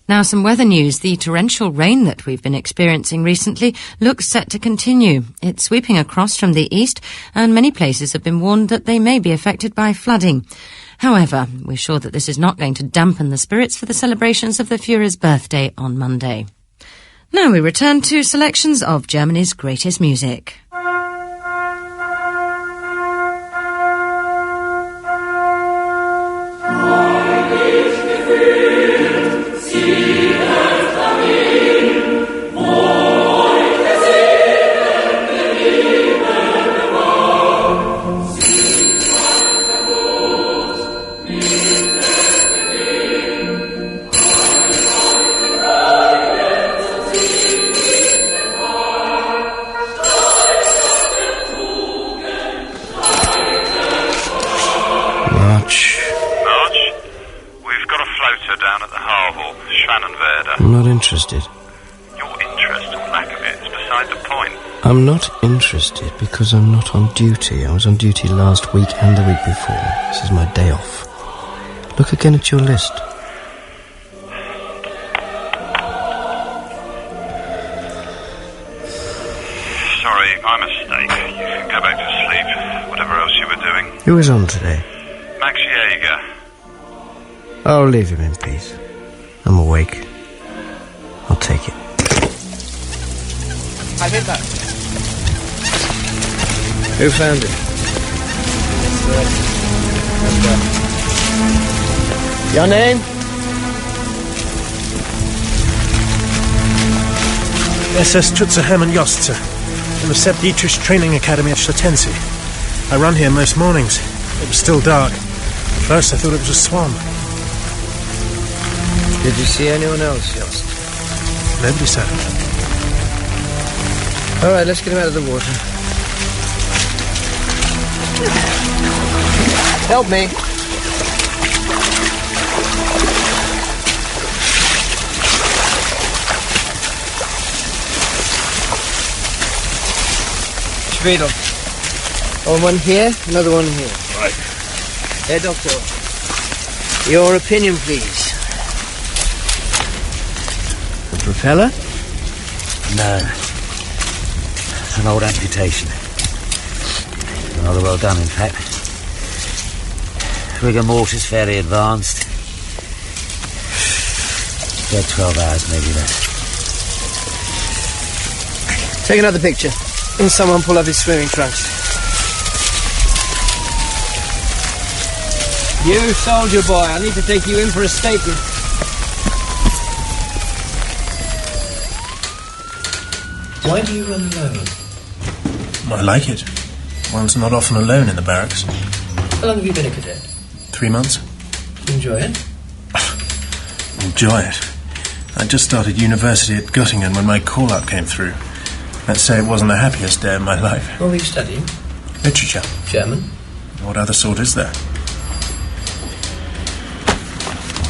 Now, some weather news. The torrential rain that we've been experiencing recently looks set to continue. It's sweeping across from the east, and many places have been warned that they may be affected by flooding. However, we're sure that this is not going to dampen the spirits for the celebrations of the Führer's birthday on Monday. Now we return to selections of Germany's greatest music. I'm not interested. Your interest or lack of it is beside the point. I'm not interested because I'm not on duty. I was on duty last week and the week before. This is my day off. Look again at your list. Sorry, my mistake. You can go back to sleep, whatever else you were doing. Who is on today? Max Jaeger. I'll leave him in peace. I'm awake. I'll take it. I hit that. Who found it? Your name? SS Schütze Hermann Jost, sir. From the Sepp Dietrich Training Academy at Schlittensi. I run here most mornings. It was still dark. At first I thought it was a swan. Did you see anyone else, Jost? Nobody, sir. All right, let's get him out of the water. Help me. Spiegel. Oh, one here, another one here. Right. Herr Doctor, your opinion, please. The propeller? No. An old amputation. Rather well done, in fact. Rigor mortis fairly advanced. Dead 12 hours, maybe less. Take another picture. And someone pull up his swimming trunks. You, soldier boy, I need to take you in for a statement. Why do you run alone? I like it. One's not often alone in the barracks. How long have you been a cadet? 3 months. Do you enjoy it? Enjoy it. I just started university at Göttingen when my call-up came through. Let's say it wasn't the happiest day of my life. What were you studying? Literature. German. What other sort is there?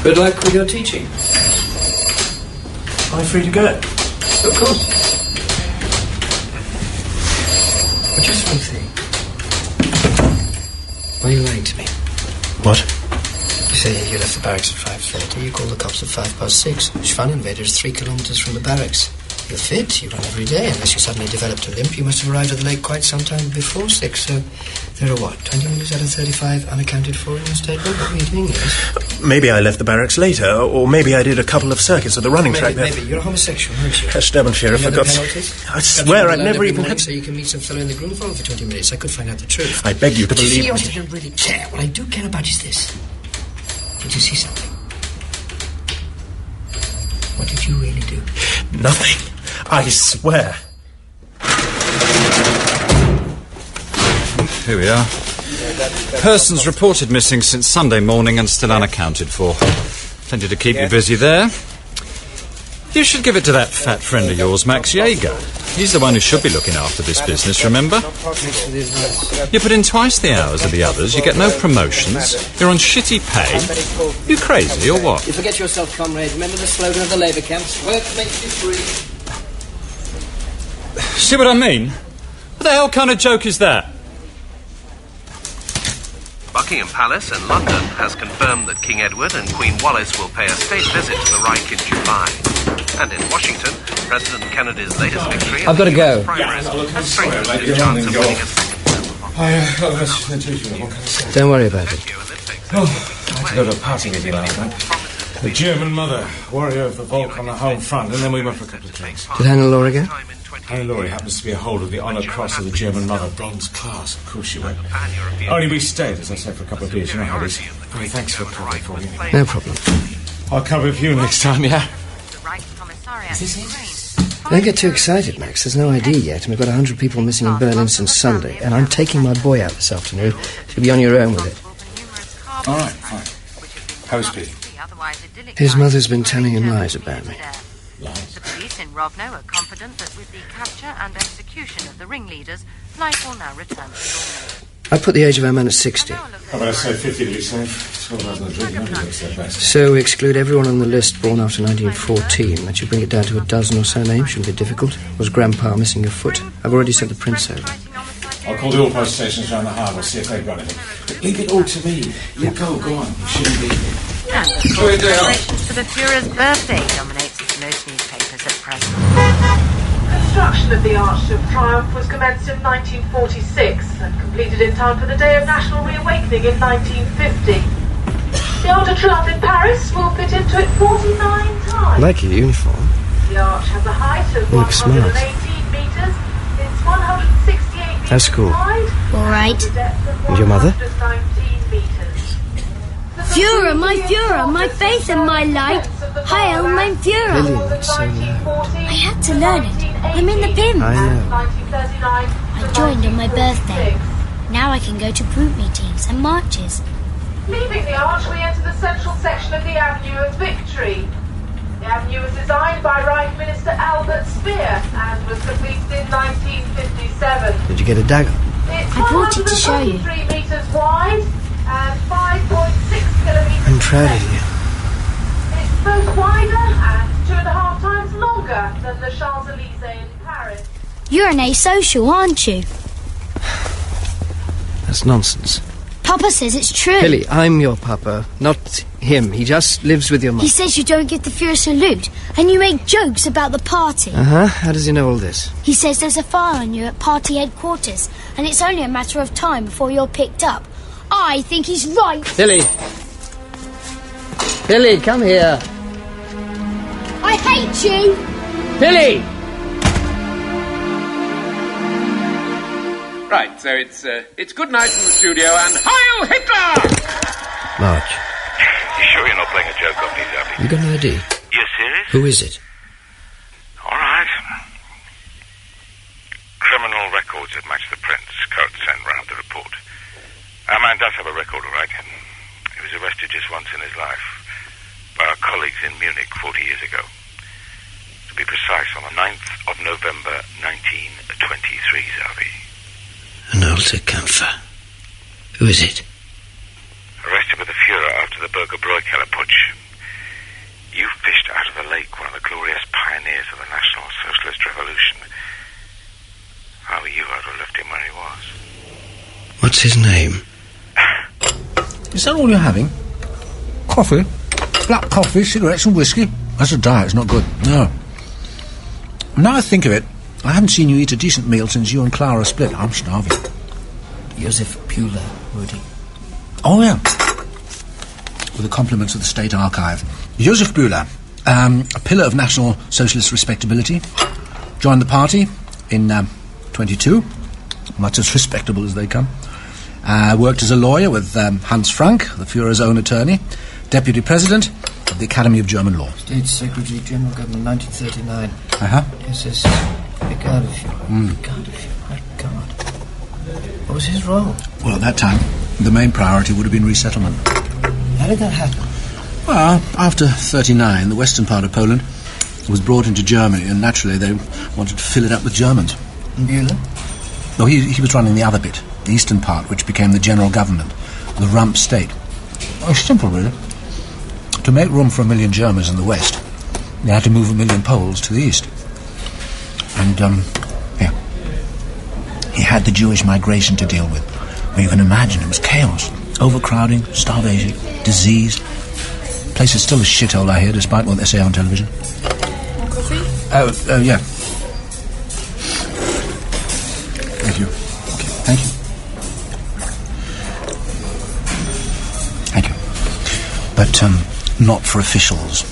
Good luck with your teaching. Am I free to go? Of course. But just one thing. Why are you lying to me? What? You say you left the barracks at 5:30. You called the cops at 6:05. Schwanenweder is 3 kilometres from the barracks. You're fit. You run every day. Unless you suddenly developed a limp, you must have arrived at the lake quite some time before 6. So there are what, 20 minutes out of 35 unaccounted for in your statement? What were you doing, Ellis? Maybe I left the barracks later, or maybe I did a couple of circuits at the running track there. Maybe. You're a homosexual, aren't you? Herr Sturmenführer, for God's sake. I swear I've never even had... So you can meet some fellow in the Grundform for 20 minutes. I could find out the truth. I beg you to believe... You see, I don't really care. What I do care about is this. Did you see something? What did you really do? Nothing. I swear. Here we are. Persons reported missing since Sunday morning and still unaccounted for. Plenty to keep you busy there. You should give it to that fat friend of yours, Max Jaeger. He's the one who should be looking after this business, remember? You put in twice the hours of the others, you get no promotions, you're on shitty pay. You crazy, or what? You forget yourself, comrade. Remember the slogan of the labour camps? Work makes you free. See what I mean? What the hell kind of joke is that? Buckingham Palace in London has confirmed that King Edward and Queen Wallis will pay a state visit to the Reich in July. And in Washington, President Kennedy's latest victory... I've got to go. ...has strengthened his chance of winning a second term. Don't worry about it. I had to go to a party with you last night. The German mother, warrior of the Volk on the home front, and then we went for a couple of drinks. Did Hannah get? Hannah happens to be a holder of the Honour Cross of the German mother, bronze class. Of course she went. Only we stayed, as I said, for a couple of beers. You know how it is. Hey, thanks for covering for me. No problem. I'll cover for you next time, yeah? Is this it? Don't get too excited, Max. There's no ID yet, and we've got 100 people missing in Berlin since Sunday, and I'm taking my boy out this afternoon. You'll be on your own with it. All right, fine. How's Pili? His mother's been telling him lies about me. Lies? The police in Rovno are confident that with the capture and execution of the ringleaders, life will now return to normal. I put the age of our man at 60. How about I say 50 to be safe? 12 hours in the drink, nobody looks that bad. So we exclude everyone on the list born after 1914. That should bring it down to a dozen or so names. Shouldn't be difficult. Was Grandpa missing a foot? I've already sent the prince over. I'll call the all post stations around the harbour, see if they've got anything. But leave it all to me. You go on. You shouldn't be here. And celebrations for the Führer's birthday dominates most newspapers at present. Construction of the Arch of Triumph was commenced in 1946 and completed in time for the Day of National Reawakening in 1950. The Arc de Triomphe in Paris will fit into it 49 times. I like your uniform. The arch has a height of 118 metres. It's 168 metres How's school? wide. All right. And your mother? Führer, my faith and my light. Heil, mein Führer. Pili, that's so loud. I had to learn it. I'm in the PIM. I know. I joined on my birthday. Now I can go to group meetings and marches. Leaving the arch, we enter the central section of the Avenue of Victory. The avenue was designed by Reich Minister Albert Speer and was completed in 1957. Did you get a dagger? It's I brought it to show you. 3 metres wide and 5.6 kilometres. I'm proud of you. It's both wider and 2.5 times longer than the Champs-Élysées in Paris. You're an asocial, aren't you? That's nonsense. Papa says it's true. Pili, I'm your papa, not him. He just lives with your mum. He says you don't give the Führer salute, and you make jokes about the party. Uh-huh. How does he know all this? He says there's a fire on you at party headquarters, and it's only a matter of time before you're picked up. I think he's right. Pili! Pili, come here. I hate you. Pili! Right, so it's good night in the studio and Heil Hitler! March, You sure you're not playing a joke on me, Xavier? you got an ID? You're serious? Who is it? All right. Criminal records that match the prints. Code sent round the report. Our man does have a record, all right. He was arrested just once in his life by our colleagues in Munich 40 years ago. To be precise, on the 9th of November 1923, Xavier. An alter Kampfer. Who is it? Arrested with the Führer after the Bürgerbräukeller Putsch. You fished out of the lake one of the glorious pioneers of the National Socialist Revolution. If I were you, I'd have left him where he was. What's his name? Is that all you're having? Coffee? Black coffee, cigarettes and whiskey? That's a diet, it's not good. No. Now I think of it, I haven't seen you eat a decent meal since you and Clara split. I'm starving. Josef Bühler, Rudi. Oh, yeah. With the compliments of the State Archive. Josef Bühler, a pillar of National Socialist respectability, joined the party in 22, much as respectable as they come. Worked as a lawyer with Hans Frank, the Führer's own attorney, deputy president of the Academy of German Law. State Secretary General Government 1939. Uh-huh. SS Brigadeführer. Brigadeführer, my God. What was his role? Well, at that time, the main priority would have been resettlement. How did that happen? Well, after 39, the western part of Poland was brought into Germany, and naturally they wanted to fill it up with Germans. And Bühler? No, he was running the other bit, the eastern part, which became the general government, the rump state. Oh, it's simple, really. To make room for 1 million Germans in the west, they had to move 1 million Poles to the east. And, he had the Jewish migration to deal with. Well, you can imagine, it was chaos. Overcrowding, starvation, disease. Place is still a shithole, I hear, despite what they say on television. Coffee? Oh, yeah. Thank you. Okay, thank you. Thank you. But, not for officials.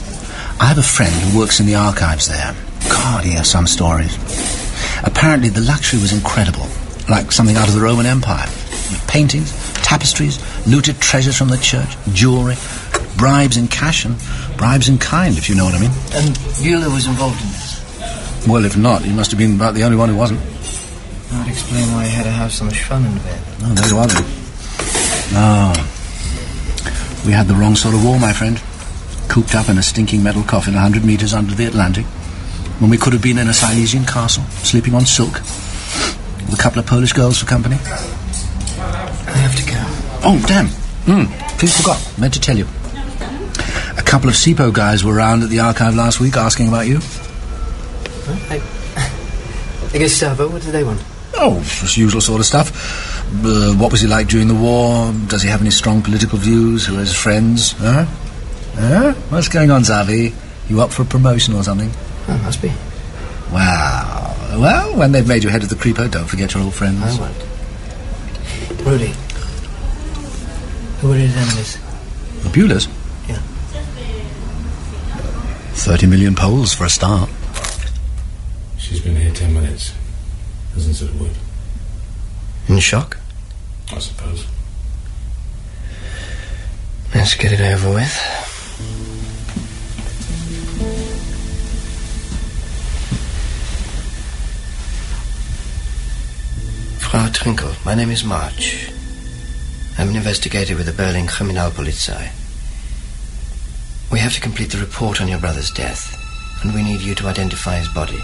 I have a friend who works in the archives there. God, he has some stories. Apparently the luxury was incredible, like something out of the Roman Empire. Paintings, tapestries, looted treasures from the church, jewellery, bribes in cash and bribes in kind, if you know what I mean. And Gelder was involved in this? Well, if not, he must have been about the only one who wasn't. That would explain why he had a house so much fun in bed. Oh, there you are then. No. We had the wrong sort of war, my friend. Cooped up in a stinking metal coffin 100 metres under the Atlantic, when we could have been in a Silesian castle, sleeping on silk, with a couple of Polish girls for company. I have to go. Oh, damn. Please forgot. Meant to tell you. A couple of SIPO guys were around at the archive last week asking about you. Huh? The Gestapo, what did they want? Oh, just usual sort of stuff. What was he like during the war? Does he have any strong political views? Who are his friends? Huh? What's going on, Xavi? You up for a promotion or something? Oh, must be. Wow. Well, when they've made you head of the Creeper, don't forget your old friends. I won't. Rudi. Who are his enemies? The Buellers? Yeah. 30 million Poles for a start. She's been here 10 minutes. Hasn't said a word. In shock? I suppose. Let's get it over with. Frau Trinkl, my name is March. I'm an investigator with the Berlin Kriminalpolizei. We have to complete the report on your brother's death, and we need you to identify his body.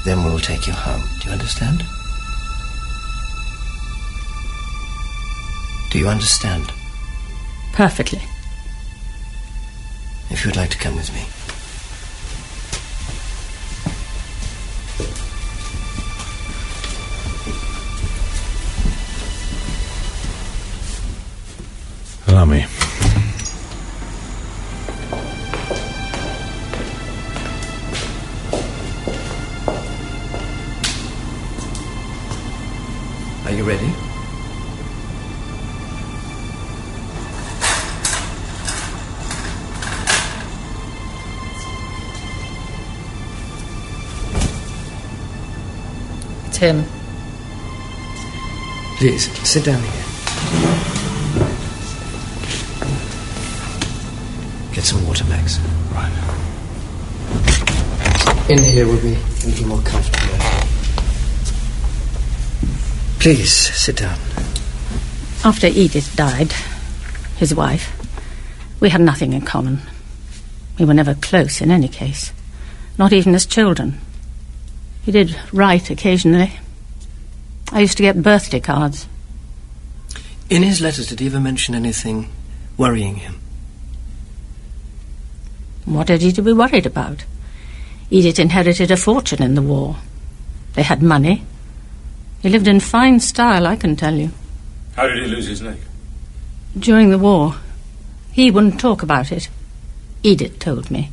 Then we'll take you home. Do you understand? Do you understand? Perfectly. If you would like to come with me. Allow me. Are you ready? It's him. Please, sit down here. Get some water, Max. Right. In here will be a little more comfortable. Please, sit down. After Edith died, his wife, we had nothing in common. We were never close in any case, not even as children. He did write occasionally. I used to get birthday cards. In his letters, did he ever mention anything worrying him? What had he to be worried about? Edith inherited a fortune in the war. They had money. He lived in fine style, I can tell you. How did he lose his leg? During the war. He wouldn't talk about it. Edith told me.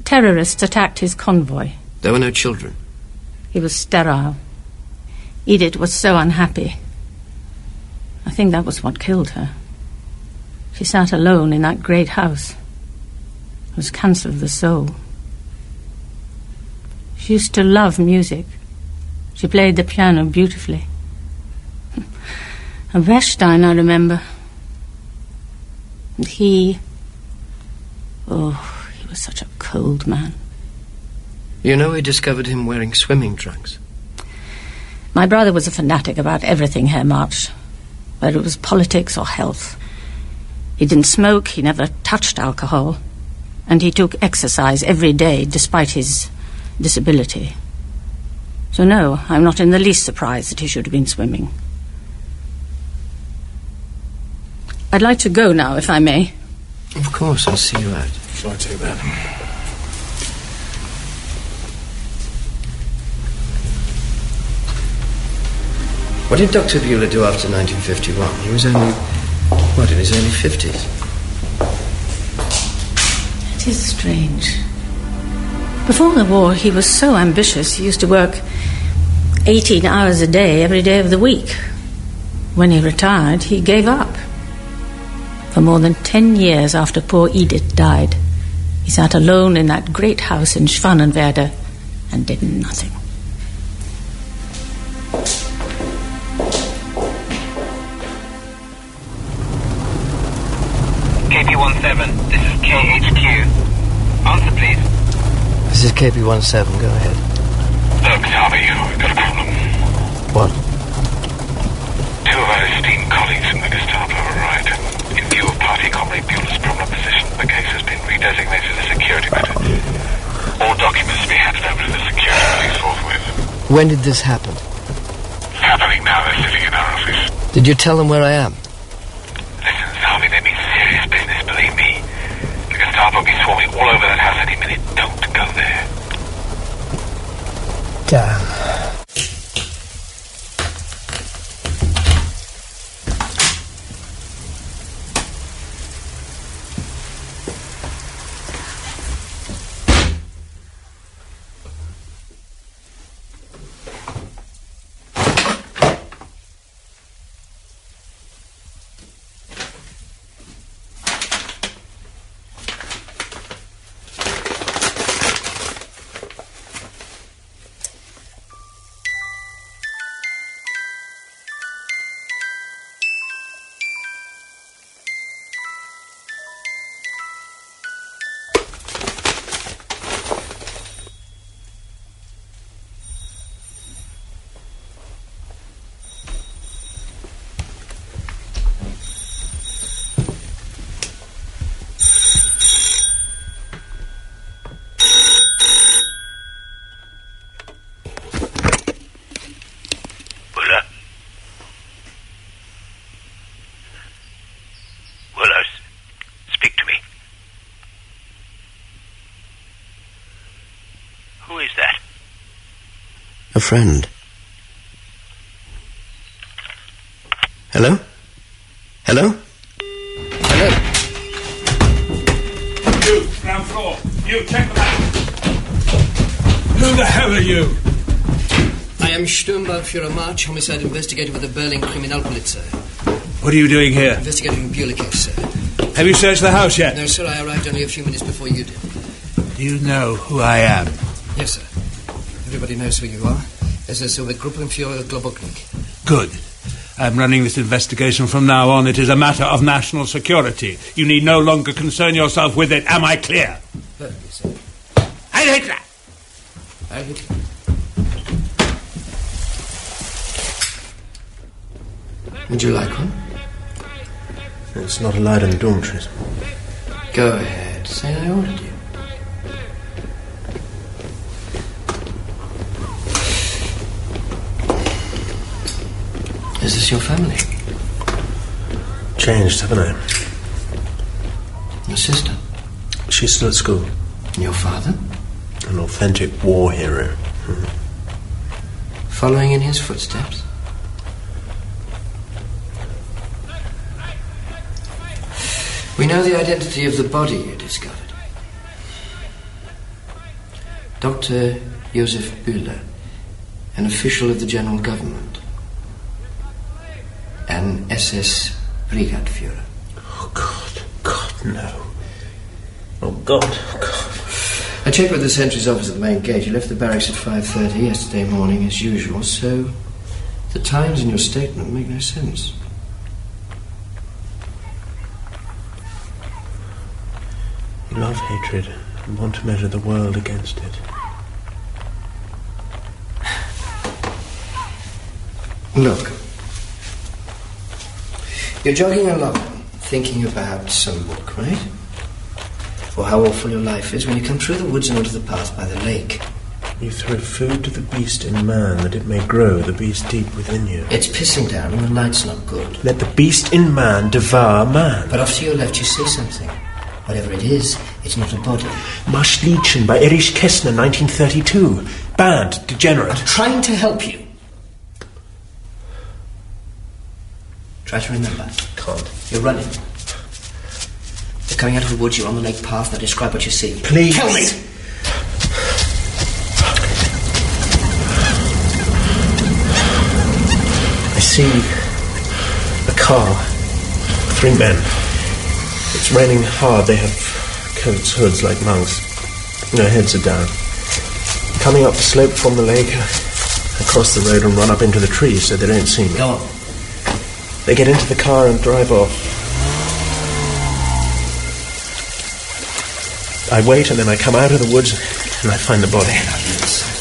Terrorists attacked his convoy. There were no children. He was sterile. Edith was so unhappy. I think that was what killed her. She sat alone in that great house. It was cancer of the soul. She used to love music. She played the piano beautifully. A Weststein, I remember. And he was such a cold man. You know, we discovered him wearing swimming trunks. My brother was a fanatic about everything, Herr March, whether it was politics or health. He didn't smoke, he never touched alcohol, and he took exercise every day despite his disability. So no, I'm not in the least surprised that he should have been swimming. I'd like to go now, if I may. Of course, I'll see you out. Shall I take that? What did Dr. Bueller do after 1951? He was only, in his early 50s? It is strange. Before the war, he was so ambitious, he used to work 18 hours a day, every day of the week. When he retired, he gave up. For more than 10 years after poor Edith died, he sat alone in that great house in Schwanenwerder and did nothing. KP-17, this is KHQ. Answer, please. This is KP-17, go ahead. Look, Xavier, I've got a problem. What? Two of our esteemed colleagues from the Gestapo arrived. In view of Party Comrade Bueller's prominent position, the case has been redesignated a security matter. All documents to be handed over to the security police forthwith. When did this happen? It's happening now. They're sitting in our office. Did you tell them where I am? Listen, Xavier, they mean serious business, believe me. The Gestapo will be swarming all over that house any minute. Don't go there. Damn. A friend. Hello? Hello? Hello? You, ground floor. You, check the map. Who the hell are you? I am Sturmbannführer March, homicide investigator with the Berlin Kriminalpolizei. What are you doing here? Investigating the Bueller case, sir. Have you searched the house yet? No, sir, I arrived only a few minutes before you did. Do you know who I am? Yes, sir. Everybody knows who you are. As a Obergruppenführer Globoknik. Good. I'm running this investigation from now on. It is a matter of national security. You need no longer concern yourself with it. Am I clear? Perfectly, sir. Heil Hitler! Heil Hitler. Would you like one? It's not allowed in the dormitories. Go ahead. Say I ordered you. Is this your family? Changed, haven't I? Your sister? She's still at school. And your father? An authentic war hero. Following in his footsteps? We know the identity of the body you discovered. Dr. Josef Bueller, an official of the general government. An SS Brigadeführer. Oh, God, no. Oh, God. I checked with the sentry's office at the main gate. You left the barracks at 5:30 yesterday morning, as usual, so the times in your statement make no sense. You love hatred and want to measure the world against it. Look. You're jogging along, thinking about some book, right? Or how awful your life is when you come through the woods and onto the path by the lake. You throw food to the beast in man that it may grow, the beast deep within you. It's pissing down and the light's not good. Let the beast in man devour man. But off to your left you see something. Whatever it is, it's not a body. Maschliedchen by Erich Kästner, 1932. Bad, degenerate. I'm trying to help you. Try to remember. Can't. You're running. They're coming out of the woods, you're on the lake path. Now describe what you see. Please. Tell me! I see a car. 3 men. It's raining hard. They have coats, hoods like monks. Their heads are down. Coming up the slope from the lake, across the road and run up into the trees so they don't see me. Go on. They get into the car and drive off. I wait and then I come out of the woods and I find the body.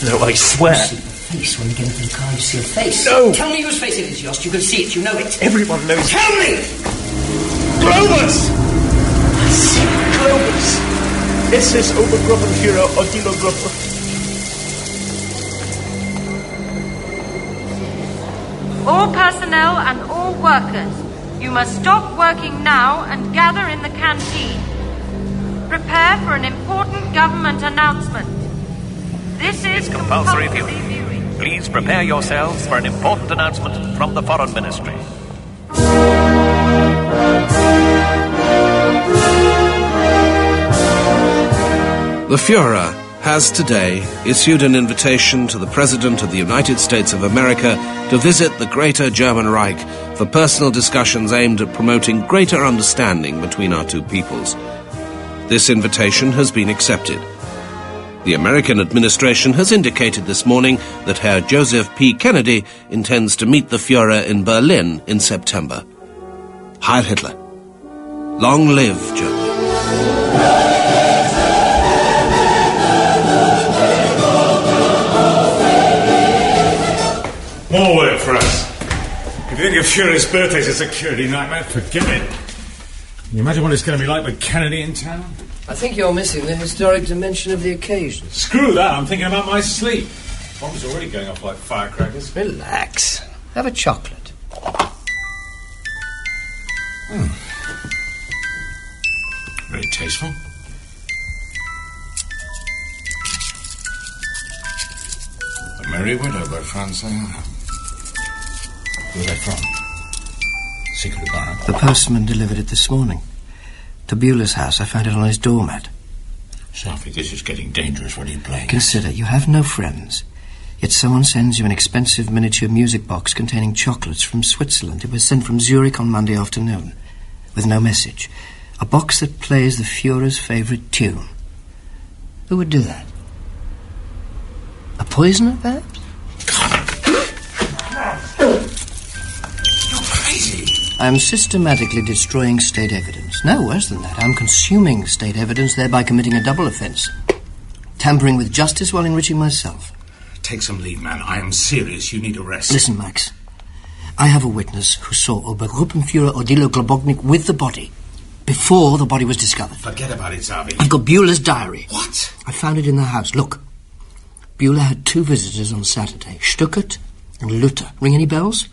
No, I swear. You see a face when you get into the car. You see a face. No. Tell me whose face it is, Jost. You can see it. You know it. Everyone knows. Tell me. Globus. Globus. SS Obergruppenführer Odilo Gruppe. All personnel and all workers, you must stop working now and gather in the canteen. Prepare for an important government announcement. This is compulsory viewing. Please prepare yourselves for an important announcement from the Foreign Ministry. The Führer has today issued an invitation to the President of the United States of America to visit the Greater German Reich for personal discussions aimed at promoting greater understanding between our two peoples. This invitation has been accepted. The American administration has indicated this morning that Herr Joseph P. Kennedy intends to meet the Führer in Berlin in September. Heil Hitler. Long live Germany. More work for us. If you think of Führer's birthday's a security nightmare, forget it. Can you imagine what it's going to be like with Kennedy in town? I think you're missing the historic dimension of the occasion. Screw that, I'm thinking about my sleep. Bombs already going off like firecrackers. Relax. Have a chocolate. Very tasteful. A Merry Widow by Francais. Who are they from? Secret Byrne. The postman delivered it this morning. To Beulah's house. I found it on his doormat. Sophie, this is getting dangerous. What are you playing? Consider, you have no friends. Yet someone sends you an expensive miniature music box containing chocolates from Switzerland. It was sent from Zurich on Monday afternoon. With no message. A box that plays the Führer's favourite tune. Who would do that? A poisoner, perhaps? I am systematically destroying state evidence. No, worse than that. I'm consuming state evidence, thereby committing a double offence. Tampering with justice while enriching myself. Take some leave, man. I am serious. You need a rest. Listen, Max. I have a witness who saw Obergruppenführer Odilo Globognik with the body. Before the body was discovered. Forget about it, Xavier. I've got Beulah's diary. What? I found it in the house. Look. Beulah had 2 visitors on Saturday. Stuckert and Luther. Ring any bells?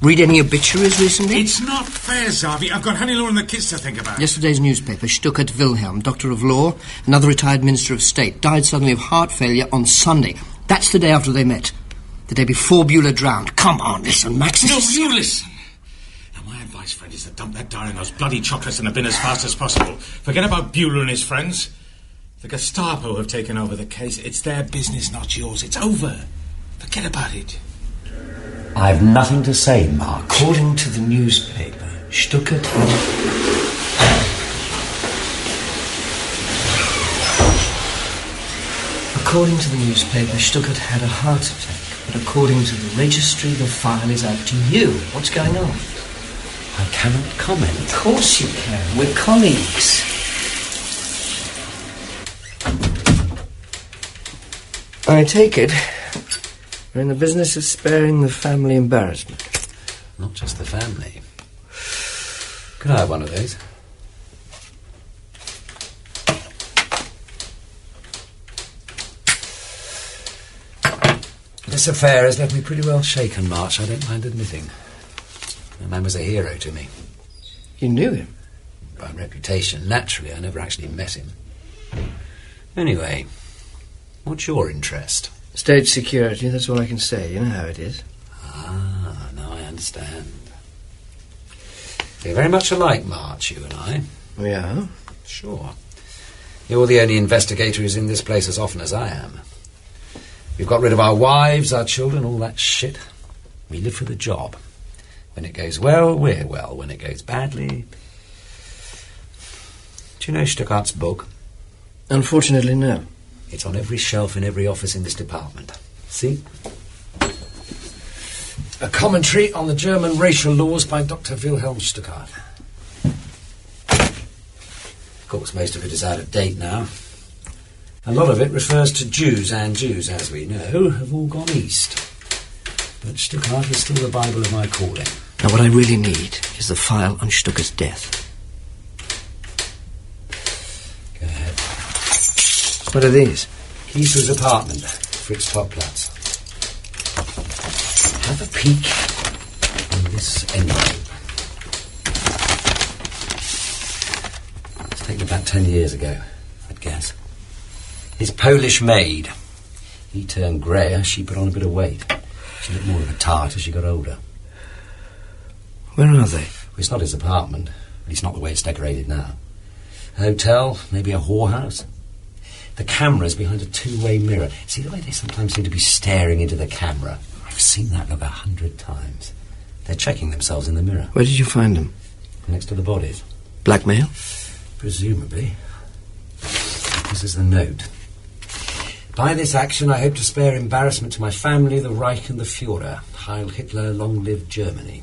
Read any obituaries recently? It's not fair, Xavier. I've got Hannelore and the kids to think about. Yesterday's newspaper, Stuckert Wilhelm, Doctor of Law, another retired Minister of State, died suddenly of heart failure on Sunday. That's the day after they met. The day before Beulah drowned. Come on, listen, Max. No, you listen. Now, my advice, friend, is to dump that diary and those bloody chocolates in the bin as fast as possible. Forget about Beulah and his friends. The Gestapo have taken over the case. It's their business, not yours. It's over. Forget about it. I've nothing to say, Mark. According to the newspaper, Stuckert According to the newspaper, Stuckert had a heart attack. But according to the registry, the file is out to you. What's going on? I cannot comment. Of course you can. We're colleagues. I take it we're in the business of sparing the family embarrassment. Not just the family. Could I have one of those? This affair has left me pretty well shaken, March, I don't mind admitting. The man was a hero to me. You knew him? By reputation, naturally. I never actually met him. Anyway, what's your interest? State security, that's all I can say. You know how it is. Ah, now I understand. They're very much alike, March, you and I. Yeah? Sure. You're the only investigator who's in this place as often as I am. We've got rid of our wives, our children, all that shit. We live for the job. When it goes well, we're well. When it goes badly... Do you know Stuckart's book? Unfortunately, no. It's on every shelf in every office in this department. See? A commentary on the German racial laws by Dr. Wilhelm Stuckart. Of course, most of it is out of date now. A lot of it refers to Jews, and Jews, as we know, have all gone east. But Stuckart is still the Bible of my calling. Now, what I really need is the file on Stucker's death. Go ahead. What are these? Keys to his apartment, Fritz Toplatz. Have a peek in this envelope. It's taken about 10 years ago, I'd guess. His Polish maid. He turned greyer, she put on a bit of weight. She looked more of a tart as she got older. Where are they? Well, it's not his apartment. At least not the way it's decorated now. A hotel, maybe a whorehouse. The camera's behind a two-way mirror. See the way they sometimes seem to be staring into the camera? I've seen that look 100 times. They're checking themselves in the mirror. Where did you find them? Next to the bodies. Blackmail? Presumably. This is the note. By this action I hope to spare embarrassment to my family, the Reich and the Führer. Heil Hitler, long live Germany.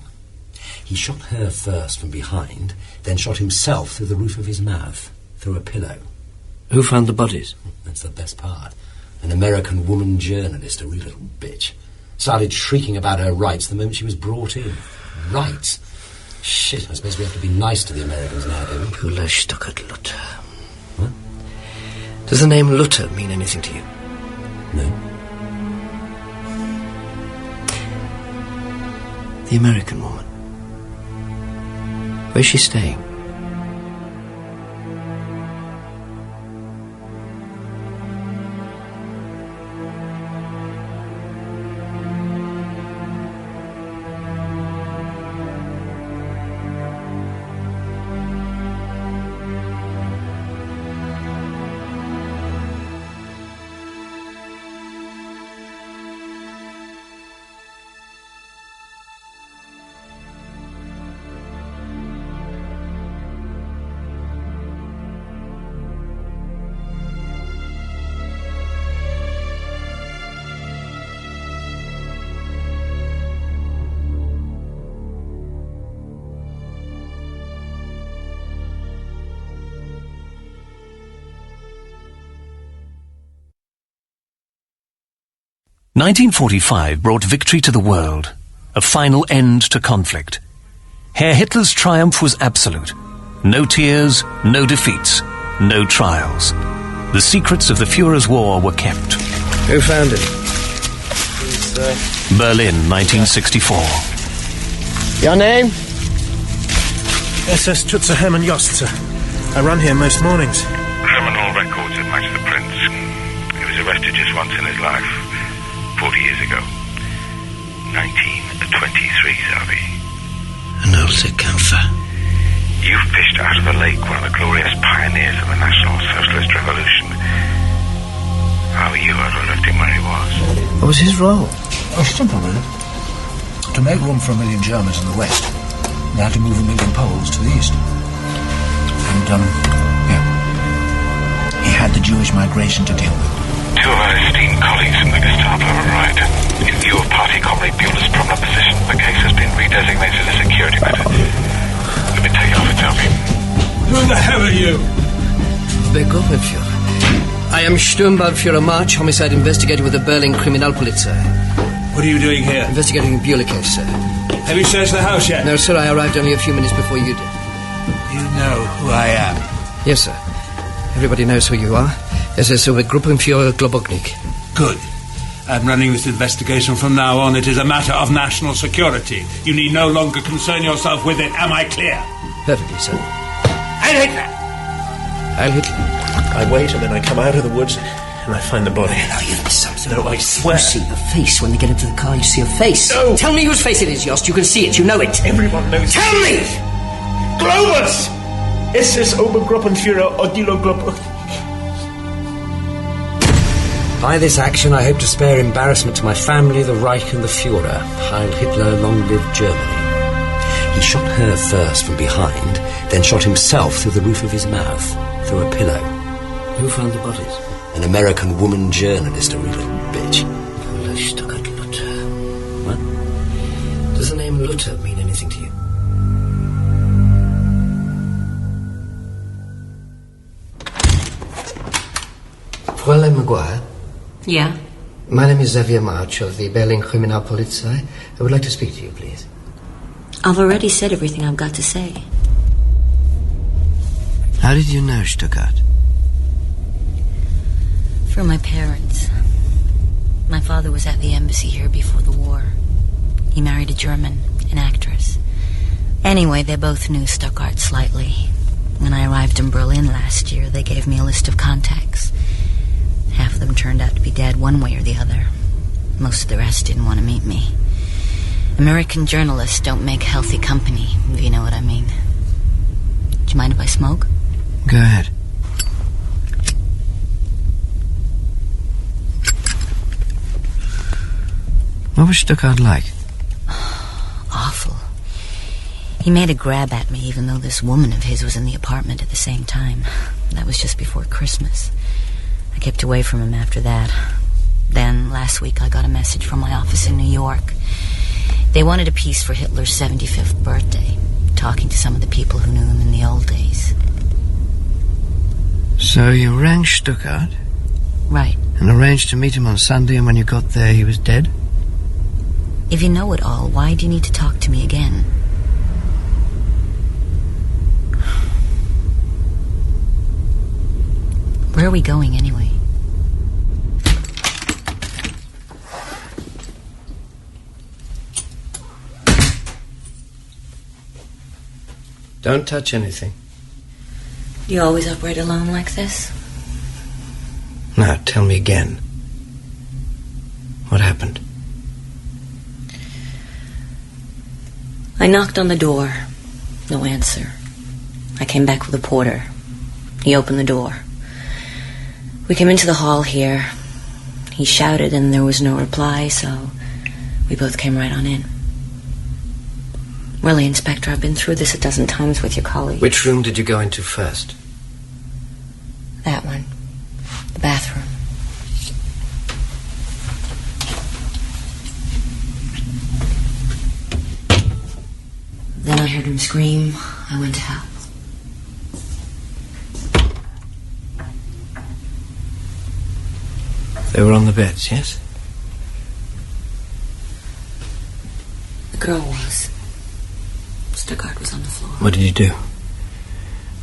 He shot her first from behind, then shot himself through the roof of his mouth, through a pillow. Who found the bodies? That's the best part. An American woman journalist, a real little bitch. Started shrieking about her rights the moment she was brought in. Rights? Shit, I suppose we have to be nice to the Americans now, don't we? Pula Stuckert Luther. What? Does the name Luther mean anything to you? No. The American woman. Where's she staying? "1945 brought victory to the world, a final end to conflict. Herr Hitler's triumph was absolute. No tears, no defeats, no trials. The secrets of the Führer's war were kept." Who found it? Berlin, 1964. Your name? SS Tutzer Hermann Jost, sir. I run here most mornings. Criminal records that match the prints. He was arrested just once in his life. 40 years ago. 1923, Xavier. An old Kämpfer. You fished out of the lake one of the glorious pioneers of the National Socialist Revolution. How were you ever left him where he was? What was his role? Oh, simple, really. To make room for 1 million Germans in the west, they had to move 1 million Poles to the east. And, he had the Jewish migration to deal with. Two of our esteemed colleagues from the Gestapo arrived. In view of Party Comrade Bueller's prominent position, the case has been redesignated a security matter. Let me take it off, Xavier. Who the hell are you? Begobenführer. I am Sturmbannführer March, homicide investigator with the Berlin Kriminalpolizei. What are you doing here? Investigating a Bueller case, sir. Have you searched the house yet? No, sir, I arrived only a few minutes before you did. You know who I am? Yes, sir. Everybody knows who you are. SS Obergruppenführer Globoknik. Good. I'm running this investigation from now on. It is a matter of national security. You need no longer concern yourself with it. Am I clear? Perfectly, sir. Heil Hitler! Heil Hitler. I wait and then I come out of the woods and I find the body. No, you missed something. No, I swear. You see a face when they get into the car. You see a face. No. Tell me whose face it is, Jost. You can see it. You know it. Everyone knows. Tell me! Globus! Es ist Obergruppenführer Odilo Globus. By this action, I hope to spare embarrassment to my family, the Reich and the Führer. Heil Hitler, long live Germany. He shot her first from behind, then shot himself through the roof of his mouth, through a pillow. Who found the bodies? An American woman journalist, a real little bitch. Paula Stuckert-Luther. What? Does the name Luther mean anything to you? Fräulein Maguire? Yeah? My name is Xavier March of the Berlin Kriminalpolizei. I would like to speak to you, please. I've already said everything I've got to say. How did you know Stuttgart? Through my parents. My father was at the embassy here before the war. He married a German, an actress. Anyway, they both knew Stuttgart slightly. When I arrived in Berlin last year, they gave me a list of contacts. Half of them turned out to be dead one way or the other. Most of the rest didn't want to meet me. American journalists don't make healthy company, if you know what I mean. Do you mind if I smoke? Go ahead. What was Stuttgart like? Awful. He made a grab at me, even though this woman of his was in the apartment at the same time. That was just before Christmas. I kept away from him after that. Then, last week, I got a message from my office in New York. They wanted a piece for Hitler's 75th birthday, talking to some of the people who knew him in the old days. So you rang Stuttgart? Right. And arranged to meet him on Sunday, and when you got there, he was dead? If you know it all, why do you need to talk to me again? Where are we going, anyway? Don't touch anything. Do you always operate alone like this? Now, tell me again. What happened? I knocked on the door. No answer. I came back with a porter. He opened the door. We came into the hall here. He shouted and there was no reply, so we both came right on in. Really, Inspector, I've been through this a dozen times with your colleagues. Which room did you go into first? That one. The bathroom. Then I heard him scream. I went to help. They were on the beds, yes? The girl was. Stuttgart was on the floor. What did you do?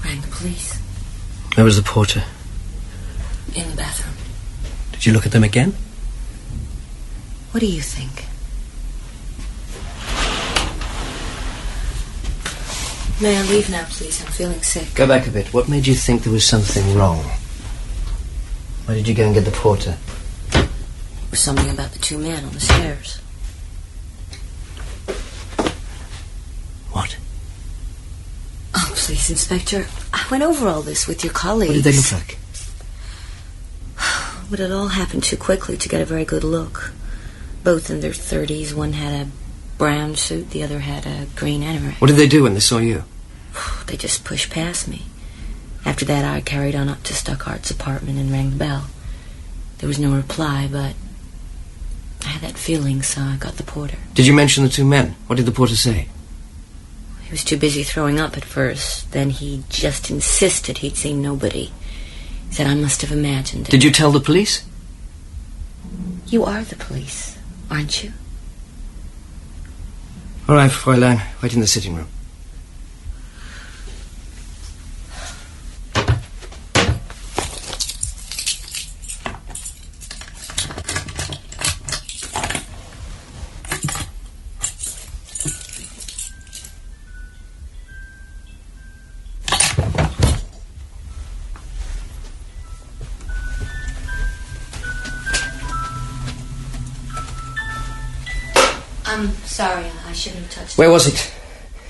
Rang the police. Where was the porter? In the bathroom. Did you look at them again? What do you think? May I leave now, please? I'm feeling sick. Go back a bit. What made you think there was something wrong? Why did you go and get the porter? There was something about the two men on the stairs. What? Oh, please, Inspector. I went over all this with your colleagues. What did they look like? But it all happened too quickly to get a very good look. Both in their 30s. One had a brown suit, the other had a green anorak. What did they do when they saw you? They just pushed past me. After that, I carried on up to Stuttgart's apartment and rang the bell. There was no reply, but I had that feeling, so I got the porter. Did you mention the two men? What did the porter say? He was too busy throwing up at first. Then he just insisted he'd seen nobody. He said I must have imagined it. Did you tell the police? You are the police, aren't you? All right, Fräulein. Wait in the sitting room. I'm sorry, I shouldn't have touched Where was it?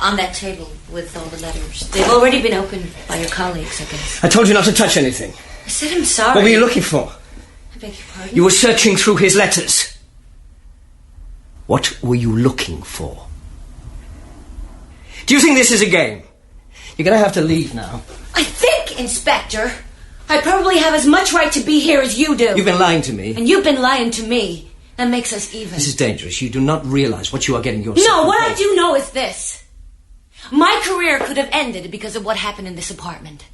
On that table with all the letters. They've already been opened by your colleagues, I guess. I told you not to touch anything. I said I'm sorry. What were you looking for? I beg your pardon? You were searching through his letters. What were you looking for? Do you think this is a game? You're going to have to leave now. I think, Inspector, I probably have as much right to be here as you do. You've been lying to me. And you've been lying to me. That makes us even. This is dangerous. You do not realize what you are getting yourself No, what I involved. do know is this. My career could have ended because of what happened in this apartment.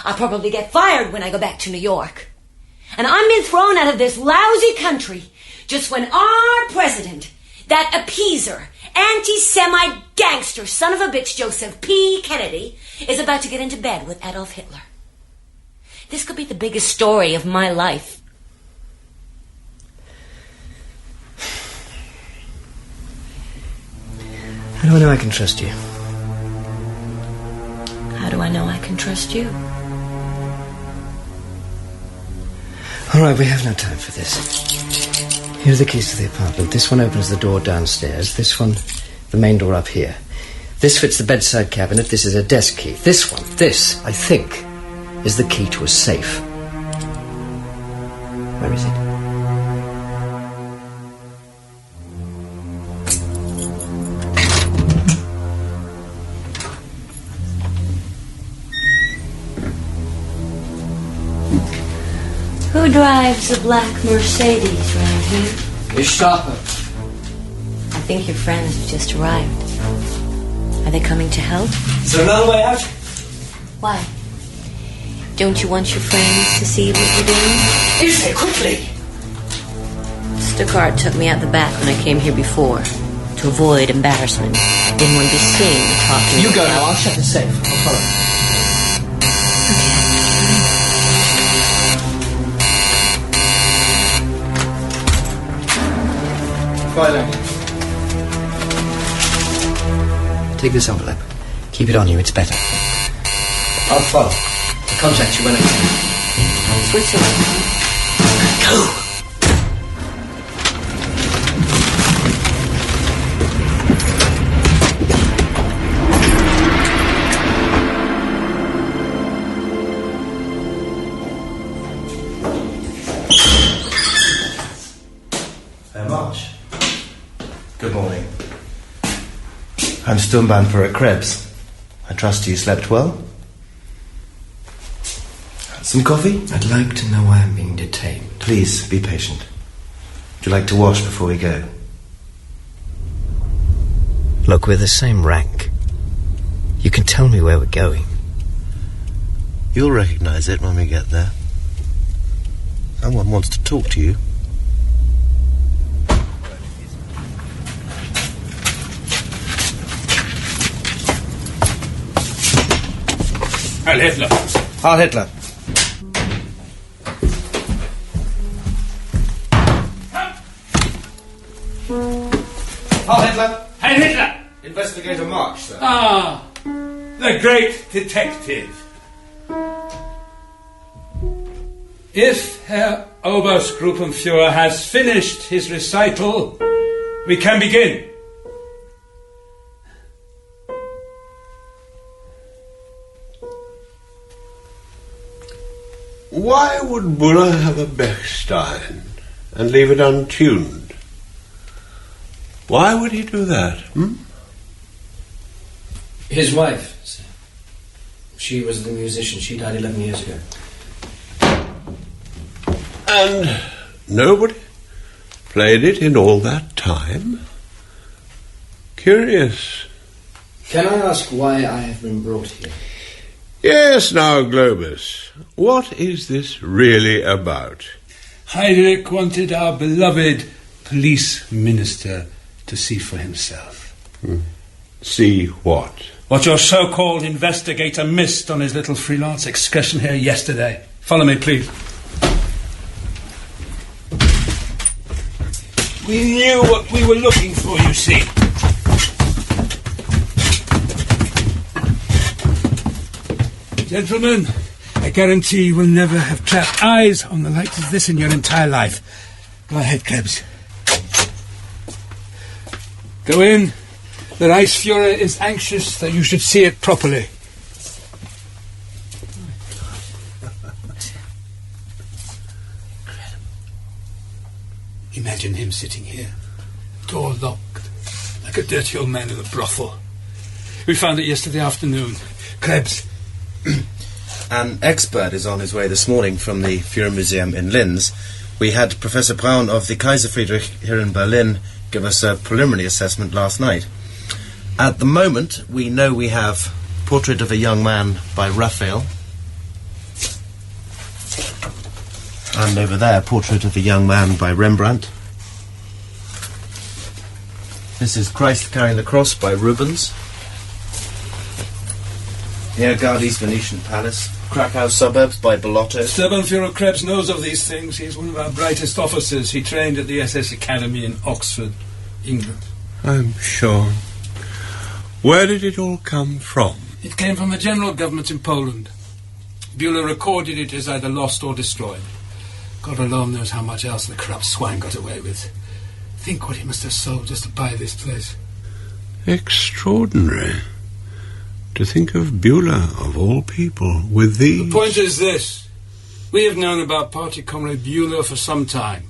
I'll probably get fired when I go back to New York. And I'm being thrown out of this lousy country just when our president, that appeaser, anti-Semite gangster son of a bitch Joseph P. Kennedy, is about to get into bed with Adolf Hitler. This could be the biggest story of my life. How do I know I can trust you? How do I know I can trust you? All right, we have no time for this. Here are the keys to the apartment. This one opens the door downstairs. This one, the main door up here. This fits the bedside cabinet. This is a desk key. This one, this, I think, is the key to a safe. Where is it? Who drives a black Mercedes round here? Gestapo. I think your friends have just arrived. Are they coming to help? Is there another way out? Why? Don't you want your friends to see what you're doing? Is there? Quickly! Stuckart took me out the back when I came here before. To avoid embarrassment. Didn't want to be seen talking. You go now. I'll shut the safe. I'll follow. Take this envelope. Keep it on you, it's better. I'll follow. I'll contact you when I can. Switzerland. Go! March. Good morning. I'm stonebound for a Krebs. I trust you slept well? Some coffee? I'd like to know why I'm being detained. Please, be patient. Would you like to wash before we go? Look, we're the same rank. You can tell me where we're going. You'll recognize it when we get there. Someone wants to talk to you. Heil Hitler. Heil Hitler. Heil Hitler. Heil Hitler. Investigator March, sir. Ah, the great detective. If Herr Obergruppenführer has finished his recital, we can begin. Why would Buller have a Bechstein and leave it untuned? Why would he do that, His wife, sir. She was the musician. She died 11 years ago. And nobody played it in all that time? Curious. Can I ask why I have been brought here? Yes, now, Globus, what is this really about? Heinrich wanted our beloved police minister to see for himself. See what? What your so-called investigator missed on his little freelance excursion here yesterday. Follow me, please. We knew what we were looking for, you see. Gentlemen, I guarantee you will never have clapped eyes on the likes of this in your entire life. Go ahead, Krebs. Go in The Reichsfuhrer is anxious that you should see it properly. Imagine him sitting here, door locked, like a dirty old man in a brothel. We found it yesterday afternoon. Krebs. An expert is on his way this morning from the Führer Museum in Linz. We had Professor Braun of the Kaiser Friedrich here in Berlin give us a preliminary assessment last night. At the moment, we know we have Portrait of a Young Man by Raphael. And over there, Portrait of a Young Man by Rembrandt. This is Christ Carrying the Cross by Rubens. Here, Gaudi's Venetian Palace. Krakow Suburbs by Bellotto. Sturmbannführer Krebs knows of these things. He is one of our brightest officers. He trained at the SS Academy in Oxford, England. I'm sure. Where did it all come from? It came from the general government in Poland. Bühler recorded it as either lost or destroyed. God alone knows how much else the corrupt swine got away with. Think what he must have sold just to buy this place. Extraordinary. To think of Bühler, of all people, with these... The point is this. We have known about party comrade Bühler for some time.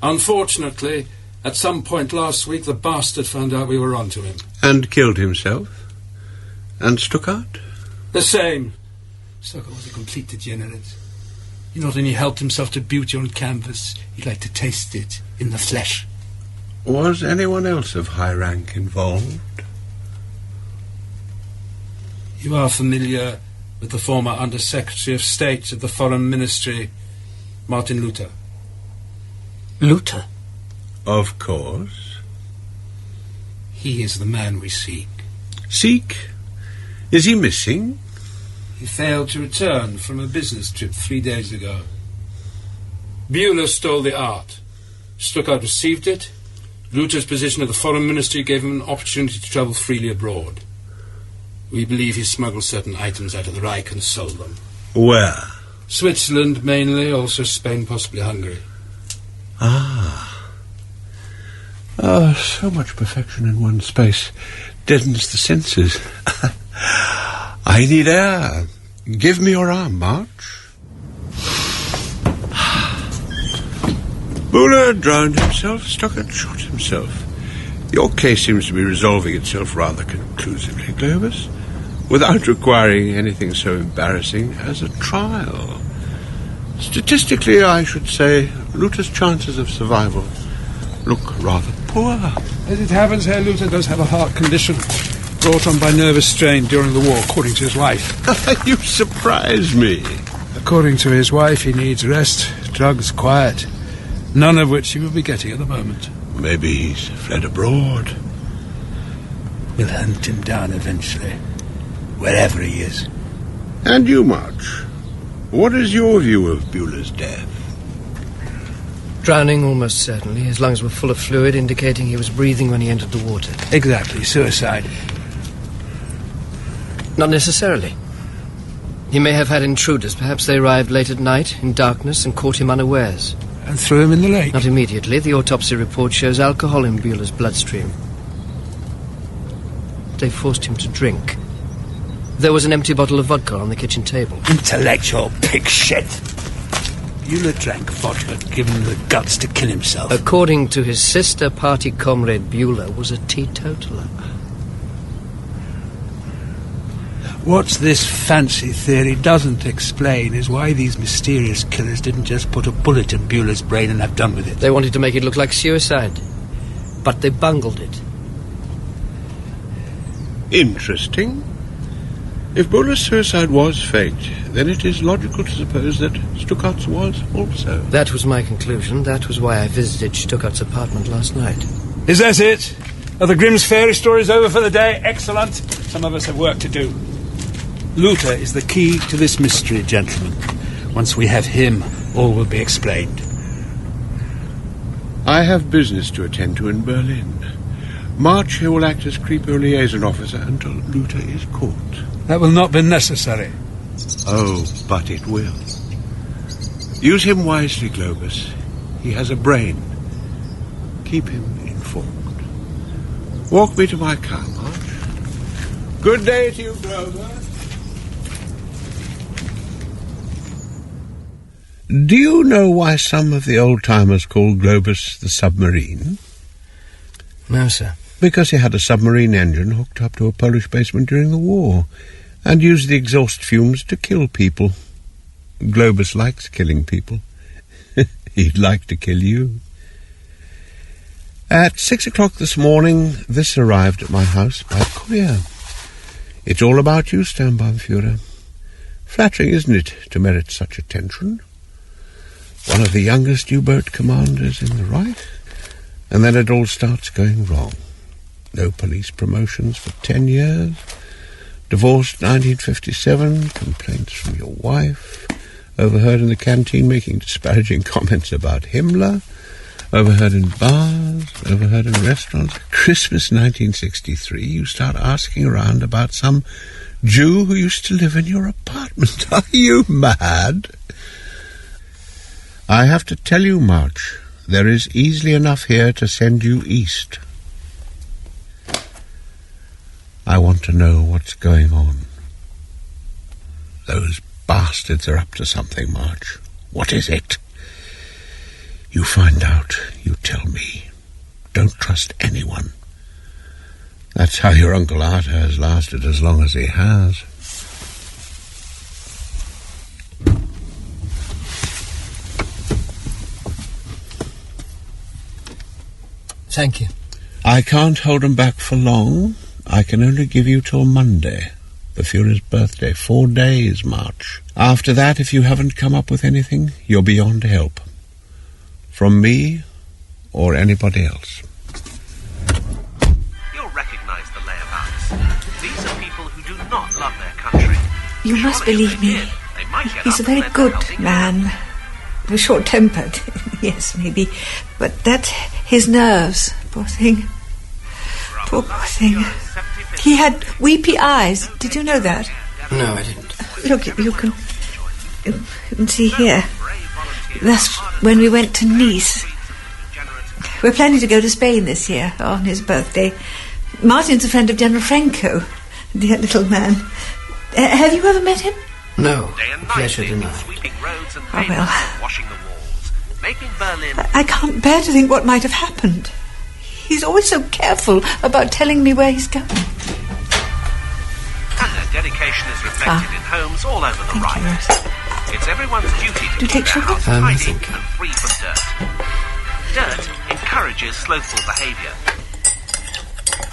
Unfortunately, at some point last week, the bastard found out we were onto him. And killed himself? And Stuckart? The same. Stuckart was a complete degenerate. He not only helped himself to beauty on canvas, he liked to taste it in the flesh. Was anyone else of high rank involved? You are familiar with the former Under-Secretary of State of the Foreign Ministry, Martin Luther? Luther? Of course. He is the man we seek. Seek? Is he missing? He failed to return from a business trip 3 days ago. Bühler stole the art. Stuckart received it. Luther's position at the Foreign Ministry gave him an opportunity to travel freely abroad. We believe he smuggled certain items out of the Reich and sold them. Where? Switzerland, mainly, also Spain, possibly Hungary. Ah. Oh, so much perfection in one space deadens the senses. I need air. Give me your arm, March. Bühler drowned himself, Stuckart shot himself. Your case seems to be resolving itself rather conclusively, Globus, without requiring anything so embarrassing as a trial. Statistically, I should say, Luther's chances of survival look rather poor. As it happens, Herr Luther does have a heart condition brought on by nervous strain during the war, according to his wife. You surprise me. According to his wife, he needs rest, drugs, quiet, none of which he will be getting at the moment. Maybe he's fled abroad. We'll hunt him down eventually, wherever he is. And you, March, what is your view of Bühler's death? Drowning, almost certainly. His lungs were full of fluid, indicating he was breathing when he entered the water. Exactly, suicide. Not necessarily. He may have had intruders. Perhaps they arrived late at night, in darkness, and caught him unawares. And threw him in the lake? Not immediately. The autopsy report shows alcohol in Bühler's bloodstream. They forced him to drink. There was an empty bottle of vodka on the kitchen table. Intellectual pig shit. Bühler drank vodka, given him the guts to kill himself. According to his sister, party comrade Bühler was a teetotaler. What this fancy theory doesn't explain is why these mysterious killers didn't just put a bullet in Bühler's brain and have done with it. They wanted to make it look like suicide, but they bungled it. Interesting. If Bühler's suicide was faked, then it is logical to suppose that Stuckart's was also. That was my conclusion. That was why I visited Stuckart's apartment last night. Is that it? Are the Grimm's fairy stories over for the day? Excellent. Some of us have work to do. Luther is the key to this mystery, gentlemen. Once we have him, all will be explained. I have business to attend to in Berlin. March here will act as Kripo liaison officer until Luther is caught. That will not be necessary. Oh, but it will. Use him wisely, Globus. He has a brain. Keep him informed. Walk me to my car, March. Good day to you, Grover. Do you know why some of the old-timers call Globus the submarine? No, sir. Because he had a submarine engine hooked up to a Polish basement during the war and used the exhaust fumes to kill people. Globus likes killing people. He'd like to kill you. At 6 o'clock this morning, this arrived at my house by courier. It's all about you, Sturmbannführer. Flattering, isn't it, to merit such attention? One of the youngest U-boat commanders in the Reich, and then it all starts going wrong. No police promotions for 10 years, divorced 1957, complaints from your wife, overheard in the canteen making disparaging comments about Himmler, overheard in bars, overheard in restaurants. Christmas 1963, you start asking around about some Jew who used to live in your apartment. Are you mad? I have to tell you, March, there is easily enough here to send you east. I want to know what's going on. Those bastards are up to something, March. What is it? You find out, you tell me. Don't trust anyone. That's how your Uncle Arthur has lasted as long as he has. Thank you. I can't hold him back for long. I can only give you till Monday, the Führer's birthday. 4 days, March. After that, if you haven't come up with anything, you're beyond help. From me or anybody else. You'll recognise the layabouts. These are people who do not love their country. You must believe me. He's a very good man. Short-tempered, yes, maybe. But that's his nerves, poor thing. Poor thing. He had weepy eyes. Did you know that? No, I didn't. Look, you can see here. That's when we went to Nice. We're planning to go to Spain this year on his birthday. Martin's a friend of General Franco, dear little man. Have you ever met him? No, pleasure denied. Oh, well. I can't bear to think what might have happened. He's always so careful about telling me where he's going. And their dedication is reflected in homes all over the Reich. It's everyone's duty to keep their house tidy and free from dirt. Dirt encourages slothful behaviour.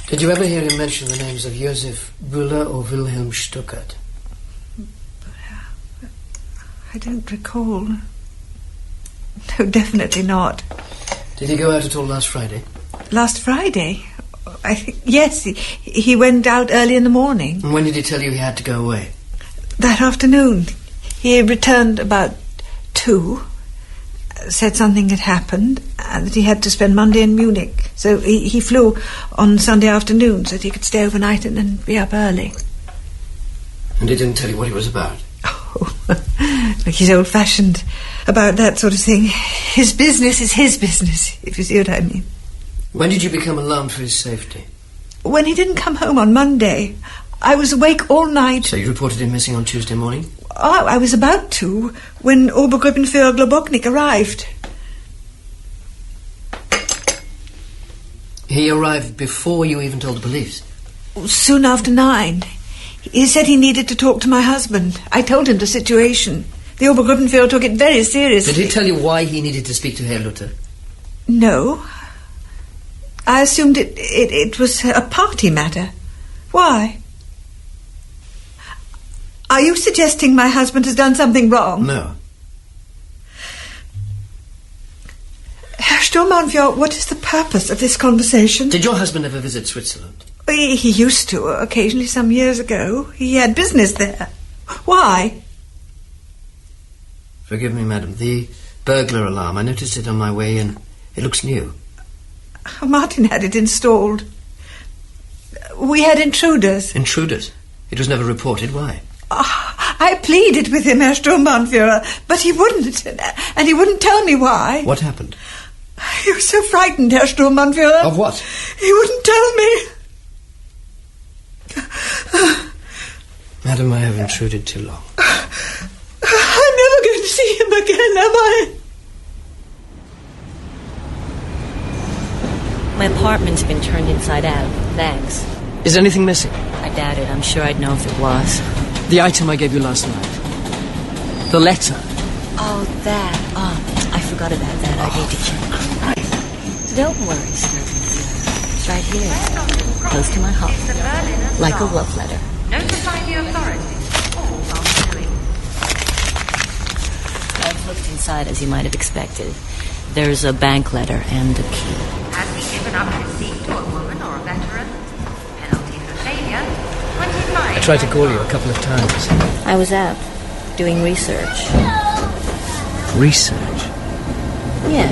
Did you ever hear him mention the names of Josef Bühler or Wilhelm Stuckert? I don't recall. No, definitely not. Did he go out at all last Friday? Last Friday? I think, yes, he went out early in the morning. And when did he tell you he had to go away? That afternoon. He returned about 2, said something had happened, and that he had to spend Monday in Munich. So he flew on Sunday afternoon so that he could stay overnight and then be up early. And he didn't tell you what he was about? Oh, look, he's old-fashioned about that sort of thing. His business is his business, if you see what I mean. When did you become alarmed for his safety? When he didn't come home on Monday. I was awake all night. So you reported him missing on Tuesday morning? Oh, I was about to, when Obergruppenführer Globoknik arrived. He arrived before you even told the police? Soon after 9. He said he needed to talk to my husband. I told him the situation. The Obergruppenführer took it very seriously. Did he tell you why he needed to speak to Herr Luther? No. I assumed it was a party matter. Why? Are you suggesting my husband has done something wrong? No. Herr Sturmbannführer, what is the purpose of this conversation? Did your husband ever visit Switzerland? He used to, occasionally some years ago. He had business there. Why? Forgive me, madam. The burglar alarm. I noticed it on my way in. It looks new. Martin had it installed. We had intruders. Intruders? It was never reported. Why? I pleaded with him, Herr Sturmbannführer, but he wouldn't, and he wouldn't tell me why. What happened? He was so frightened, Herr Sturmbannführer. Of what? He wouldn't tell me. Madam, I have intruded too long. I'm never going to see him again, am I? My apartment's been turned inside out. Thanks. Is anything missing? I doubt it. I'm sure I'd know if it was. The item I gave you last night. The letter. Oh, that. Oh, I forgot about that. I need to check. Right. Don't worry, Stratford. It's right here. Close to my heart. Like a love letter. Notify the authorities. All are doing. I've looked inside, as you might have expected. There's a bank letter and a key. Has he given up his seat to a woman or a veteran? Penalty for failure, 25. I tried to call you a couple of times. I was out, doing research. Research? Yeah.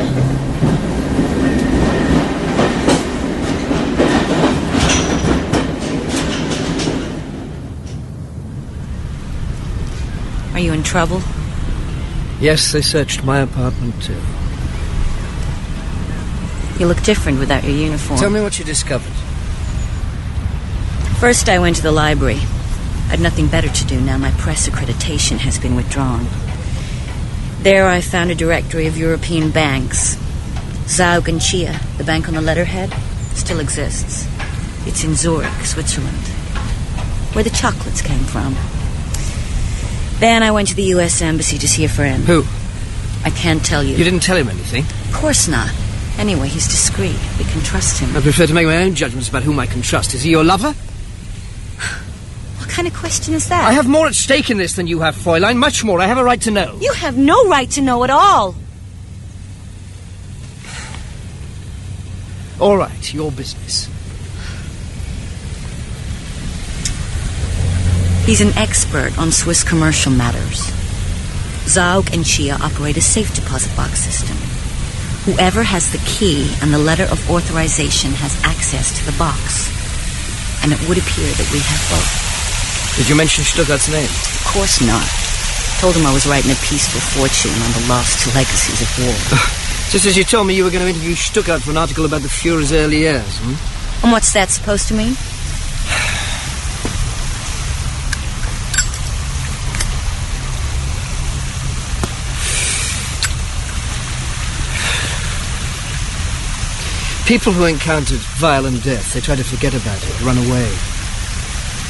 Are you in trouble? Yes, they searched my apartment too. You look different without your uniform. Tell me what you discovered. First, I went to the library. I'd nothing better to do now my press accreditation has been withdrawn. There I found a directory of European banks. Zaug and Chia, the bank on the letterhead, still exists. It's in Zurich, Switzerland, where the chocolates came from. Then I went to the U.S. Embassy to see a friend. Who? I can't tell you. You didn't tell him anything? Of course not. Anyway, he's discreet. We can trust him. I prefer to make my own judgments about whom I can trust. Is he your lover? What kind of question is that? I have more at stake in this than you have, Fräulein. Much more. I have a right to know. You have no right to know at all. All right, your business. He's an expert on Swiss commercial matters. Zaug and Chia operate a safe deposit box system. Whoever has the key and the letter of authorization has access to the box. And it would appear that we have both. Did you mention Stuttgart's name? Of course not. Told him I was writing a piece for Fortune on the lost legacies of war. Just as you told me you were going to interview Stuttgart for an article about the Führer's early years, And what's that supposed to mean? People who encountered violent death, they try to forget about it, run away.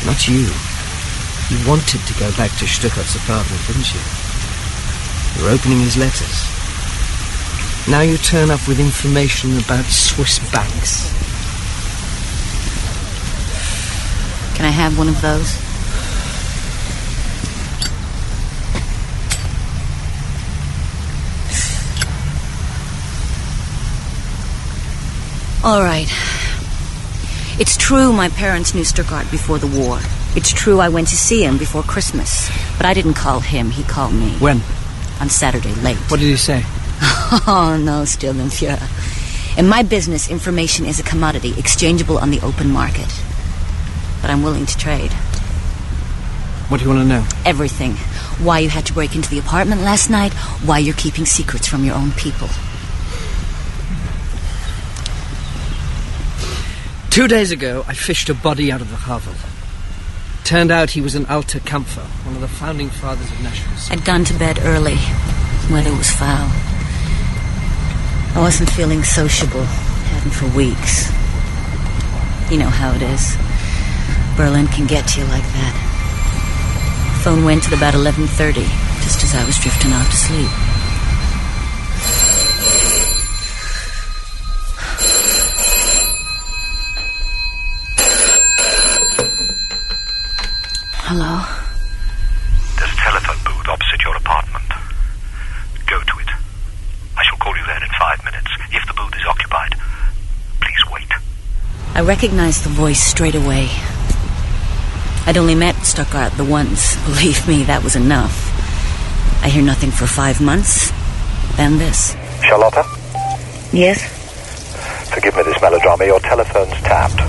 Not you. You wanted to go back to Stuttgart's apartment, didn't you? You were opening his letters. Now you turn up with information about Swiss banks. Can I have one of those? All right. It's true my parents knew Stuttgart before the war. It's true I went to see him before Christmas. But I didn't call him, he called me. When? On Saturday, late. What did he say? Oh, no, Sturmbannführer. In my business, information is a commodity, exchangeable on the open market. But I'm willing to trade. What do you want to know? Everything. Why you had to break into the apartment last night, why you're keeping secrets from your own people. 2 days ago, I fished a body out of the Havel. Turned out he was an alter Kampfer, one of the founding fathers of nationalism. I'd gone to bed early. Weather was foul. I wasn't feeling sociable. Hadn't for weeks. You know how it is. Berlin can get to you like that. Phone went at about 11:30, just as I was drifting off to sleep. Hello? There's a telephone booth opposite your apartment. Go to it. I shall call you there in 5 minutes. If the booth is occupied, please wait. I recognized the voice straight away. I'd only met Stuttgart the once. Believe me, that was enough. I hear nothing for 5 months. Then this. Charlotta? Yes? Forgive me this melodrama. Your telephone's tapped.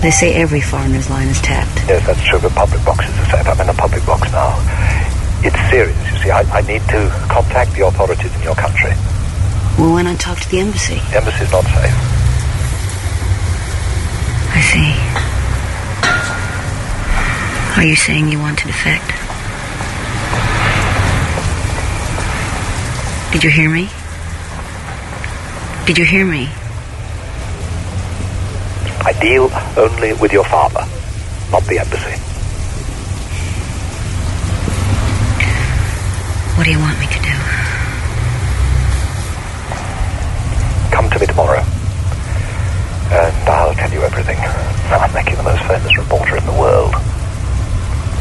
They say every foreigner's line is tapped. Yes, that's true, but public box is the same. I'm in a public box now. It's serious, you see. I need to contact the authorities in your country. Well, why not talk to the embassy? The embassy's not safe. I see. Are you saying you want to defect? Did you hear me? Did you hear me? I deal only with your father, not the embassy. What do you want me to do? Come to me tomorrow, and I'll tell you everything. I'll make you the most famous reporter in the world.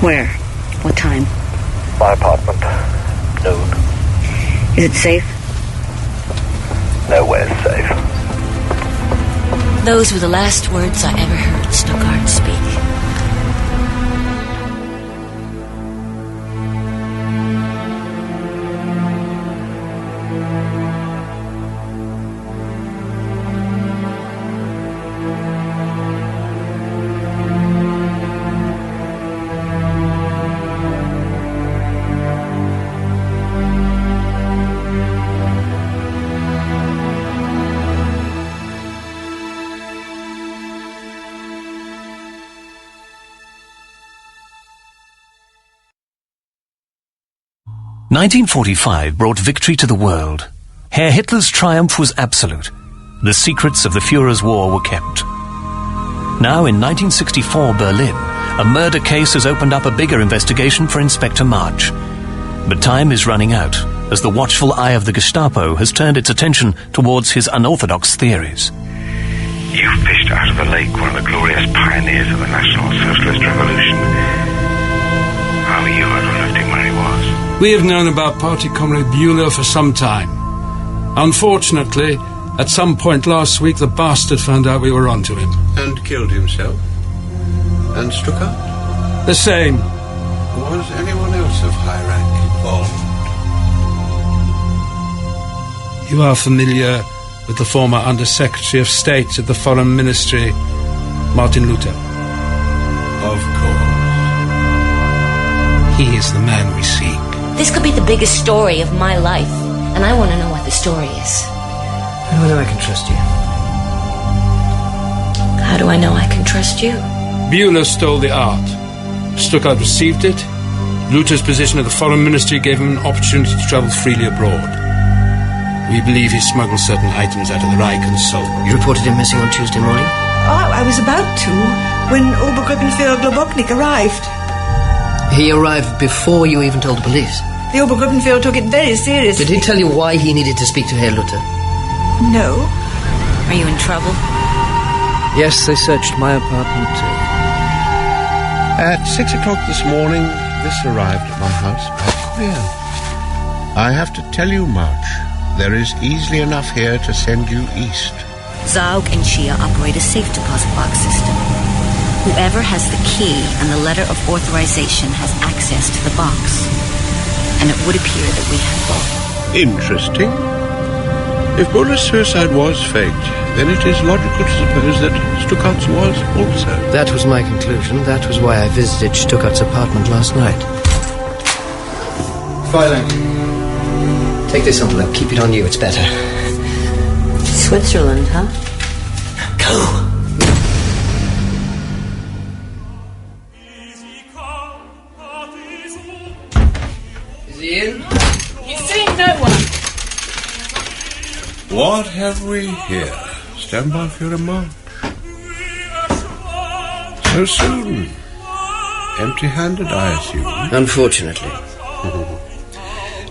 Where? What time? My apartment. Noon. Is it safe? Nowhere's safe. Those were the last words I ever heard Stuttgart speak. " 1945 brought victory to the world. Herr Hitler's triumph was absolute. The secrets of the Führer's war were kept. Now, in 1964 Berlin, a murder case has opened up a bigger investigation for Inspector March. But time is running out, as the watchful eye of the Gestapo has turned its attention towards his unorthodox theories. You fished out of the lake one of the glorious pioneers of the National Socialist Revolution. How you had left him where he was. We have known about Party Comrade Bühler for some time. Unfortunately, at some point last week, the bastard found out we were onto him. And killed himself? And Stuttgart? The same. Was anyone else of high rank involved? You are familiar with the former Under-Secretary of State at the Foreign Ministry, Martin Luther? Of course. He is the man we seek. This could be the biggest story of my life, and I want to know what the story is. How do I know I can trust you? How do I know I can trust you? Bühler stole the art. Stuttgart received it. Luther's position at the Foreign Ministry gave him an opportunity to travel freely abroad. We believe he smuggled certain items out of the Reich and sold. You reported him missing on Tuesday morning? Oh, I was about to, when Obergruppenführer Globoknik arrived. He arrived before you even told the police? The Obergruppenführer took it very seriously. Did he tell you why he needed to speak to Herr Luther? No. Are you in trouble? Yes, they searched my apartment too. At 6 o'clock this morning, this arrived at my house by courier. I have to tell you, March, there is easily enough here to send you east. Zaug and Shia operate a safe deposit box system. Whoever has the key and the letter of authorization has access to the box. And it would appear that we have both. Interesting. If Bühler's suicide was faked, then it is logical to suppose that Stuttgart's was also. That was my conclusion. That was why I visited Stuttgart's apartment last night. Fräulein, take this envelope. Keep it on you. It's better. Switzerland, huh? Go. Is he in? He's seen no one. What have we here? Stand by Führer March. So soon. Empty-handed, I assume. Unfortunately.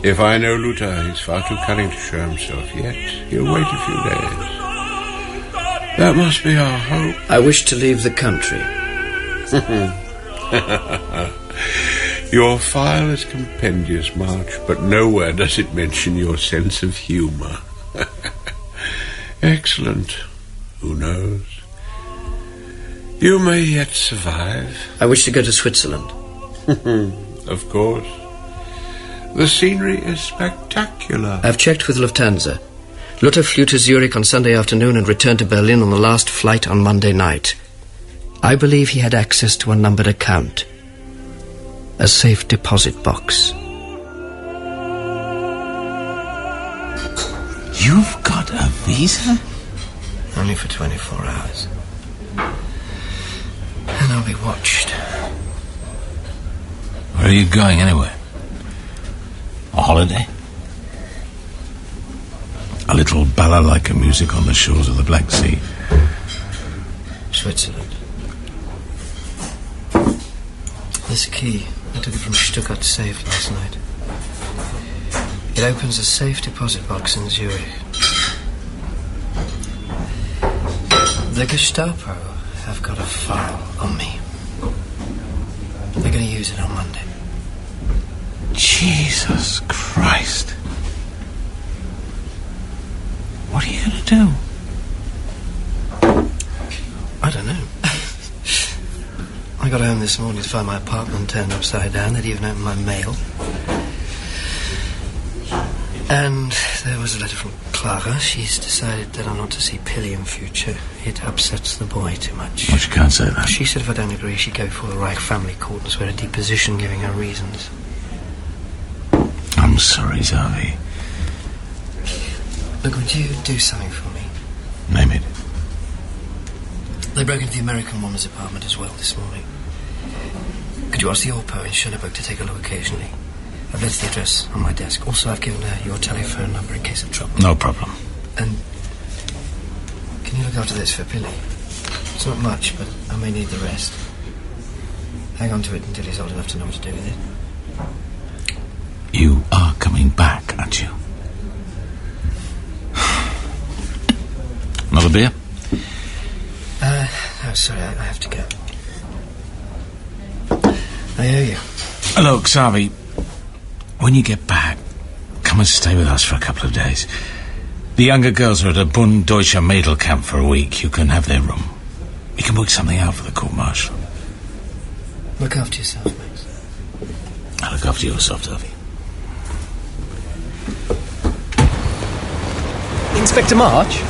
If I know Luther, he's far too cunning to show himself yet. He'll wait a few days. That must be our hope. I wish to leave the country. Your file is compendious, March, but nowhere does it mention your sense of humour. Excellent. Who knows? You may yet survive. I wish to go to Switzerland. Of course. The scenery is spectacular. I've checked with Lufthansa. Luther flew to Zurich on Sunday afternoon and returned to Berlin on the last flight on Monday night. I believe he had access to a numbered account. A safe deposit box. You've got a visa? Only for 24 hours. And I'll be watched. Where are you going anyway? A holiday? A little balalaika music on the shores of the Black Sea? Switzerland. This key, I took it from Stuttgart safe last night. It opens a safe deposit box in Zurich. The Gestapo have got a file on me. They're going to use it on Monday. Jesus Christ. What are you going to do? I don't know. I got home this morning to find my apartment turned upside down. They'd even opened my mail. And there was a letter from Clara. She's decided that I'm not to see Pili in future. It upsets the boy too much. Well, she can't say that. She said if I don't agree, she'd go before the Reich family court and swear a deposition, giving her reasons. I'm sorry, Xavier. Look, would you do something for me? Name it. They broke into the American woman's apartment as well this morning. Could you ask the Orpo in Schöneberg to take a look occasionally? I've left the address on my desk. Also, I've given her your telephone number in case of trouble. No problem. And can you look after this for Pili? It's not much, but I may need the rest. Hang on to it until he's old enough to know what to do with it. You are coming back, aren't you? Another beer? No, sorry, I have to go. I owe you. Look, Xavier, when you get back, come and stay with us for a couple of days. The younger girls are at a Bund Deutscher Mädel camp for a week. You can have their room. We can work something out for the court-martial. Look after yourself, Max. I'll look after yourself, Xavier. Inspector March?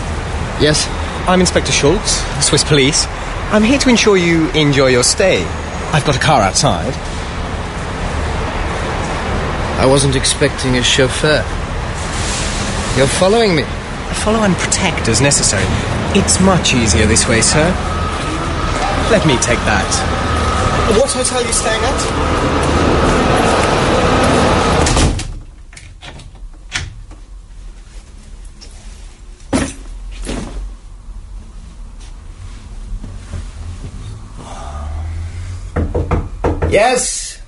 Yes? I'm Inspector Schultz, Swiss Police. I'm here to ensure you enjoy your stay. I've got a car outside. I wasn't expecting a chauffeur. You're following me? Follow and protect as necessary. It's much easier this way, sir. Let me take that. What hotel are you staying at? Yes?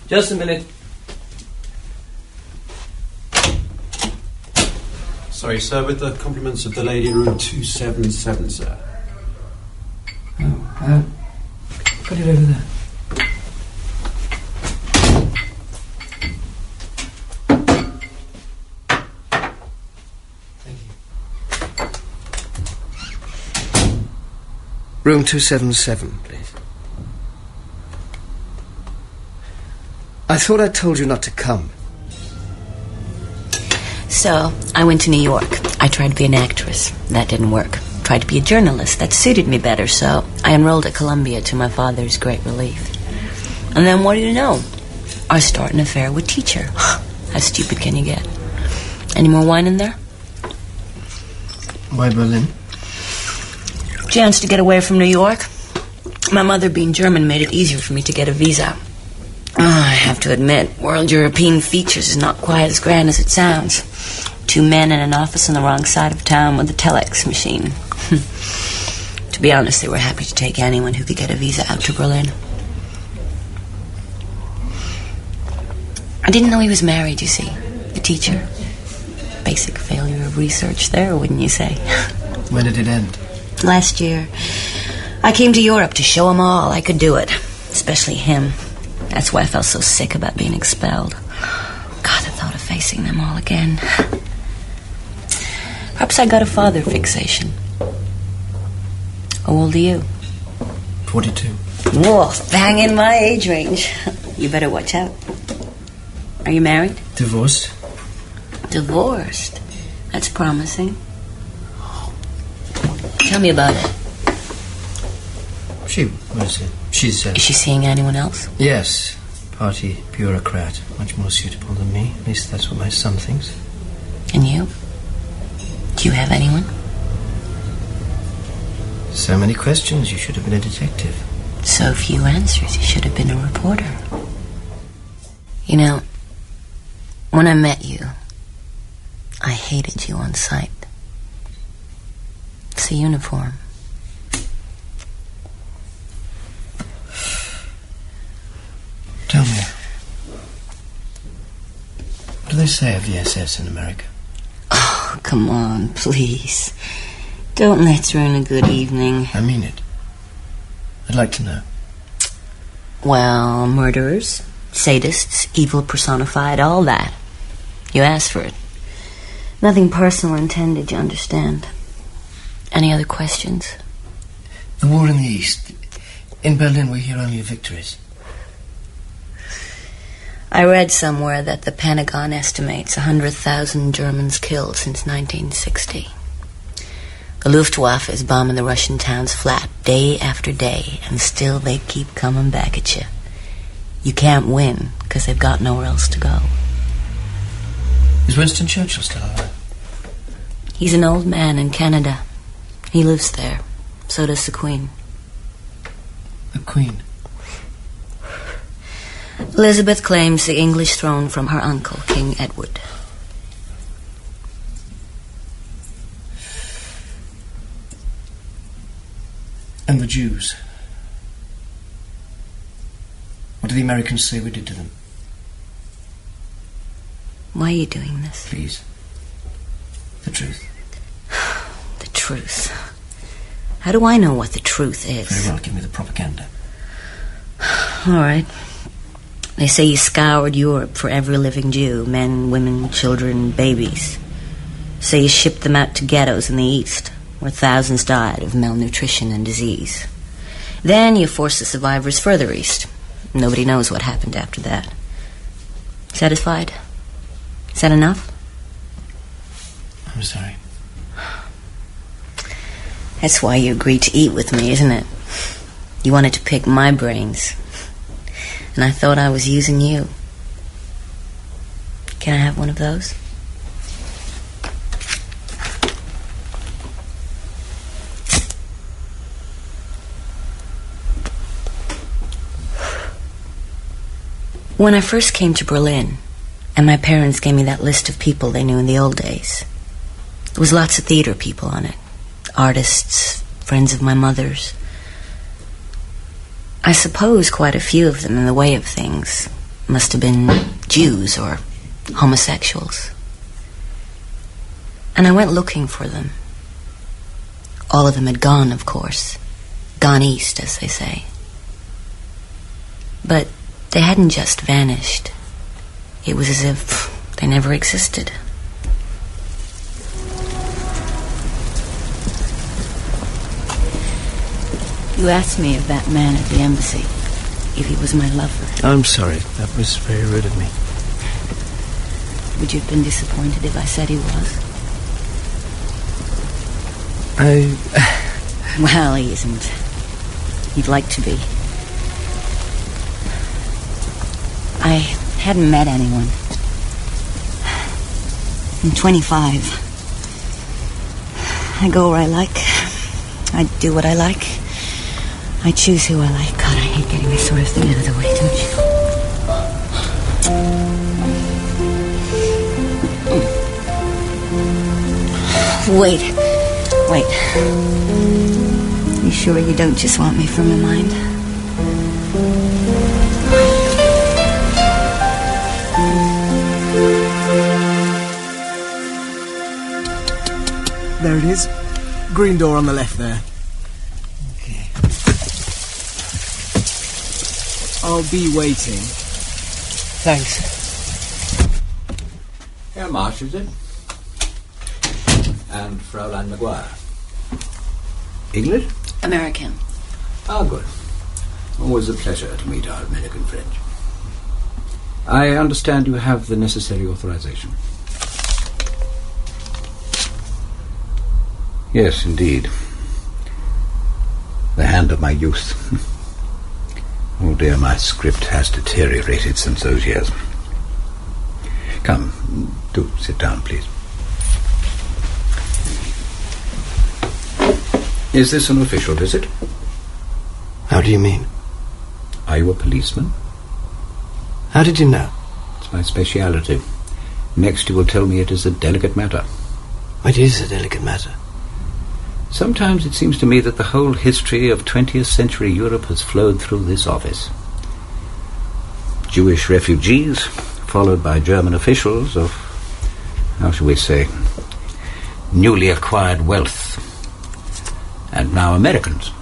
Just a minute. Sorry, sir, with the compliments of the lady in room 277, sir. Put it over there. Thank you. Room 277, please. I thought I told you not to come. So, I went to New York. I tried to be an actress. That didn't work. Tried to be a journalist. That suited me better, so I enrolled at Columbia to my father's great relief. And then what do you know? I start an affair with teacher. How stupid can you get? Any more wine in there? Why Berlin? Chance to get away from New York. My mother, being German, made it easier for me to get a visa. I have to admit, world European features is not quite as grand as it sounds. 2 men in an office on the wrong side of town with a telex machine. To be honest, they were happy to take anyone who could get a visa out to Berlin. I didn't know he was married, you see. The teacher. Basic failure of research there, wouldn't you say? When did it end? Last year. I came to Europe to show him all I could do it. Especially him. That's why I felt so sick about being expelled. God, the thought of facing them all again. Perhaps I got a father fixation. How old are you? 42. Whoa, bang in my age range. You better watch out. Are you married? Divorced. Divorced? That's promising. Tell me about it. She's... Is she seeing anyone else? Yes. Party bureaucrat. Much more suitable than me. At least that's what my son thinks. And you? Do you have anyone? So many questions. You should have been a detective. So few answers. You should have been a reporter. You know, when I met you, I hated you on sight. It's a uniform. Tell me, what do they say of the SS in America? Oh, come on, please. Don't let's ruin a good evening. I mean it. I'd like to know. Well, murderers, sadists, evil personified, all that. You asked for it. Nothing personal intended, you understand. Any other questions? The war in the East. In Berlin, we hear only of victories. I read somewhere that the Pentagon estimates 100,000 Germans killed since 1960. The Luftwaffe is bombing the Russian towns flat day after day, and still they keep coming back at you. You can't win, because they've got nowhere else to go. Is Winston Churchill still alive? He's an old man in Canada. He lives there. So does the Queen. The Queen? Elizabeth claims the English throne from her uncle, King Edward. And the Jews? What do the Americans say we did to them? Why are you doing this? Please. The truth. The truth. How do I know what the truth is? Very well, give me the propaganda. All right. They say you scoured Europe for every living Jew, men, women, children, babies. Say you shipped them out to ghettos in the East, where thousands died of malnutrition and disease. Then you forced the survivors further east. Nobody knows what happened after that. Satisfied? Is that enough? I'm sorry. That's why you agreed to eat with me, isn't it? You wanted to pick my brains. And I thought I was using you. Can I have one of those? When I first came to Berlin, and my parents gave me that list of people they knew in the old days, there was lots of theater people on it. Artists, friends of my mother's. I suppose quite a few of them, in the way of things, must have been Jews or homosexuals. And I went looking for them. All of them had gone, of course. Gone east, as they say. But they hadn't just vanished. It was as if they never existed. You asked me of that man at the embassy, if he was my lover. I'm sorry. That was very rude of me. Would you have been disappointed if I said he was? Well, he isn't. He'd like to be. I hadn't met anyone. I'm 25. I go where I like. I do what I like. I choose who I like. God, I hate getting this sort of thing out of the way, don't you? Wait. You sure you don't just want me for my mind? There it is. Green door on the left there. I'll be waiting. Thanks. Herr March, is it? And Fraulein Maguire. English? American. Ah, good. Always a pleasure to meet our American friends. I understand you have the necessary authorization. Yes, indeed. The hand of my youth. Oh dear, my script has deteriorated since those years. Come, do sit down, please. Is this an official visit? How do you mean? Are you a policeman? How did you know? It's my speciality. Next you will tell me it is a delicate matter. It is a delicate matter. Sometimes it seems to me that the whole history of 20th century Europe has flowed through this office. Jewish refugees, followed by German officials of, how shall we say, newly acquired wealth. And now Americans.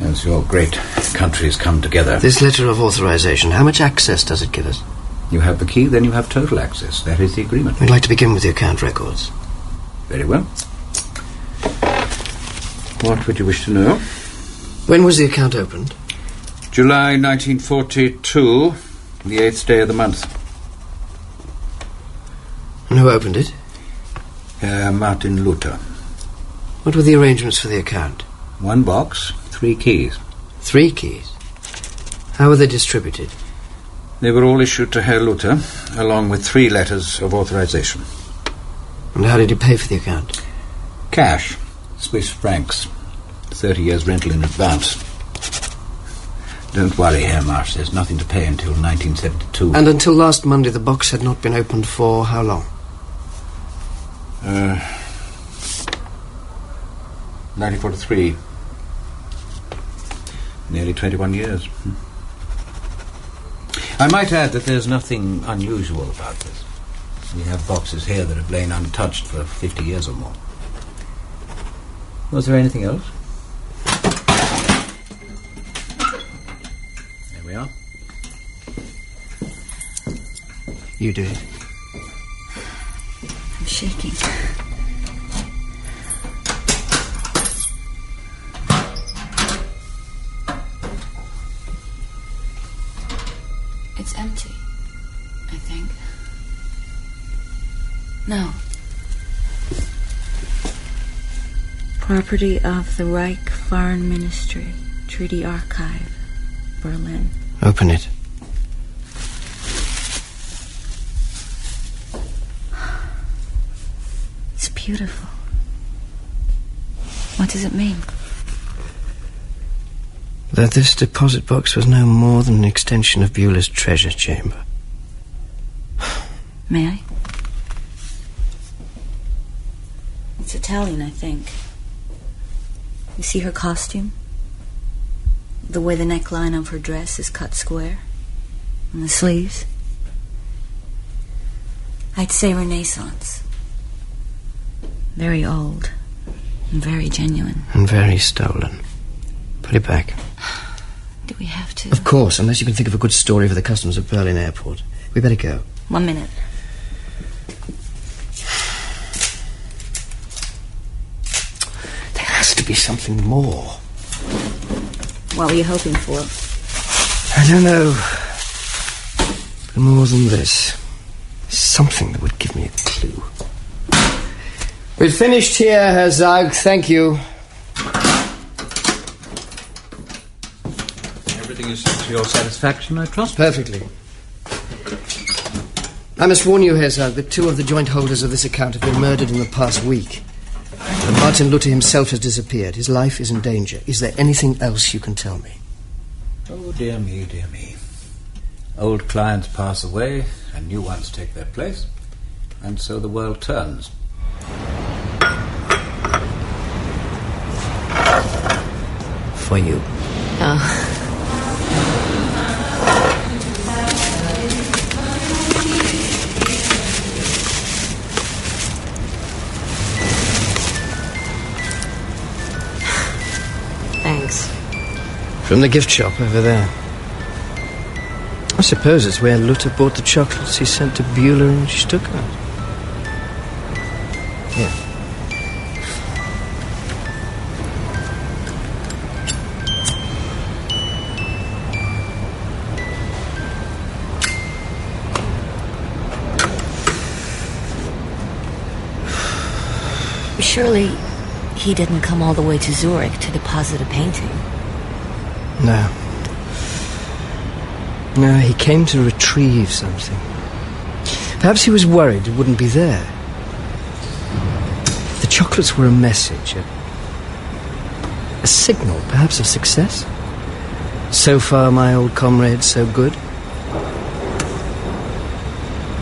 As your great countries come together. This letter of authorization, how much access does it give us? You have the key, then you have total access. That is the agreement. We'd like to begin with the account records. Very well. What would you wish to know? When was the account opened? July 1942, the 8th day of the month. And who opened it? Martin Luther. What were the arrangements for the account? 1 box, 3 keys. 3 keys? How were they distributed? They were all issued to Herr Luther, along with 3 letters of authorization. And how did he pay for the account? Cash. Swiss francs. 30 years rental in advance. Don't worry, Herr March. There's nothing to pay until 1972. And until last Monday, the box had not been opened for how long? 1943. Nearly 21 years. I might add that there's nothing unusual about this. We have boxes here that have lain untouched for 50 years or more. Was there anything else? There we are. You do it. I'm shaking. It's empty, I think. No. Property of the Reich Foreign Ministry, Treaty Archive, Berlin. Open it. It's beautiful. What does it mean? That this deposit box was no more than an extension of Beulah's treasure chamber. May I? It's Italian, I think. You see her costume? The way the neckline of her dress is cut square. And the sleeves? I'd say Renaissance. Very old. And very genuine. And very stolen. Put it back. Do we have to? Of course, unless you can think of a good story for the customs at Berlin Airport. We better go. 1 minute. There has to be something more. What were you hoping for? I don't know. But more than this. Something that would give me a clue. We've finished here, Herr Zag. Thank you. Everything is to your satisfaction, I trust? Perfectly. I must warn you, Herr Zag, that 2 of the joint holders of this account have been murdered in the past week. And Martin Luther himself has disappeared. His life is in danger. Is there anything else you can tell me? Oh, dear me, dear me. Old clients pass away, and new ones take their place, and so the world turns. For you. Oh. Thanks. From the gift shop over there. I suppose it's where Luther bought the chocolates he sent to Beulah and Stuttgart. Yeah. Surely he didn't come all the way to Zurich to deposit a painting. No. No, he came to retrieve something. Perhaps he was worried it wouldn't be there. The chocolates were a message, A signal, perhaps, of success? So far, my old comrade, so good.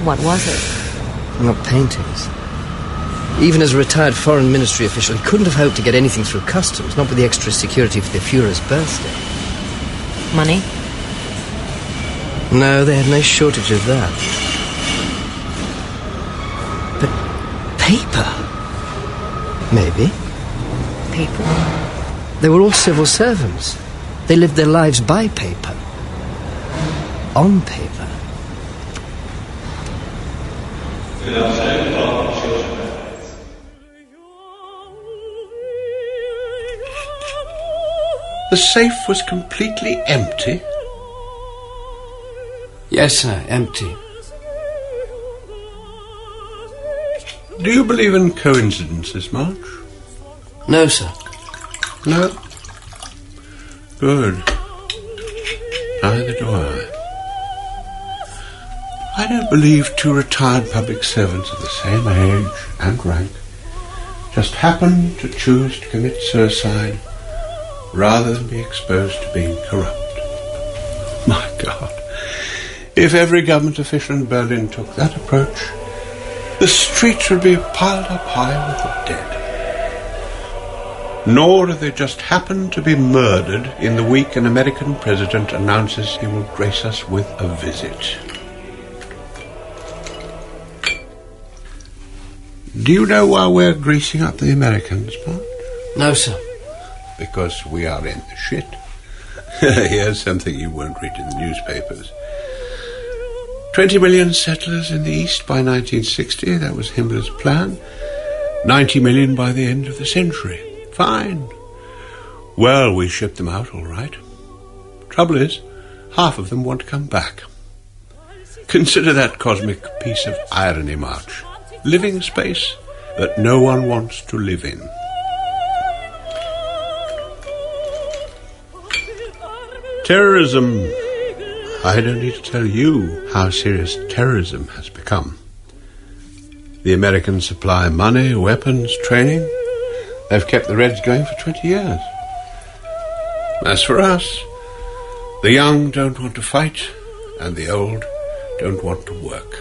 What was it? Not paintings. Even as a retired foreign ministry official, he couldn't have hoped to get anything through customs, not with the extra security for the Führer's birthday. Money? No, they had no shortage of that. But paper? Maybe. People? They were all civil servants. They lived their lives by paper. On paper. The safe was completely empty? Yes, sir, empty. Do you believe in coincidences, March? No, sir. No? Good. Neither do I. I don't believe two retired public servants of the same age and rank just happen to choose to commit suicide rather than be exposed to being corrupt. My God. If every government official in Berlin took that approach, the streets would be piled up high with the dead. Nor do they just happen to be murdered in the week an American president announces he will grace us with a visit. Do you know why we're greasing up the Americans, Mark? No, sir. Because we are in the shit. Here's something you won't read in the newspapers. 20 million settlers in the East by 1960, that was Himmler's plan. 90 million by the end of the century. Fine. Well, we shipped them out all right. Trouble is, half of them want to come back. Consider that cosmic piece of irony, March. Living space that no one wants to live in. Terrorism. I don't need to tell you how serious terrorism has become. The Americans supply money, weapons, training. They've kept the Reds going for 20 years. As for us, the young don't want to fight, and the old don't want to work.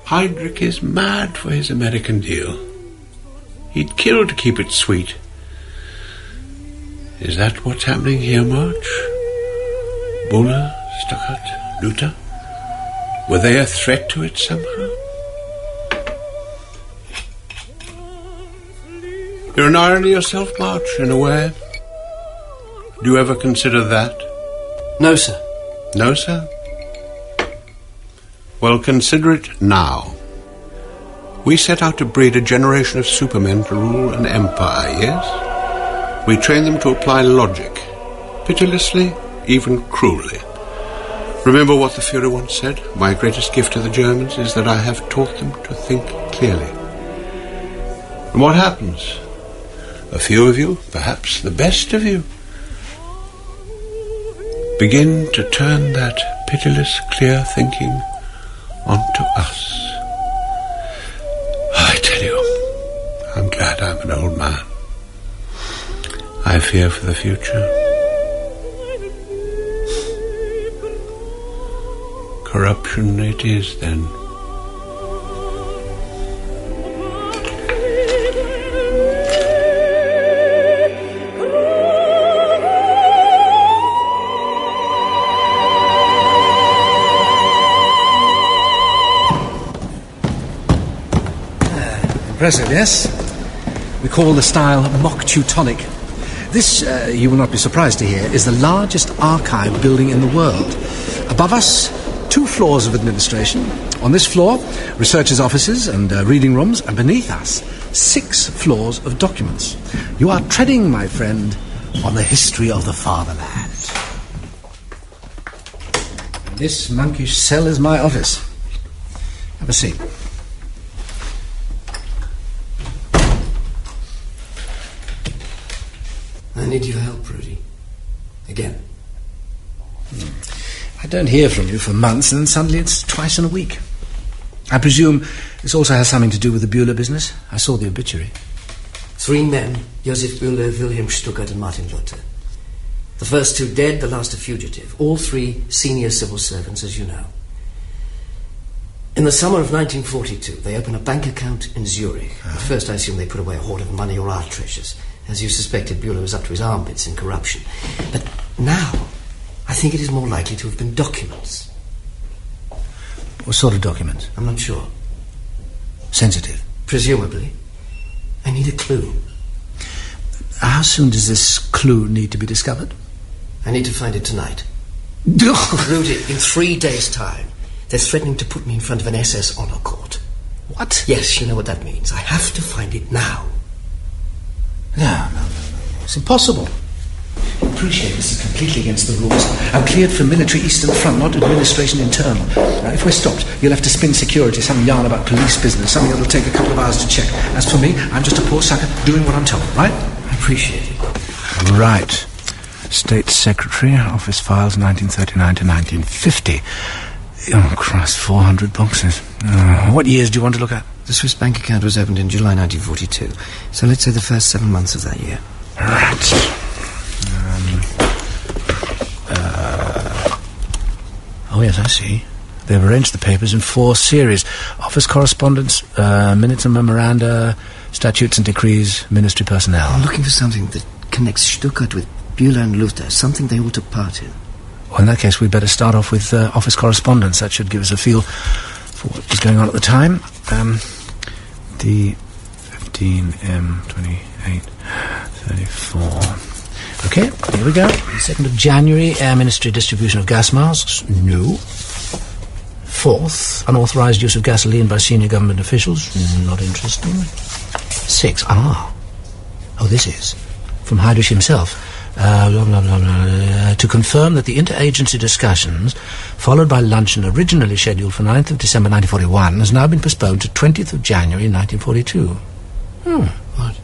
Heydrich is mad for his American deal. He'd kill to keep it sweet. Is that what's happening here, March? Buller, Stuckert, Luther? Were they a threat to it somehow? You're an irony yourself, March, in a way. Do you ever consider that? No, sir. No, sir? Well, consider it now. We set out to breed a generation of supermen to rule an empire, yes? We train them to apply logic, pitilessly, even cruelly. Remember what the Führer once said? My greatest gift to the Germans is that I have taught them to think clearly. And what happens? A few of you, perhaps the best of you, begin to turn that pitiless, clear thinking onto us. I tell you, I'm glad I'm an old man. I fear for the future. Corruption it is, then. Impressive, yes? We call the style mock Teutonic. This, you will not be surprised to hear, is the largest archive building in the world. Above us, 2 floors of administration. On this floor, researchers' offices and reading rooms. And beneath us, 6 floors of documents. You are treading, my friend, on the history of the Fatherland. And this monkish cell is my office. Have a seat. I need your help, Rudi. Again. I don't hear from you for months, and then suddenly it's twice in a week. I presume this also has something to do with the Bühler business? I saw the obituary. 3 men, Josef Bühler, Wilhelm Stuckert and Martin Luther. The first 2 dead, the last a fugitive. All 3 senior civil servants, as you know. In the summer of 1942, they open a bank account in Zurich. At first, I assumed they put away a hoard of money or art treasures. As you suspected, Bühler was up to his armpits in corruption. But now, I think it is more likely to have been documents. What sort of documents? I'm not sure. Sensitive? Presumably. I need a clue. How soon does this clue need to be discovered? I need to find it tonight. Rudi, in 3 days' time, they're threatening to put me in front of an SS honor court. What? Yes, you know what that means. I have to find it now. No. It's impossible. I appreciate this is completely against the rules. I'm cleared for military Eastern Front, not administration internal. Now, if we're stopped, you'll have to spin security, some yarn about police business, something that'll take a couple of hours to check. As for me, I'm just a poor sucker doing what I'm told, right? I appreciate it. Right. State Secretary, Office Files, 1939 to 1950. Oh, Christ, 400 boxes. What years do you want to look at? The Swiss bank account was opened in July 1942, so let's say the first 7 months of that year. Right. Oh, yes, I see. They've arranged the papers in 4 series. Office correspondence, minutes and memoranda, statutes and decrees, ministry personnel. I'm looking for something that connects Stuckert with Bühler and Luther, something they all took part in. Well, in that case, we'd better start off with office correspondence. That should give us a feel for what was going on at the time. D15, M28, 34... Okay, here we go. 2nd of January, Air Ministry distribution of gas masks. No. 4th, unauthorised use of gasoline by senior government officials. Not interesting. 6th, oh, this is from Heydrich himself. To confirm that the interagency discussions, followed by luncheon originally scheduled for 9th of December 1941, has now been postponed to 20th of January 1942. What?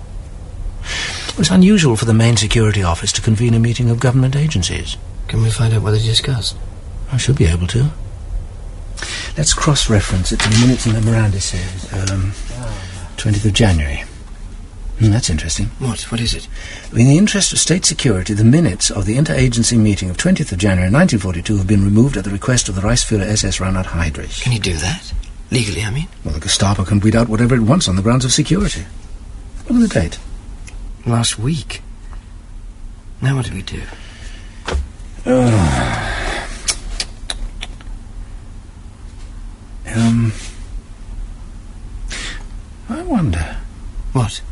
It's unusual for the main security office to convene a meeting of government agencies. Can we find out what they discussed? I should be able to. Let's cross-reference it to the minutes and memoranda series. 20th of January. That's interesting. What is it? In the interest of state security, the minutes of the interagency meeting of 20th of January 1942 have been removed at the request of the Reichsführer SS Reinhard Heydrich. Can he do that? Legally, I mean? Well, the Gestapo can weed out whatever it wants on the grounds of security. Look at the date. Last week. Now what do we do? I wonder. What?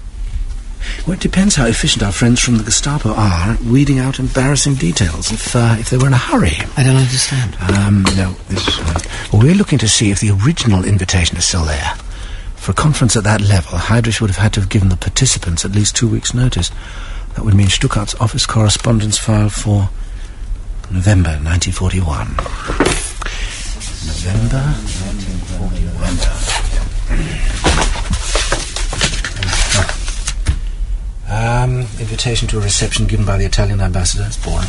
Well, it depends how efficient our friends from the Gestapo are at weeding out embarrassing details if they were in a hurry. I don't understand. No. Well, we're looking to see if the original invitation is still there. For a conference at that level, Heydrich would have had to have given the participants at least 2 weeks' notice. That would mean Stuckert's office correspondence file for November 1941. November 1941. Invitation to a reception given by the Italian ambassador. It's boring.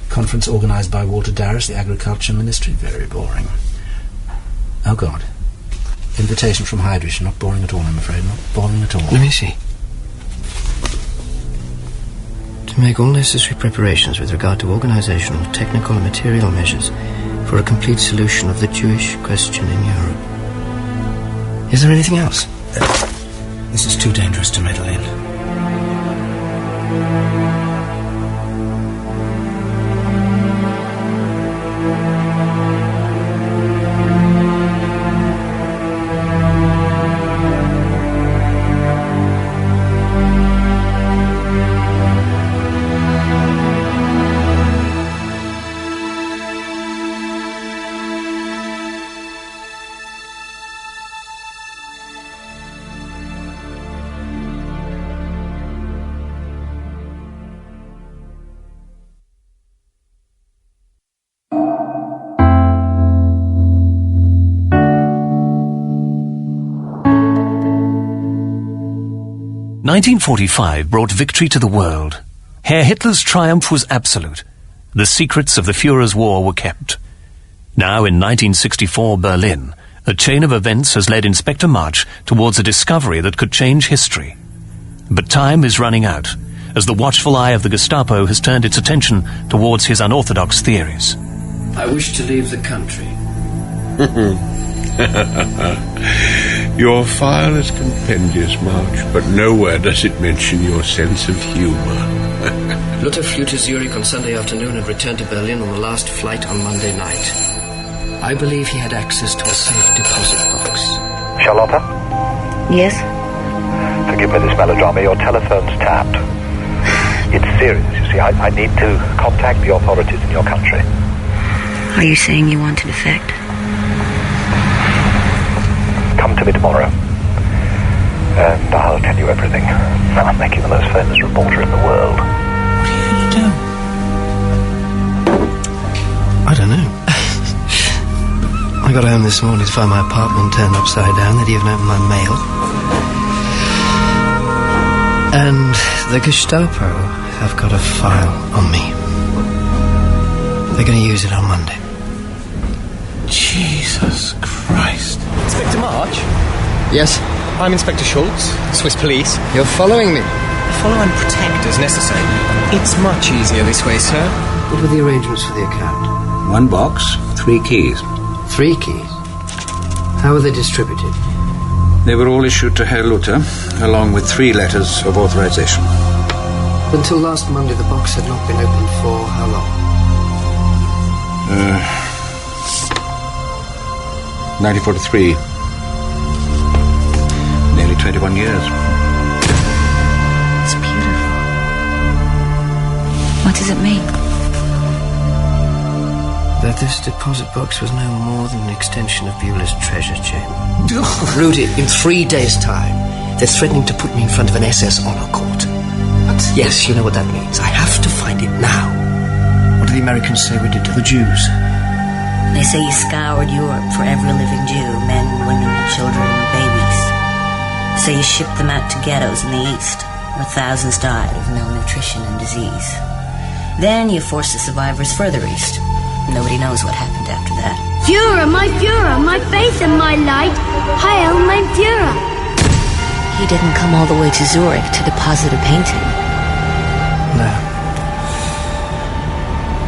Conference organised by Walter Darras, the Agriculture Ministry. Very boring. Oh, God. Invitation from Heydrich. Not boring at all, I'm afraid. Not boring at all. Let me see. To make all necessary preparations with regard to organizational, technical and material measures for a complete solution of the Jewish question in Europe. Is there anything else? This is too dangerous to meddle in. "1945 brought victory to the world. Herr Hitler's triumph was absolute. The secrets of the Führer's war were kept. Now in 1964 Berlin, a chain of events has led Inspector March towards a discovery that could change history. But time is running out, as the watchful eye of the Gestapo has turned its attention towards his unorthodox theories. I wish to leave the country. Your file is compendious, March, but nowhere does it mention your sense of humour. Luther flew to Zurich on Sunday afternoon and returned to Berlin on the last flight on Monday night. I believe he had access to a safe deposit box. Charlotta? Yes? Forgive me this melodrama. Your telephone's tapped. It's serious, you see. I need to contact the authorities in your country. Are you saying you want to defect? Come to me tomorrow, and I'll tell you everything. I'll make you the most famous reporter in the world. What are you going to do? I don't know. I got home this morning to find my apartment turned upside down. They'd even opened my mail. And the Gestapo have got a file on me. They're going to use it on Monday. Jesus Christ. Inspector March? Yes? I'm Inspector Schultz, Swiss police. You're following me? Follow and protect as necessary. It's much easier this way, sir. What were the arrangements for the account? 1 box, 3 keys. 3 keys? How were they distributed? They were all issued to Herr Luther, along with 3 letters of authorization. Until last Monday, the box had not been opened for how long? 1943. Nearly 21 years. It's beautiful. What does it mean? That this deposit box was no more than an extension of Beulah's treasure chamber. Rudi, in 3 days' time, they're threatening to put me in front of an SS honor court. What? Yes, you know what that means. I have to find it now. What do the Americans say we did to the Jews? They say you scoured Europe for every living Jew, men, women, children, babies. Say you shipped them out to ghettos in the East, where thousands died of malnutrition and disease. Then you forced the survivors further east. Nobody knows what happened after that. Führer, my faith and my light. Heil, mein Führer. He didn't come all the way to Zurich to deposit a painting. No.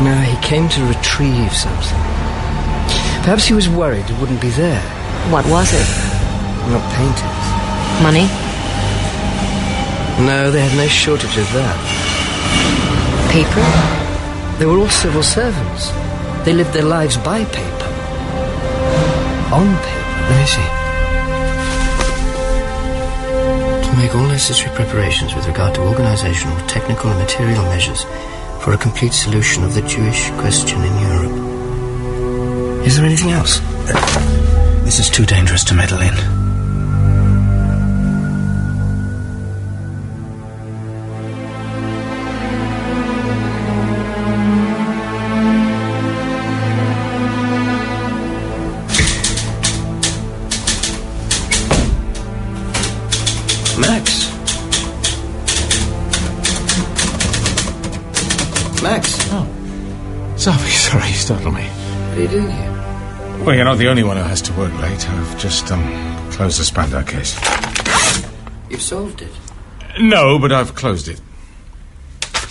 No, he came to retrieve something. Perhaps he was worried it wouldn't be there. What was it? Not paintings. Money? No, they had no shortage of that. Paper? They were all civil servants. They lived their lives by paper. On paper. Let me see. To make all necessary preparations with regard to organizational, technical and material measures for a complete solution of the Jewish question in Europe. Is there anything else? This is too dangerous to meddle in. Sorry, you startled me. What are you doing here? Well, you're not the only one who has to work late. I've just, closed the Spandau case. You've solved it? No, but I've closed it.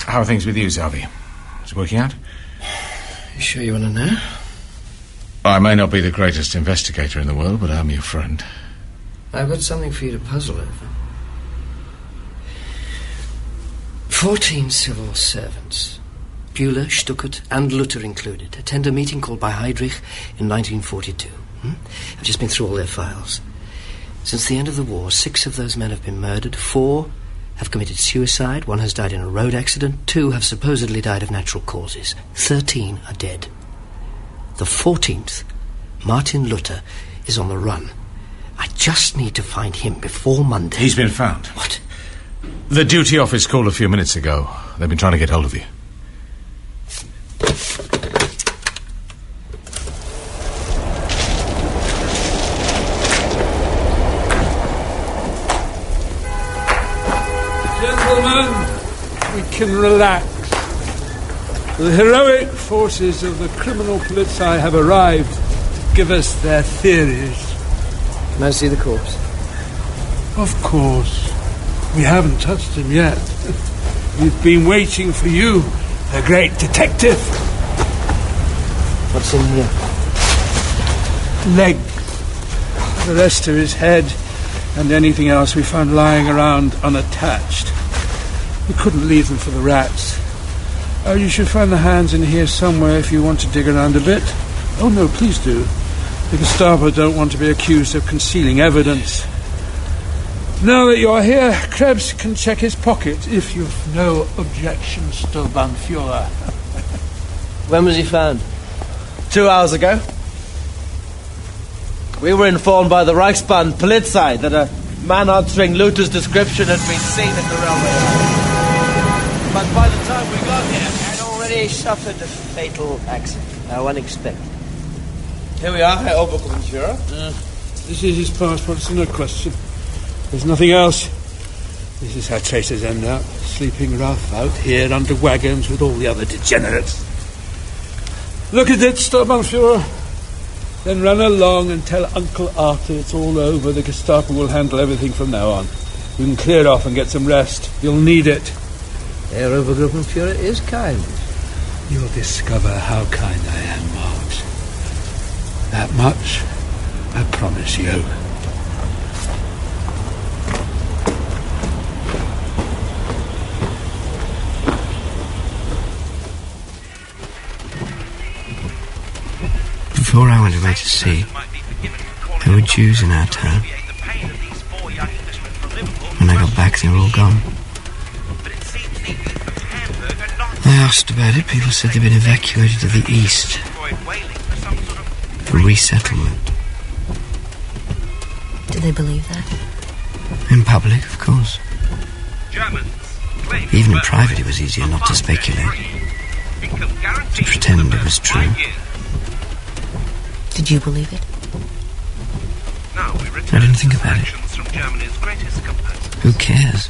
How are things with you, Xavier? Is it working out? You sure you want to know? I may not be the greatest investigator in the world, but I'm your friend. I've got something for you to puzzle over. 14 civil servants, Bühler, Stuckert and Luther included, attend a meeting called by Heydrich in 1942. I've just been through all their files. Since the end of the war, 6 of those men have been murdered, 4 have committed suicide, 1 has died in a road accident, 2 have supposedly died of natural causes, 13 are dead. The 14th, Martin Luther, is on the run. I just need to find him before Monday. He's been found. What? The duty office called a few minutes ago. They've been trying to get hold of you. Gentlemen, we can relax. The heroic forces of the Kriminalpolizei have arrived to give us their theories. Can I see the corpse? Of course. We haven't touched him yet. We've been waiting for you, the great detective. What's in here? Leg. The rest of his head and anything else we found lying around unattached. We couldn't leave them for the rats. Oh, you should find the hands in here somewhere if you want to dig around a bit. Oh, no, please do. The Gestapo don't want to be accused of concealing evidence. Now that you're here, Krebs can check his pocket if you've no objections to Bannführer. When was he found? 2 hours ago. We were informed by the Reichsbahn-Polizei that a man answering Luther's description had been seen at the railway line. But by the time we got here, I'd already suffered a fatal accident. How unexpected. Here we are, Herr Oberkommissar. This is his passport, it's no question. There's nothing else. This is how traitors end up, sleeping rough out here under wagons with all the other degenerates. Look at it, Sturmbannführer. Then run along and tell Uncle Arthur it's all over. The Gestapo will handle everything from now on. You can clear off and get some rest. You'll need it. Herr Obergruppenführer is kind. You'll discover how kind I am, March. That much, I promise you. Before I went away to sea, there were Jews in our town. When I got back, they were all gone. I asked about it. People said they'd been evacuated to the east for resettlement. Did they believe that? In public, of course. Even in private, it was easier not to speculate, to pretend it was true. Did you believe it? I didn't think about it. Who cares?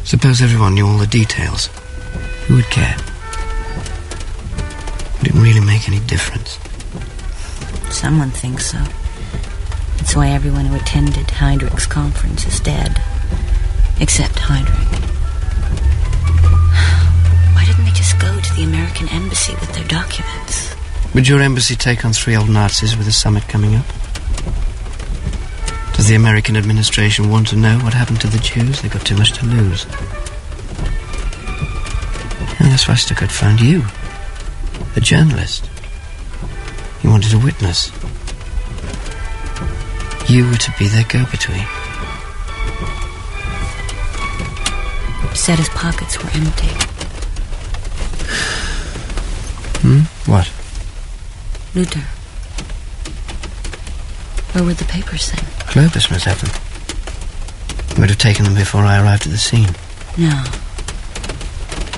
Suppose everyone knew all the details. Who would care? Would it really make any difference? Someone thinks so. That's why everyone who attended Heydrich's conference is dead. Except Heydrich. Why didn't they just go to the American embassy with their documents? Would your embassy take on 3 old Nazis with a summit coming up? Does the American administration want to know what happened to the Jews? They've got too much to lose. And that's why Stuckert found you. A journalist. He wanted a witness. You were to be their go-between. Said his pockets were empty. What? Luther. Where were the papers then? Globus must have them. He would have taken them before I arrived at the scene. No.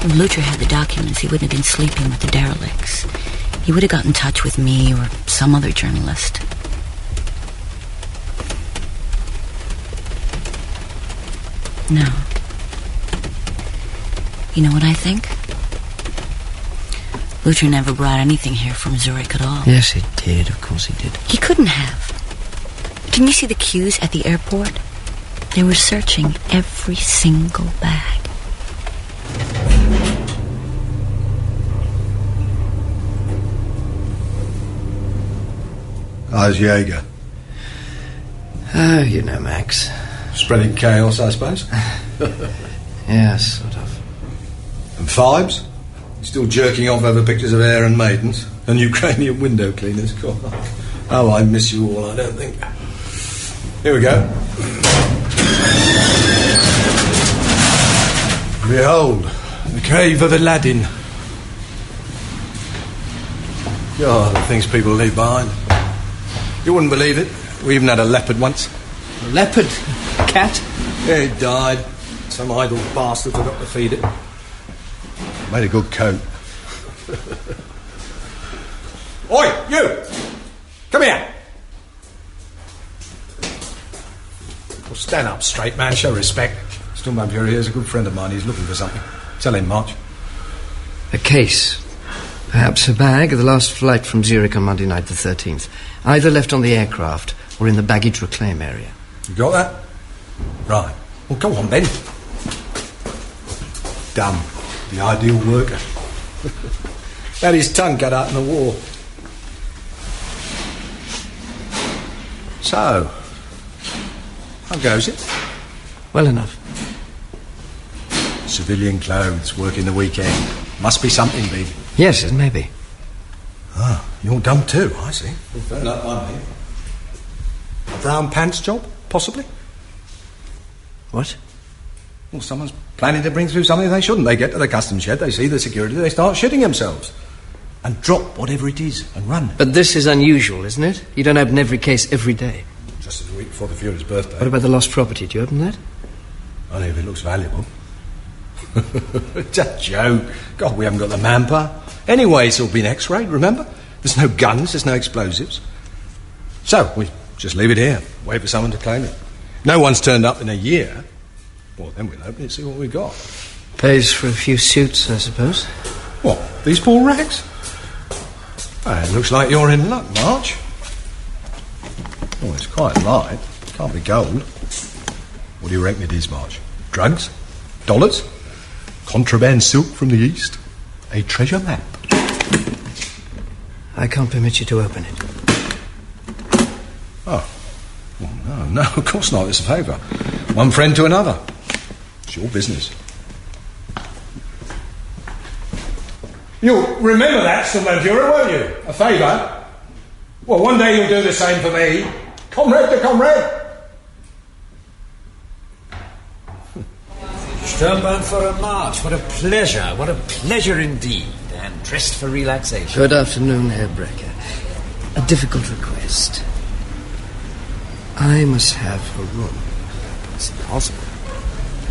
If Luther had the documents, he wouldn't have been sleeping with the derelicts. He would have got in touch with me or some other journalist. No. You know what I think? Luther never brought anything here from Zurich at all. Yes, he did. Of course he did. He couldn't have. Didn't you see the queues at the airport? They were searching every single bag. How's Jaeger? Oh, you know, Max. Spreading chaos, I suppose. Yes, sort of. And Fiebes? Still jerking off over pictures of air and maidens and Ukrainian window cleaners. God, oh, I miss you all, I don't think. Here we go. Behold, the cave of Aladdin. God, the things people leave behind. You wouldn't believe it. We even had a leopard once. A leopard? A cat? Yeah, it died. Some idle bastard forgot to feed it. Made a good coat. Oi, you! Come here! Well, stand up straight, man. Show respect. Sturmbannführer here's a good friend of mine. He's looking for something. Tell him, March. A case. Perhaps a bag of the last flight from Zurich on Monday night the 13th. Either left on the aircraft or in the baggage reclaim area. You got that? Right. Well, go on, then. Dumb. The ideal worker. Had his tongue cut out in the war. So, how goes it? Well enough. Civilian clothes, working the weekend. Must be something, baby. Yes, it may be. Ah, you're dumb too, I see. Well, fair enough, I mean. A brown pants job, possibly? What? Well, someone's planning to bring through something they shouldn't. They get to the customs shed, they see the security, they start shitting themselves. And drop whatever it is and run. But this is unusual, isn't it? You don't open every case every day. Just as a week before the Fuhrer's birthday. What about the lost property? Do you open that? Only if it looks valuable. It's a joke. God, we haven't got the manpower. Anyway, it's all been x-rayed, remember? There's no guns, there's no explosives. So, we just leave it here, wait for someone to claim it. No one's turned up in a year. Well, then we'll open it, see what we've got. Pays for a few suits, I suppose. What, these poor rags? Well, it looks like you're in luck, March. Oh, it's quite light. Can't be gold. What do you reckon it is, March? Drugs? Dollars? Contraband silk from the east? A treasure map? I can't permit you to open it. Oh. Well, no, of course not. It's a favour. One friend to another. It's your business. You'll remember that, Sturmbannführer, won't you? A favour. Well, one day you'll do the same for me. Comrade to comrade. Sturmbannführer March, what a pleasure indeed, and dressed for relaxation. Good afternoon, Herr Brecker. A difficult request. I must have a room. It's impossible.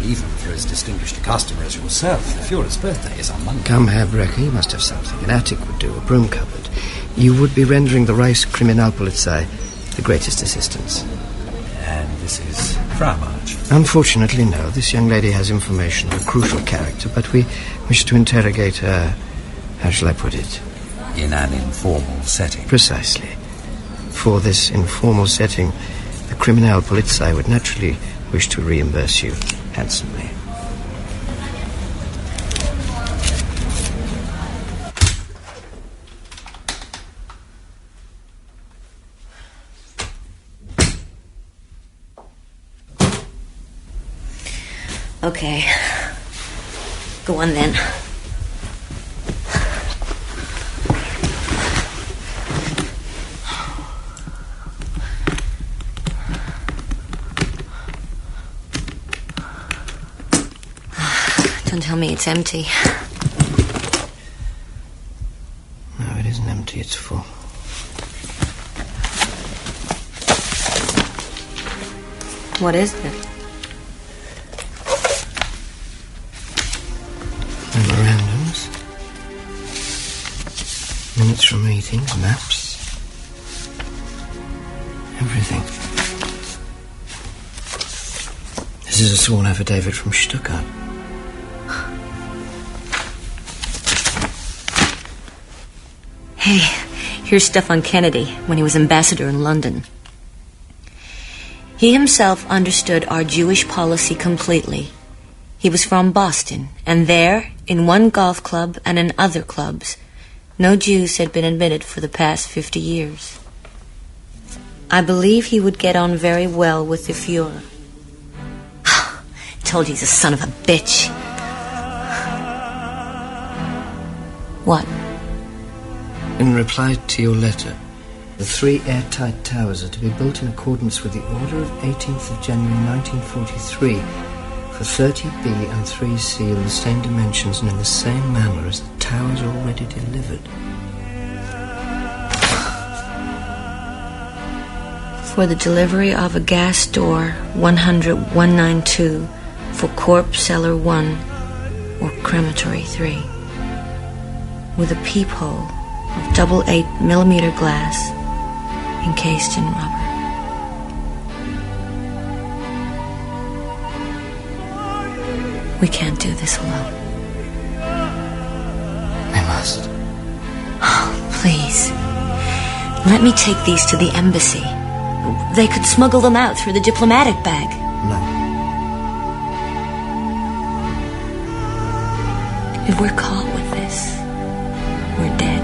Even for as distinguished a customer as yourself, the Fuhrer's birthday is on Monday. Come, Herr Brecker, you must have something. An attic would do, a broom cupboard. You would be rendering the Reichskriminalpolizei the greatest assistance. And this is Frau March. Unfortunately, no. This young lady has information of a crucial character, but we wish to interrogate her, how shall I put it? In an informal setting. Precisely. For this informal setting, the Kriminalpolizei would naturally wish to reimburse you handsomely. Okay. Go on then. Don't tell me it's empty. No, it isn't empty, it's full. What is it? Memorandums. Minutes from meetings, maps. Everything. This is a sworn affidavit from Stuttgart. Hey, here's stuff on Kennedy when he was ambassador in London. He himself understood our Jewish policy completely. He was from Boston, and there, in one golf club and in other clubs, no Jews had been admitted for the past 50 years. I believe he would get on very well with the Fuhrer. Told you he's a son of a bitch. What? In reply to your letter, the 3 airtight towers are to be built in accordance with the order of 18th of January 1943 for 30B and 3C in the same dimensions and in the same manner as the towers already delivered. For the delivery of a gas door 100-192 for Corp Cellar 1 or Crematory 3 with a peephole of double 8mm glass encased in rubber. We can't do this alone. I must. Oh, please. Let me take these to the embassy. They could smuggle them out through the diplomatic bag. No. If we're caught with this, we're dead.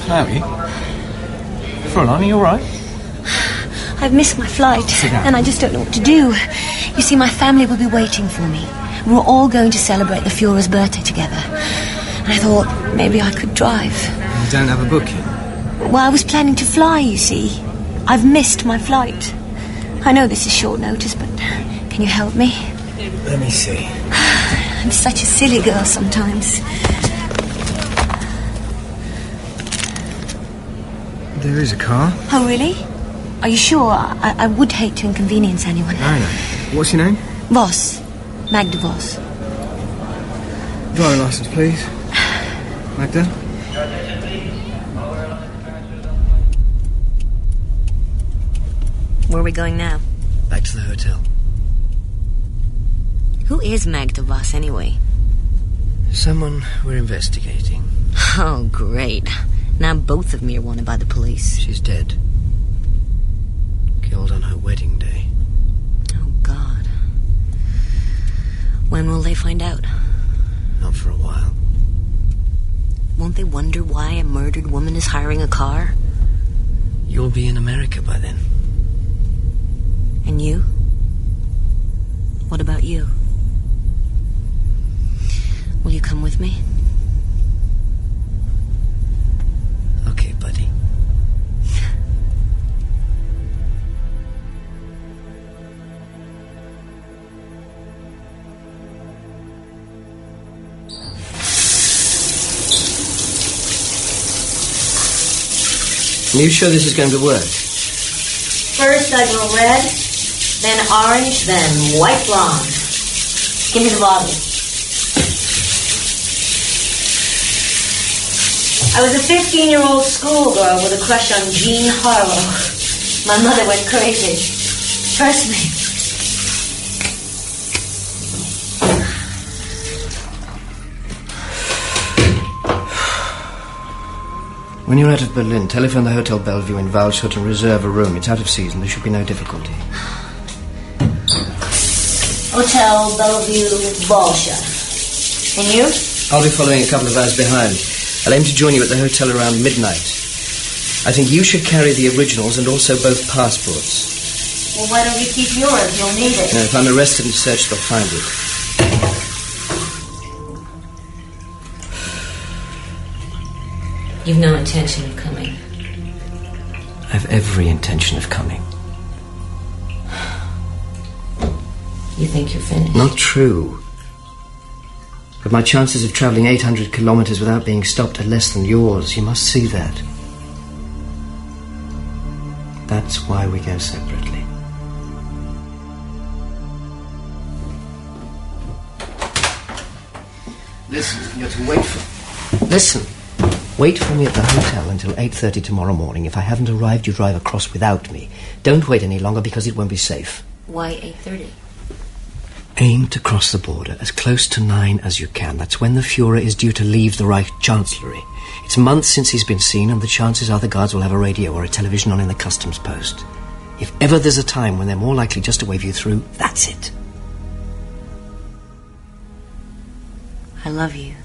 Chloe? Fräulein, are you all right? I've missed my flight, and I just don't know what to do. You see, my family will be waiting for me. We're all going to celebrate the Führer's birthday together. And I thought maybe I could drive. You don't have a book yet? Well, I was planning to fly, you see. I've missed my flight. I know this is short notice, but can you help me? Let me see. I'm such a silly girl sometimes. There is a car. Oh, really? Are you sure? I would hate to inconvenience anyone. No. What's your name? Voss. Magda Voss. Driving licence, please. Magda? Where are we going now? Back to the hotel. Who is Magda Voss, anyway? Someone we're investigating. Oh, great. Now both of me are wanted by the police. She's dead. Killed on her wedding day. Oh, God. When will they find out? Not for a while. Won't they wonder why a murdered woman is hiring a car? You'll be in America by then. And you? What about you? Will you come with me? Okay, buddy. Are you sure this is going to work? First I go red, then orange, then white blonde. Give me the bottle. I was a 15-year-old schoolgirl with a crush on Jean Harlow. My mother went crazy. Trust me. When you're out of Berlin, telephone the Hotel Bellevue in Waldshut and reserve a room. It's out of season. There should be no difficulty. Hotel Bellevue, Waldshut. And you? I'll be following a couple of hours behind. I'll aim to join you at the hotel around midnight. I think you should carry the originals and also both passports. Well, why don't you keep yours? You'll need it. If I'm arrested and searched, they'll find it. You've no intention of coming. I have every intention of coming. You think you're finished? Not true. But my chances of travelling 800 kilometres without being stopped are less than yours. You must see that. That's why we go separately. Listen, you're to wait for... Listen. Wait for me at the hotel until 8:30 tomorrow morning. If I haven't arrived, you drive across without me. Don't wait any longer because it won't be safe. Why 8:30? Aim to cross the border as close to 9 as you can. That's when the Führer is due to leave the Reich Chancellery. It's months since he's been seen, and the chances are the guards will have a radio or a television on in the customs post. If ever there's a time when they're more likely just to wave you through, that's it. I love you.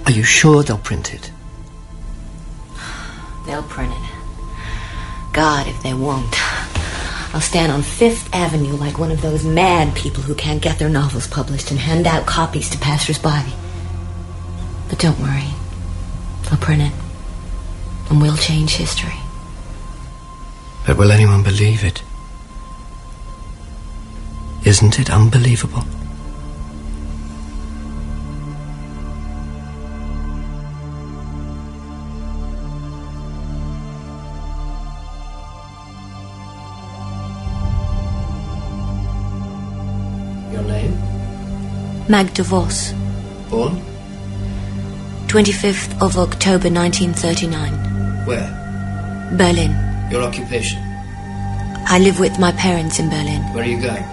Are you sure they'll print it? They'll print it. God, if they won't. I'll stand on Fifth Avenue like one of those mad people who can't get their novels published and hand out copies to passers-by. But don't worry. I'll print it. And we'll change history. But will anyone believe it? Isn't it unbelievable? Magda Voss. Born? 25th of October 1939. Where? Berlin. Your occupation? I live with my parents in Berlin. Where are you going?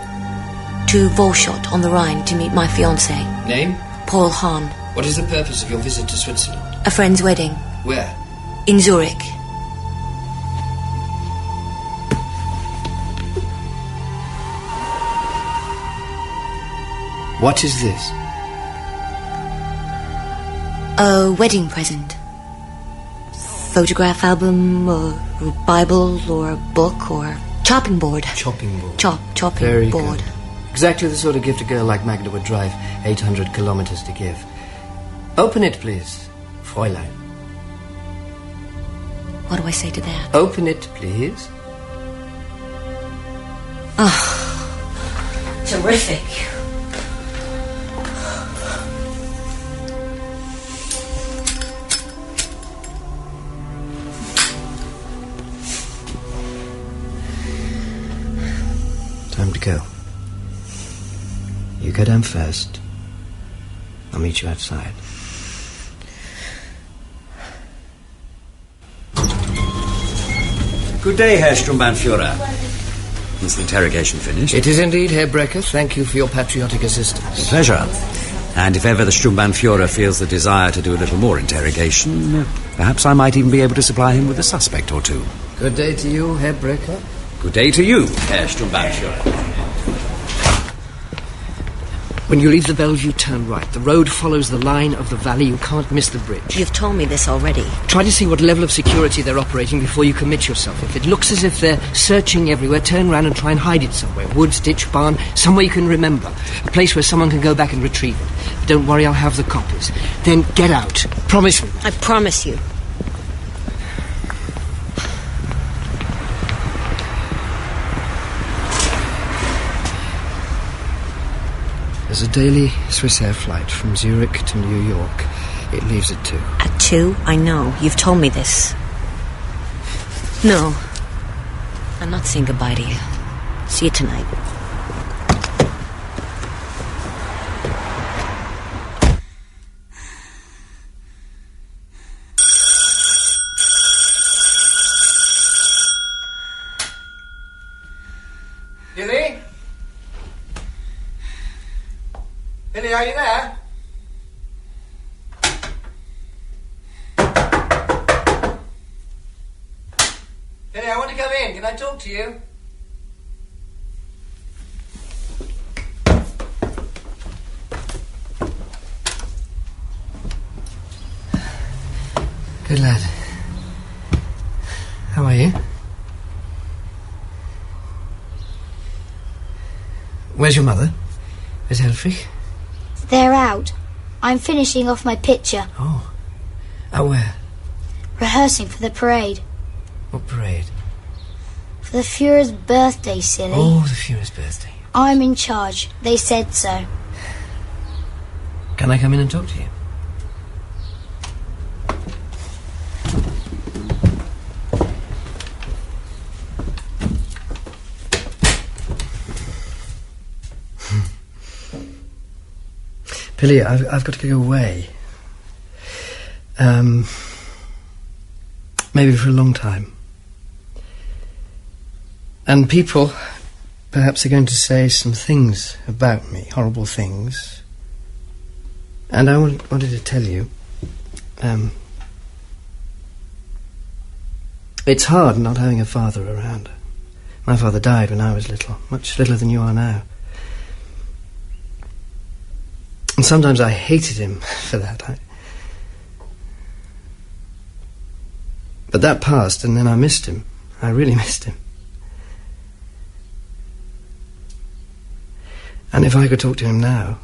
to Volschott on the Rhine to meet my fiancé. Name? Paul Hahn. What is the purpose of your visit to Switzerland? A friend's wedding. Where? In Zurich. What is this? A wedding present. Photograph album, or a Bible, or a book, or chopping board. Chopping board. Chopping Very board. Good. Exactly the sort of gift a girl like Magda would drive 800 kilometers to give. Open it, please, Fräulein. What do I say to that? Open it, please. Ah, terrific. Time to go. You go down first. I'll meet you outside. Good day, Herr Sturmbannführer. Is the interrogation finished? It is indeed, Herr Brecker. Thank you for your patriotic assistance. Pleasure. And if ever the Sturmbannführer feels the desire to do a little more interrogation, perhaps I might even be able to supply him with a suspect or two. Good day to you, Herr Brecker. Good day to you, Herr Sturmbannführer. When you leave the Bellevue, turn right. The road follows the line of the valley. You can't miss the bridge. You've told me this already. Try to see what level of security they're operating before you commit yourself. If it looks as if they're searching everywhere, turn round and try and hide it somewhere. Woods, ditch, barn, somewhere you can remember. A place where someone can go back and retrieve it. But don't worry, I'll have the copies. Then get out. Promise me. I promise you. There's a daily Swiss Air flight from Zurich to New York. It leaves at 2. At 2? I know. You've told me this. No. I'm not saying goodbye to you. See you tonight. Pili? Pili, are you there? Pili, I want to come in. Can I talk to you? Good lad. How are you? Where's your mother? Where's Helfrich? They're out. I'm finishing off my picture. Oh. Out where? Rehearsing for the parade. What parade? For the Führer's birthday, silly. Oh, the Führer's birthday. I'm in charge. They said so. Can I come in and talk to you? Pili, I've got to go away. Maybe for a long time. And people, perhaps, are going to say some things about me, horrible things. And I wanted to tell you, it's hard not having a father around. My father died when I was little, much littler than you are now. And sometimes I hated him for that. But that passed, and then I missed him. I really missed him. And if I could talk to him now,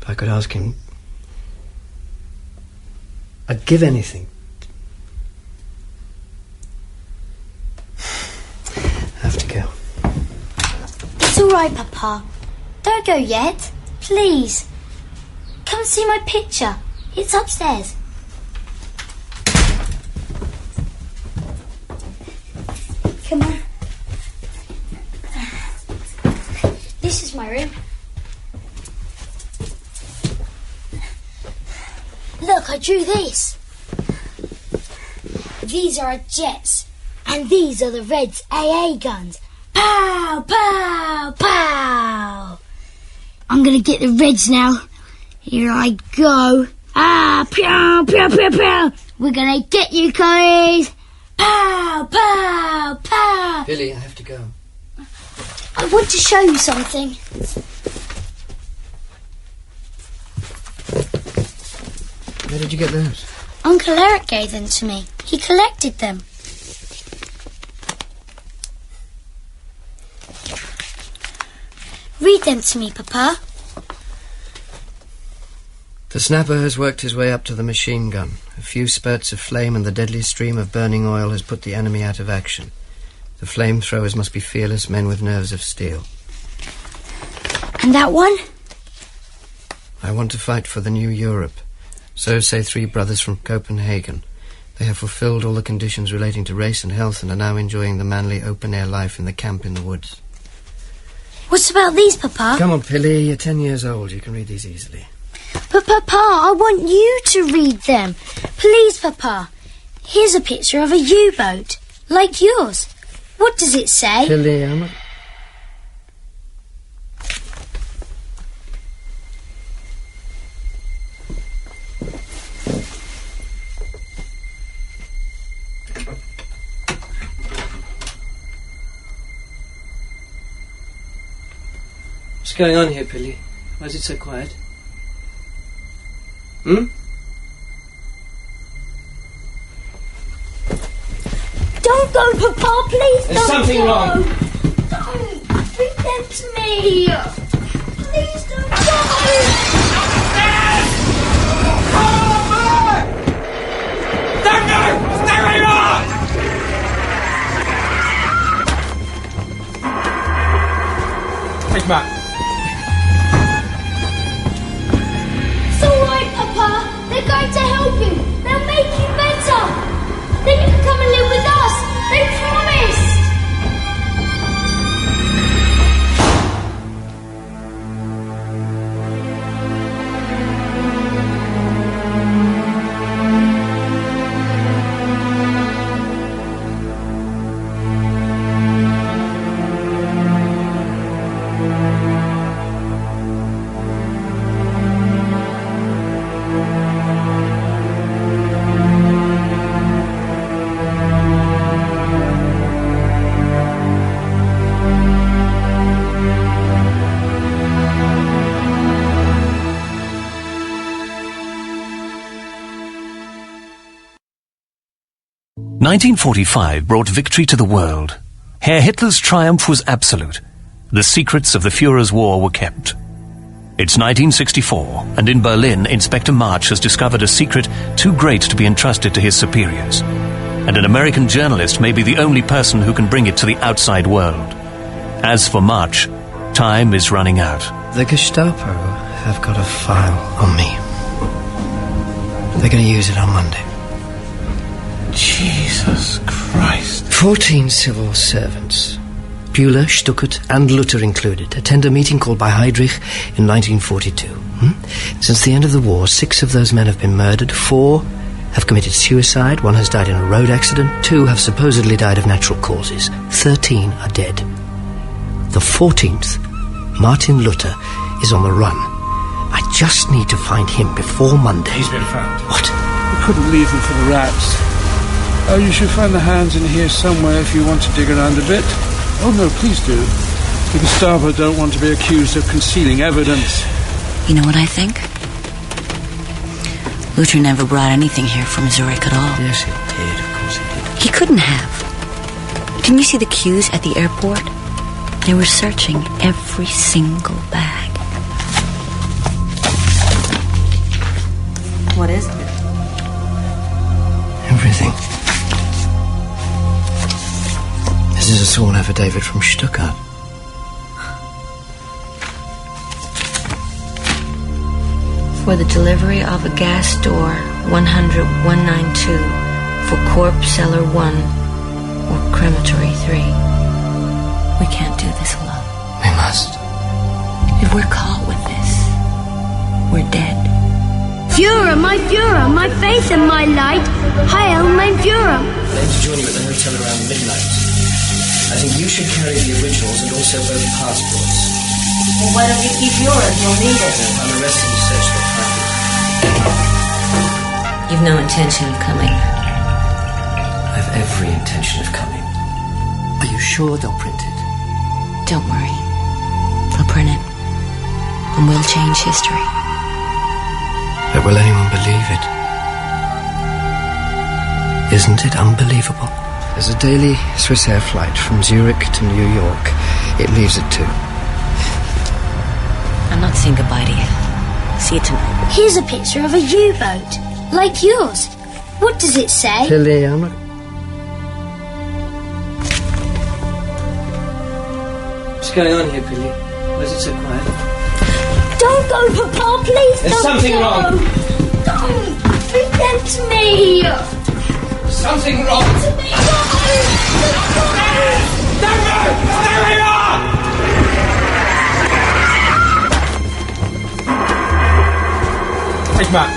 if I could ask him, I'd give anything. I have to go. It's all right, Papa. Don't go yet. Please. Come see my picture. It's upstairs. Come on. This is my room. Look, I drew this. These are our jets, and these are the Reds' AA guns. Pow, pow, pow. I'm gonna get the Reds now. Here I go. Ah, pow, pow, pow, pow. We're gonna get you guys. Pow, pow, pow. Pili, I have to go. I want to show you something. Where did you get those? Uncle Eric gave them to me. He collected them. Read them to me, Papa. The snapper has worked his way up to the machine gun. A few spurts of flame and the deadly stream of burning oil has put the enemy out of action. The flamethrowers must be fearless men with nerves of steel. And that one? I want to fight for the new Europe. So say 3 brothers from Copenhagen. They have fulfilled all the conditions relating to race and health and are now enjoying the manly open-air life in the camp in the woods. What about these, Papa? Come on, Pili, you're 10 years old. You can read these easily. But, Papa, I want you to read them. Please, Papa. Here's a picture of a U-boat, like yours. What does it say? Pili, I'm not... What's going on here, Pili? Why is it so quiet? Don't go, Papa, please. There's don't something go. wrong. Don't. Read them to me. Please don't go. Don't go! Stay where you are! Take him out. It's all right, Papa. They're going to help you. They'll make you better. Then you can come and live with us. They promised. "1945 brought victory to the world. Herr Hitler's triumph was absolute. The secrets of the Führer's war were kept. It's 1964, and in Berlin, Inspector March has discovered a secret too great to be entrusted to his superiors. And an American journalist may be the only person who can bring it to the outside world. As for March, time is running out. The Gestapo have got a file on me. They're going to use it on Monday. Jesus Christ. 14 civil servants, Bühler, Stuckert and Luther included, attend a meeting called by Heydrich in 1942. Since the end of the war, 6 of those men have been murdered, 4 have committed suicide, 1 has died in a road accident, 2 have supposedly died of natural causes, 13 are dead. The 14th, Martin Luther, is on the run. I just need to find him before Monday. He's been found. What? We couldn't leave him for the rats. Oh, you should find the hands in here somewhere if you want to dig around a bit. Oh, no, please do. The Gestapo don't want to be accused of concealing evidence. You know what I think? Luther never brought anything here from Zurich at all. Yes, he did. Of course he did. He couldn't have. Didn't you see the queues at the airport? They were searching every single bag. What is it? Everything. This is a sworn affidavit from Stuttgart. For the delivery of a gas door 100-192 for Corp Cellar 1 or Crematory 3. We can't do this alone. We must. If we're caught with this, we're dead. Führer, my faith and my light. Heil, mein Führer. I aim to join you at the hotel around midnight. I think you should carry the originals and also both passports. Well, why don't you keep yours? You'll need it. I'll arrest and search the property. You've no intention of coming. I have every intention of coming. Are you sure they'll print it? Don't worry. They'll print it. And we'll change history. But will anyone believe it? Isn't it unbelievable? There's a daily Swiss Air flight from Zurich to New York. It leaves at 2. I'm not saying goodbye to you. See you tonight. Here's a picture of a U-boat, like yours. What does it say? Pili, I'm not... What's going on here, Pili? Why is it so quiet? Don't go, Papa, please. There's don't something go. wrong. Don't. Pretend to me. Something wrong. To me. Take back.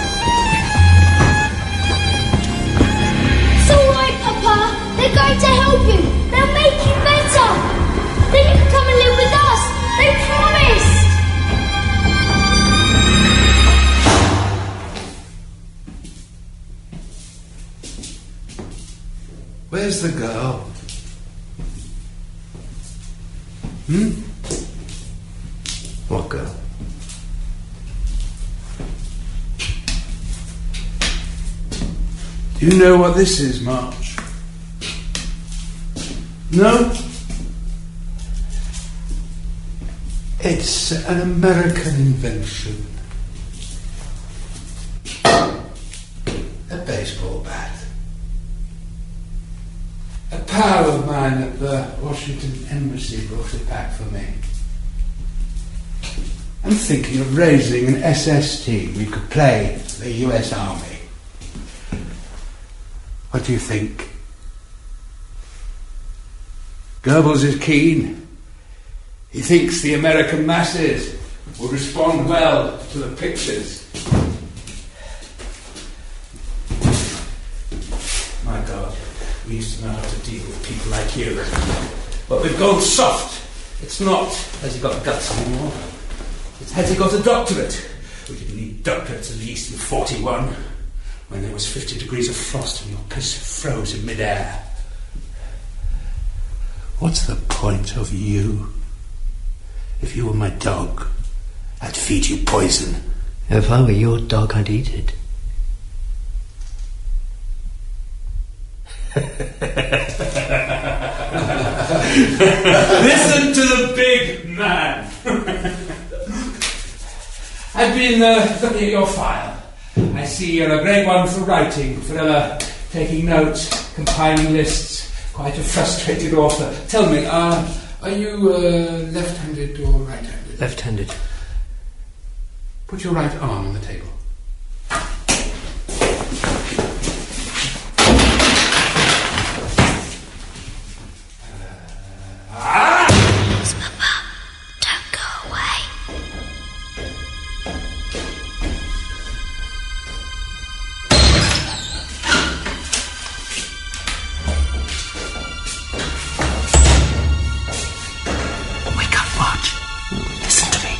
It's all right, Papa. They're going to help you. They'll make you better. Then you can come and live with us. They promised. Where's the girl? What girl? Do you know what this is, March? No? It's an American invention. A baseball bat. A pal of mine at the Washington Embassy brought it back for me. I'm thinking of raising an SS team we could play the US Army. What do you think? Goebbels is keen. He thinks the American masses will respond well to the pictures. My God, we used to know how to deal with people like you. But we've gone soft. It's not, has he got guts anymore? It's, has he got a doctorate? We didn't need doctorates at least in 41, when there was 50 degrees of frost and your piss froze in midair. What's the point of you? If you were my dog, I'd feed you poison. If I were your dog, I'd eat it. Listen to the big man. I've been looking at your file. I see you're a great one for writing, forever taking notes, compiling lists. Quite a frustrated author. Tell me, are you left-handed or right-handed? Left-handed. Put your right arm on the table. Please, Papa, don't go away. Wake up, March. Listen to me.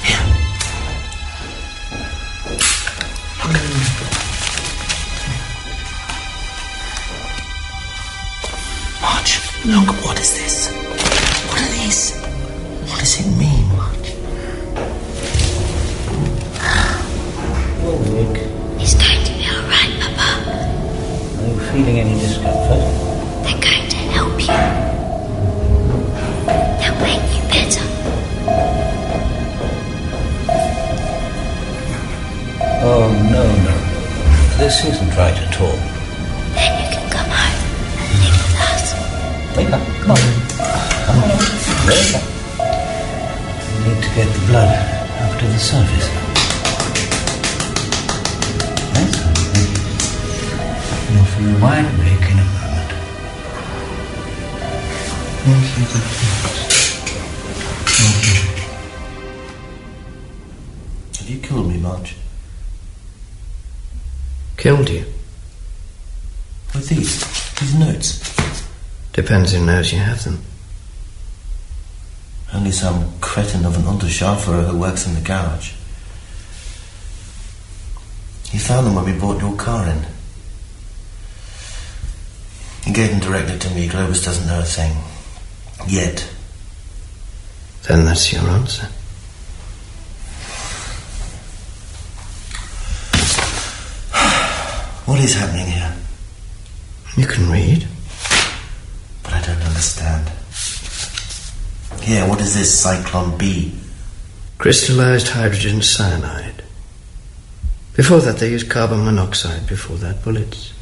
Here. March, look, what is this? What are these? What does it mean, March? Well, Nick, It's going to be all right, Papa. are you feeling any discomfort? They're going to help you. They'll make you better. Oh, no. This isn't right at all. Then you can come home and live with us. Wake up, come on. Come on, wake up. We need to get the blood up to the surface. Yes, you'll feel wide awake in a moment. Yes, you can Thank you. Have you killed me, March? Killed you? With these notes. Depends who knows you have them. Only some cretin of an Unterscharferer who works in the garage. He found them when we brought your car in. He gave them directly to me. Globus doesn't know a thing. Yet. Then that's your answer. What is happening here? You can read. But I don't understand. Here, what is this Cyclone B? Crystallized hydrogen cyanide. Before that they used carbon monoxide. Before that, bullets.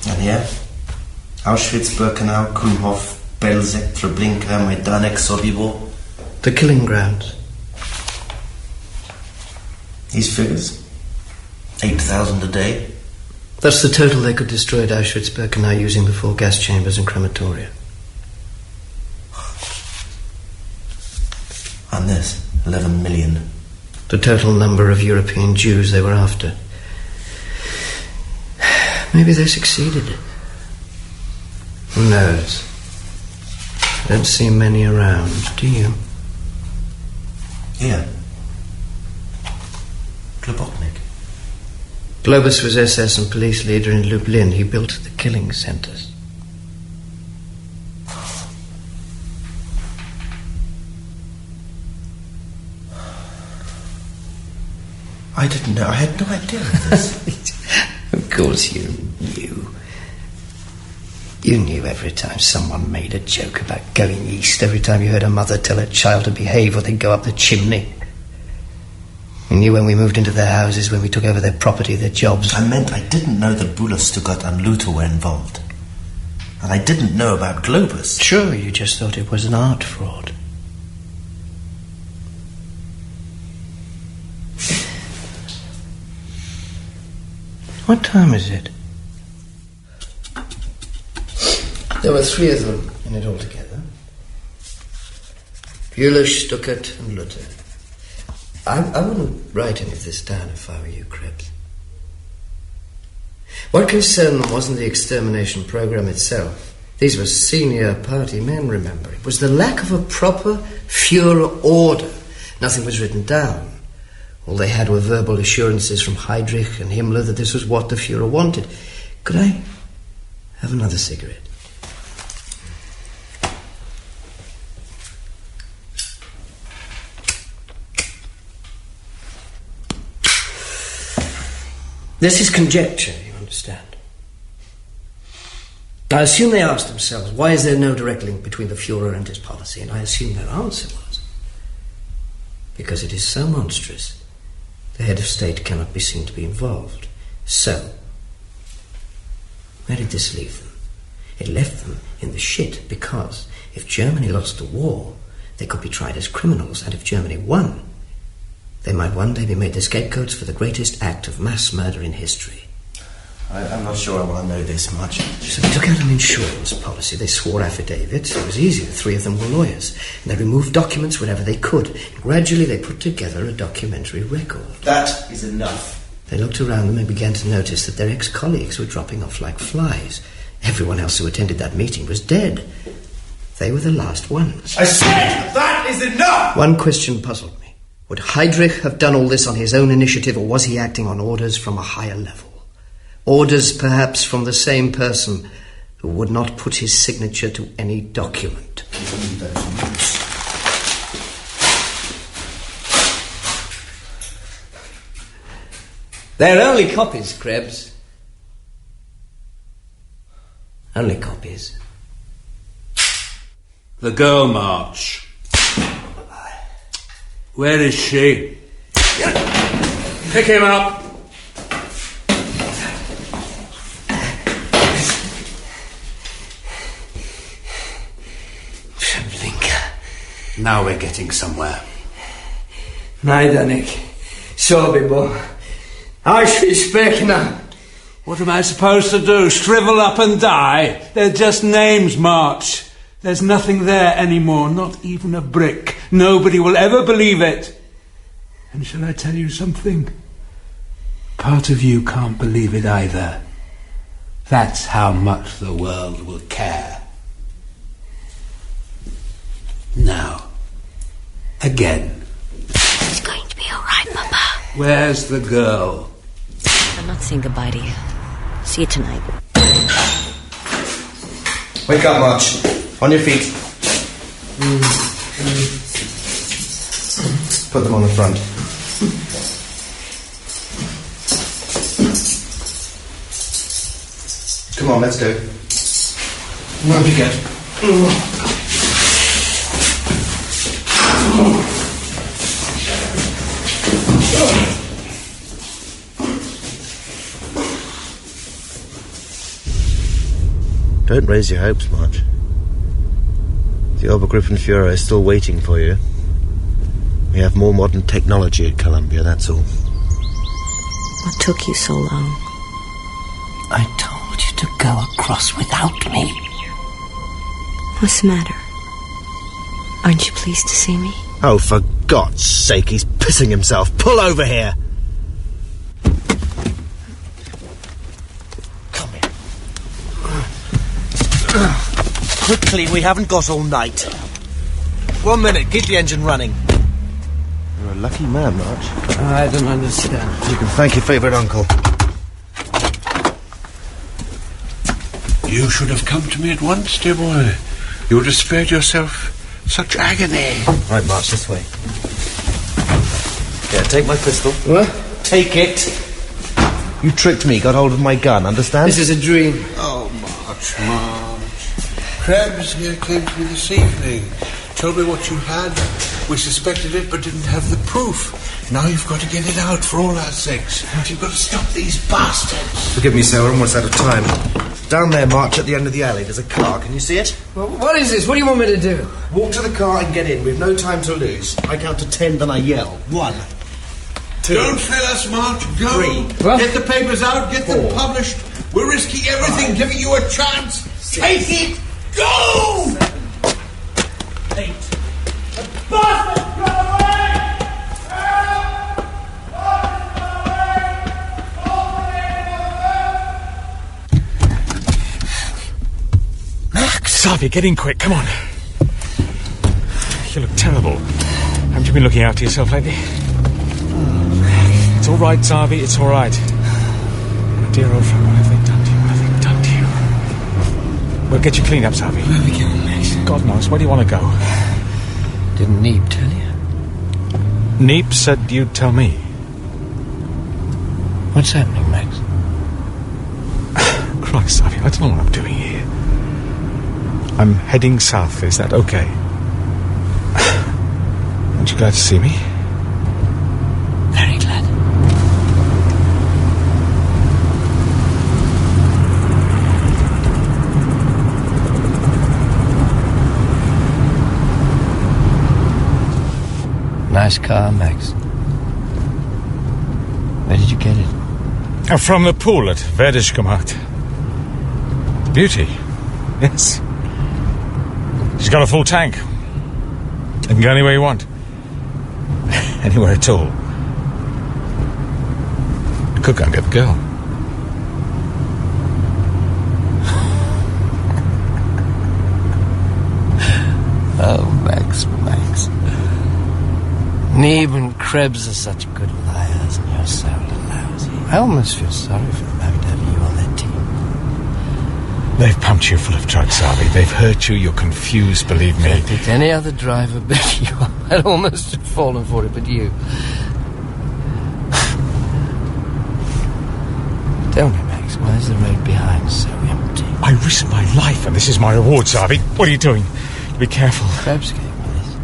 And here? Auschwitz, Birkenau, Kulmhof, Belzec, Treblinka, Majdanek, Sobibor. The killing grounds. These figures? 8,000 a day? That's the total they could destroy at Auschwitz-Birkenau using the 4 gas chambers and crematoria. And this, 11 million. The total number of European Jews they were after. Maybe they succeeded. Who knows? I don't see many around, do you? Here. Globotnik. Globus was SS and police leader in Lublin. He built the killing centers. I didn't know. I had no idea of this. Of course you knew. You knew every time someone made a joke about going east, every time you heard a mother tell her child to behave or they'd go up the chimney. You knew when we moved into their houses, when we took over their property, their jobs. I meant I didn't know that Buller, Stuttgart and Luther were involved. And I didn't know about Globus. Sure, you just thought it was an art fraud. What time is it? There were 3 of them in it altogether. Buller, Stuttgart and Luther. I wouldn't write any of this down if I were you, Krebs. What concerned them wasn't the extermination program itself. These were senior party men, remember. It was the lack of a proper Führer order. Nothing was written down. All they had were verbal assurances from Heydrich and Himmler that this was what the Führer wanted. Could I have another cigarette? This is conjecture, you understand. I assume they asked themselves, why is there no direct link between the Führer and his policy? And I assume their answer was, because it is so monstrous, the head of state cannot be seen to be involved. So, where did this leave them? It left them in the shit, because if Germany lost the war, they could be tried as criminals, and if Germany won, they might one day be made the scapegoats for the greatest act of mass murder in history. I'm not sure I want to know this much. So they took out an insurance policy. They swore affidavits. It was easy. The 3 of them were lawyers. And they removed documents wherever they could. And gradually they put together a documentary record. That is enough. They looked around them and began to notice that their ex-colleagues were dropping off like flies. Everyone else who attended that meeting was dead. They were the last ones. I said that is enough! One question puzzled me. Would Heydrich have done all this on his own initiative, or was he acting on orders from a higher level? Orders, perhaps, from the same person who would not put his signature to any document. They're only copies, Krebs. Only copies. The girl march. Where is she? Pick him up. Now we're getting somewhere. Majdanek, Sobibor, Auschwitz-Birkenau. What am I supposed to do? Shrivel up and die? They're just names, March. There's nothing there anymore, not even a brick. Nobody will ever believe it. And shall I tell you something? Part of you can't believe it either. That's how much the world will care. Now, again. It's going to be all right, Papa. Where's the girl? I'm not saying goodbye to you. See you tonight. Wake up, March. On your feet. Put them on the front. Come on, let's go. Where'd you get? Don't raise your hopes, March. The Obergruppenführer is still waiting for you. We have more modern technology at Columbia, that's all. What took you so long? I told you to go across without me. What's the matter? Aren't you pleased to see me? Oh, for God's sake, he's pissing himself. Pull over here. Come here. Quickly, we haven't got all night. 1 minute, keep the engine running. You're a lucky man, March. I don't understand. You can thank your favourite uncle. You should have come to me at once, dear boy. You would have spared yourself such agony. Right, March, this way. Yeah, take my pistol. What? Take it. You tricked me, got hold of my gun, understand? This is a dream. Oh, March. Krebs here came to me this evening. Told me what you had. We suspected it, but didn't have the proof. Now you've got to get it out for all our sakes. You've got to stop these bastards. Forgive me, sir, we're almost out of time. Down there, March, at the end of the alley, there's a car. Can you see it? Well, what is this? What do you want me to do? Walk to the car and get in. We've no time to lose. I count to 10, then I yell. 1, 2. Don't fail us, March. Go. 3. Well, get the papers out. Get 4. them published. We're risking everything, giving you a chance. 6, Take it. Go! 7, 8. Bastard, go away! Xavier, get in quick, come on. You look terrible. Haven't you been looking after yourself lately? It's all right, Xavier, it's all right. My dear old friend, what have they done to you? What have they done to you? We'll get you cleaned up, Xavier. Where are we going next? God knows, where do you want to go? Didn't Neep tell you? Neep said you'd tell me. What's happening, Max? Christ, Xavier, I don't know what I'm doing here. I'm heading south, is that okay? Aren't you glad to see me? Very glad. Nice car, Max. Where did you get it? From the pool at Werdischgemacht. Beauty. Yes. She's got a full tank. You can go anywhere you want. Anywhere at all. You could go and get the girl. Oh, Max. Neeb and Krebs are such good liars, and you're so lousy. I almost feel sorry for them having to have you on their team. They've pumped you full of drugs, Harvey. They've hurt you. You're confused, believe me. If I picked any other driver but you, I'd almost have fallen for it, but you. Tell me, Max, why is the road behind so empty? I risked my life, and this is my reward, Harvey. What are you doing? Be careful. Krebs gave me this.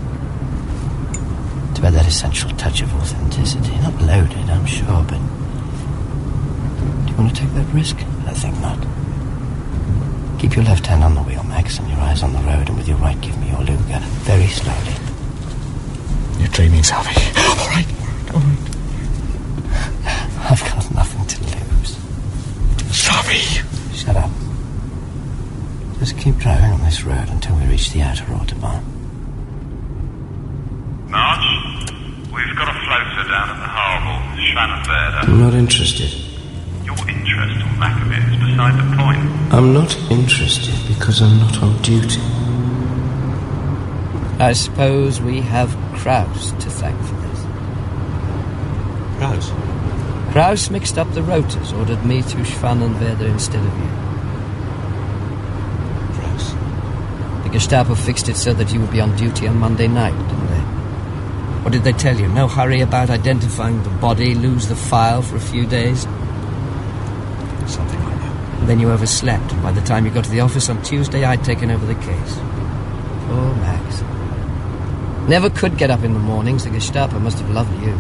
It's about that essential touch of authenticity. Not loaded, I'm sure, but... Do you want to take that risk? I think not. Keep your left hand on the wheel, Max, and your eyes on the road, and with your right give me your Luger. Very slowly. You're dreaming, Harvey. All right. I've got nothing to lose. Harvey! Shut up. Just keep driving on this road until we reach the outer Autobahn. March, we've got a floater down at the harbour, Schwanenwerder. I'm not interested. Your interest on Macavit is beside the point. I'm not interested because I'm not on duty. I suppose we have Krause to thank for this. Krause? Krause mixed up the rotas, ordered me to Schwanenwerder instead of you. Krause? The Gestapo fixed it so that you would be on duty on Monday night, didn't they? What did they tell you? No hurry about identifying the body, lose the file for a few days? Something like that. And then you overslept, and by the time you got to the office on Tuesday, I'd taken over the case. Poor Max. Never could get up in the mornings. The Gestapo must have loved you.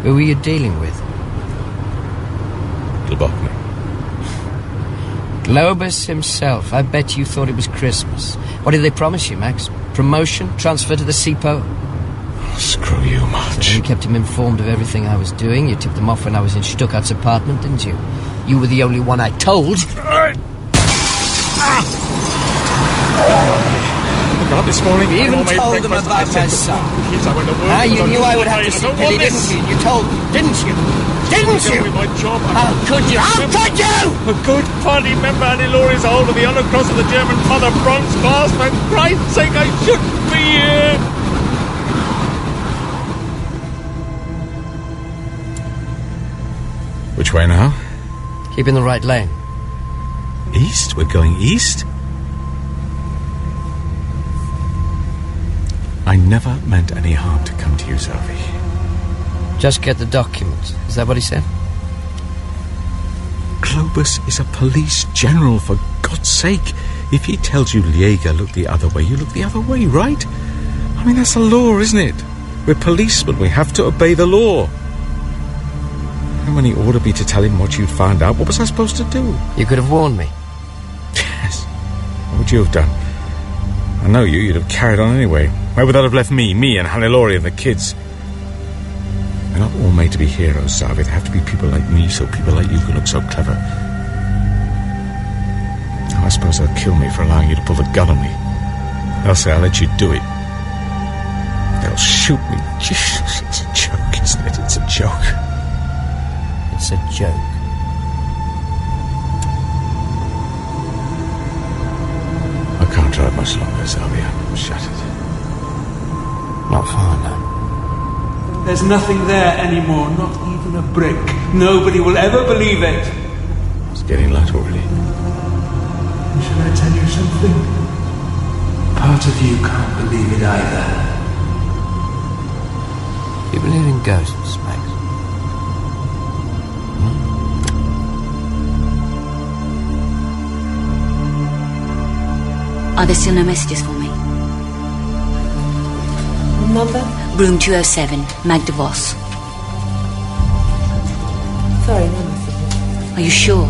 Who were you dealing with? Globus. Globus himself. I bet you thought it was Christmas. What did they promise you, Max? Promotion? Transfer to the SIPO? Oh, screw you, March. So you kept him informed of everything I was doing. You tipped him off when I was in Stuckart's apartment, didn't you? You were the only one I told. Got up this morning. You even told them about my son. You knew I would have to see Pili, didn't you? You told them, didn't you? Didn't you? How could you? How could you? A good party member Annie Laurie's hold of the honour cross of the German Mother Bronze class. For Christ's sake, I shouldn't be here. Which way now? Keep in the right lane. East? We're going east? I never meant any harm to come to you, Xavier. Just get the documents. Is that what he said? Globus is a police general, for God's sake. If he tells you Jaeger, look the other way, you look the other way, right? I mean, that's the law, isn't it? We're policemen. We have to obey the law. And when he ordered me to tell him what you'd found out, what was I supposed to do? You could have warned me. Yes. What would you have done? I know you'd have carried on anyway. Where would that have left me and Hannelore and the kids? We're not all made to be heroes, Xavier. There have to be people like me, so people like you can look so clever. Now, I suppose they'll kill me for allowing you to pull the gun on me. They'll say I'll let you do it. They'll shoot me. Jesus, it's a joke, isn't it? It's a joke. It's a joke. I can't drive much longer, Xavier. I'm shattered. Not far now. There's nothing there anymore, not even a brick. Nobody will ever believe it. It's getting light already. Shall I tell you something? Part of you can't believe it either. You believe in ghosts, Max? Are there still no messages for me? Number? Room 207, Magda Voss. Sorry, no messages. Are you sure?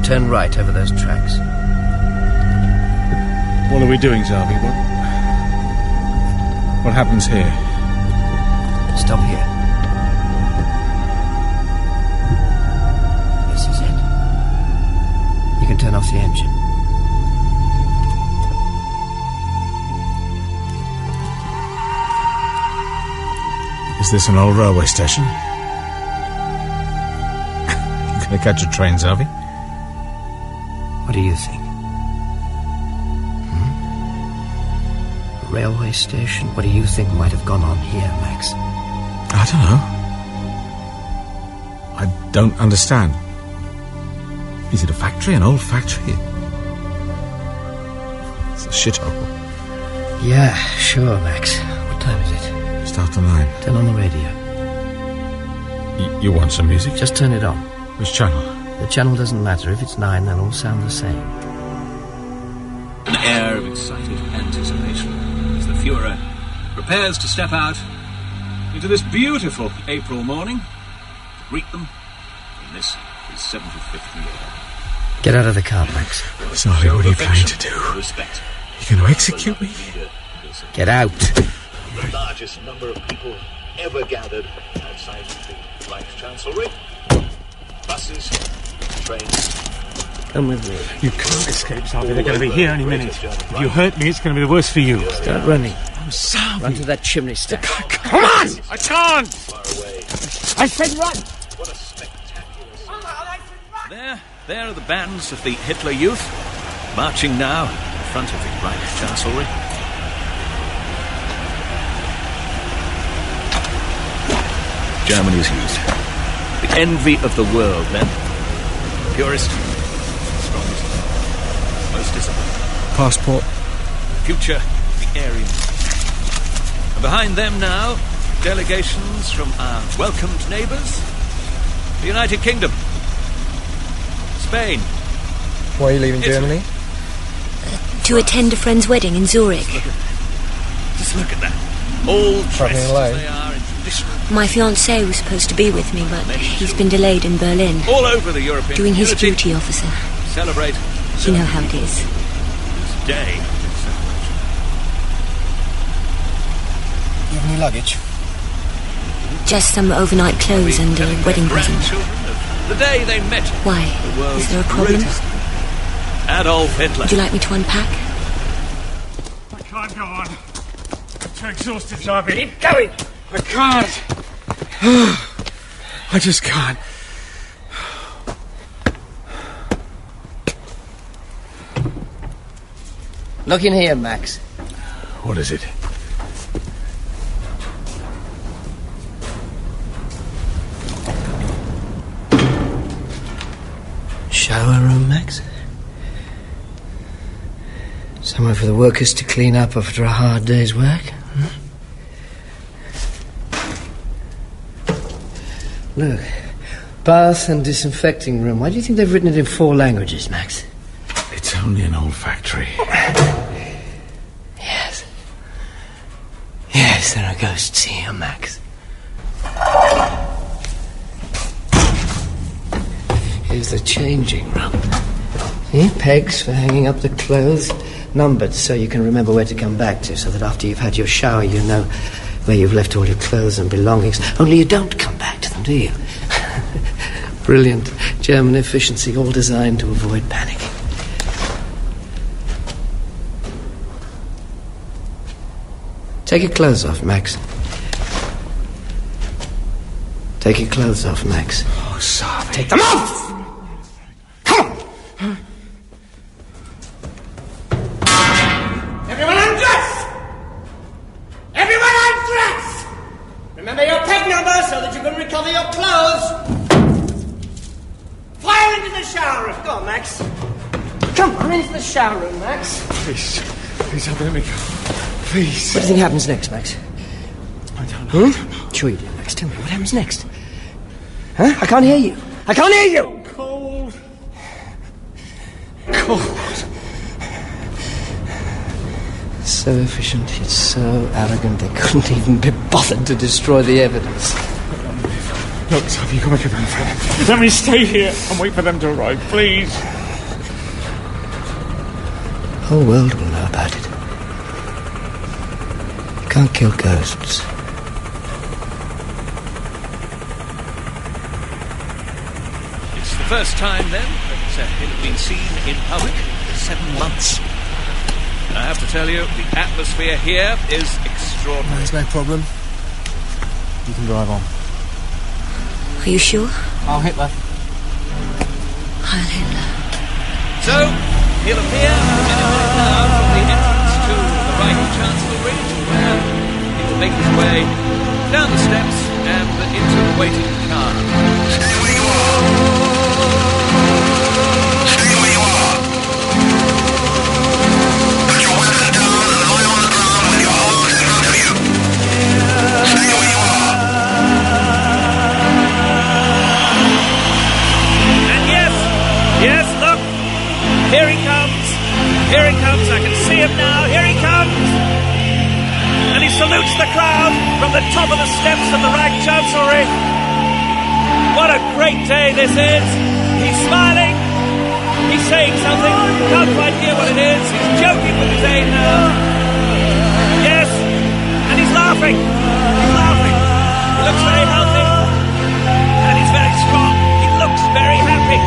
Turn right over those tracks. What are we doing, Xavier? What happens here? Stop here. This is it. You can turn off the engine. Is this an old railway station? You gonna catch a train, Xavier? What do you think? Railway station? What do you think might have gone on here, Max? I don't know. I don't understand. Is it a factory? An old factory? It's a shithole. Yeah, sure, Max. What time is it? Just after 9. Turn on the radio. You want some music? Just turn it on. Which channel? The channel doesn't matter. If it's 9, they'll all sound the same. An air of excited anticipation as the Führer prepares to step out into this beautiful April morning to greet them in this his 75th year. Get out of the car, Max. Sorry, what are you planning to do? You're going to execute me? Get out. The largest number of people ever gathered outside the Reichs Chancellery. Buses, trains, Come with me. You can't escape, Xavier. They're going to be here any minute. If you hurt me, it's going to be the worst for you. Start running. I'm sorry. Run to that chimney stack. Come on! I can't! I said run! There are the bands of the Hitler Youth, marching now in front of the Reich Chancellery. Germany's youth. The envy of the world, then. Purest, strongest, most disciplined. Passport. Future, the Aryan. And behind them now, delegations from our welcomed neighbours, the United Kingdom, Spain. Why are you leaving Germany? To attend a friend's wedding in Zurich. Just look at that. All dressed alone. as they are in traditional... My fiancé was supposed to be with me, but he's been delayed in Berlin. All over the European doing his community. duty, officer. Celebrate. You know how it is. This day. You have any luggage? Just some overnight clothes and a wedding present. The day they met. Why? The Is there a problem? greatest. Adolf Hitler. Would you like me to unpack? I can't go on. I'm too exhausted, Xavier. Keep going! I can't. I just can't. Look in here, Max. What is it? Shower room, Max? Somewhere for the workers to clean up after a hard day's work? Look, bath and disinfecting room. Why do you think they've written it in 4 languages, Max? It's only an old factory. Yes. Yes, there are ghosts here, Max. Here's the changing room. See? Pegs for hanging up the clothes, numbered so you can remember where to come back to, so that after you've had your shower you know where you've left all your clothes and belongings. Only you don't come back to them, do you? Brilliant German efficiency, all designed to avoid panicking. Take your clothes off, Max. Take your clothes off, Max. Oh, sorry. Take them off! Come on! Everyone undress! Everyone undress! Remember your peg number so that you can recover your clothes. Fire into the shower room. Go on, Max. Come on, into the shower room, Max. Please, let me go. Please. What do you think happens next, Max? I don't know. Sure you do, Max. Tell me, what happens next? Huh? I can't hear you. I can't hear you! Cold. So efficient, yet so arrogant, they couldn't even be bothered to destroy the evidence. Look, Xavier, you come back your friend. Let me stay here and wait for them to arrive, please. The whole world will know about it. Can't kill ghosts. It's the first time, then, that it had been seen in public for 7 months. And I have to tell you, the atmosphere here is extraordinary. There's no problem. You can drive on. Are you sure? I'll Hitler. Heil Hitler. So, he'll appear in a minute now from the entrance to the Reich Chancellery, where he will make his way down the steps and into the waiting car. Stay where you are. Stay where you are. Put your weapons down and lie on the ground with your arms in front of you. Stay where you are. And yes, look, here he comes. Here he comes, I can see him now. Here he comes. And he salutes the crowd from the top of the steps of the Reich Chancellery. What a great day this is. He's smiling. He's saying something. Can't quite hear what it is. He's joking with his aide now. Yes, and he's laughing. He's laughing. He looks very healthy. And he's very strong. He looks very happy.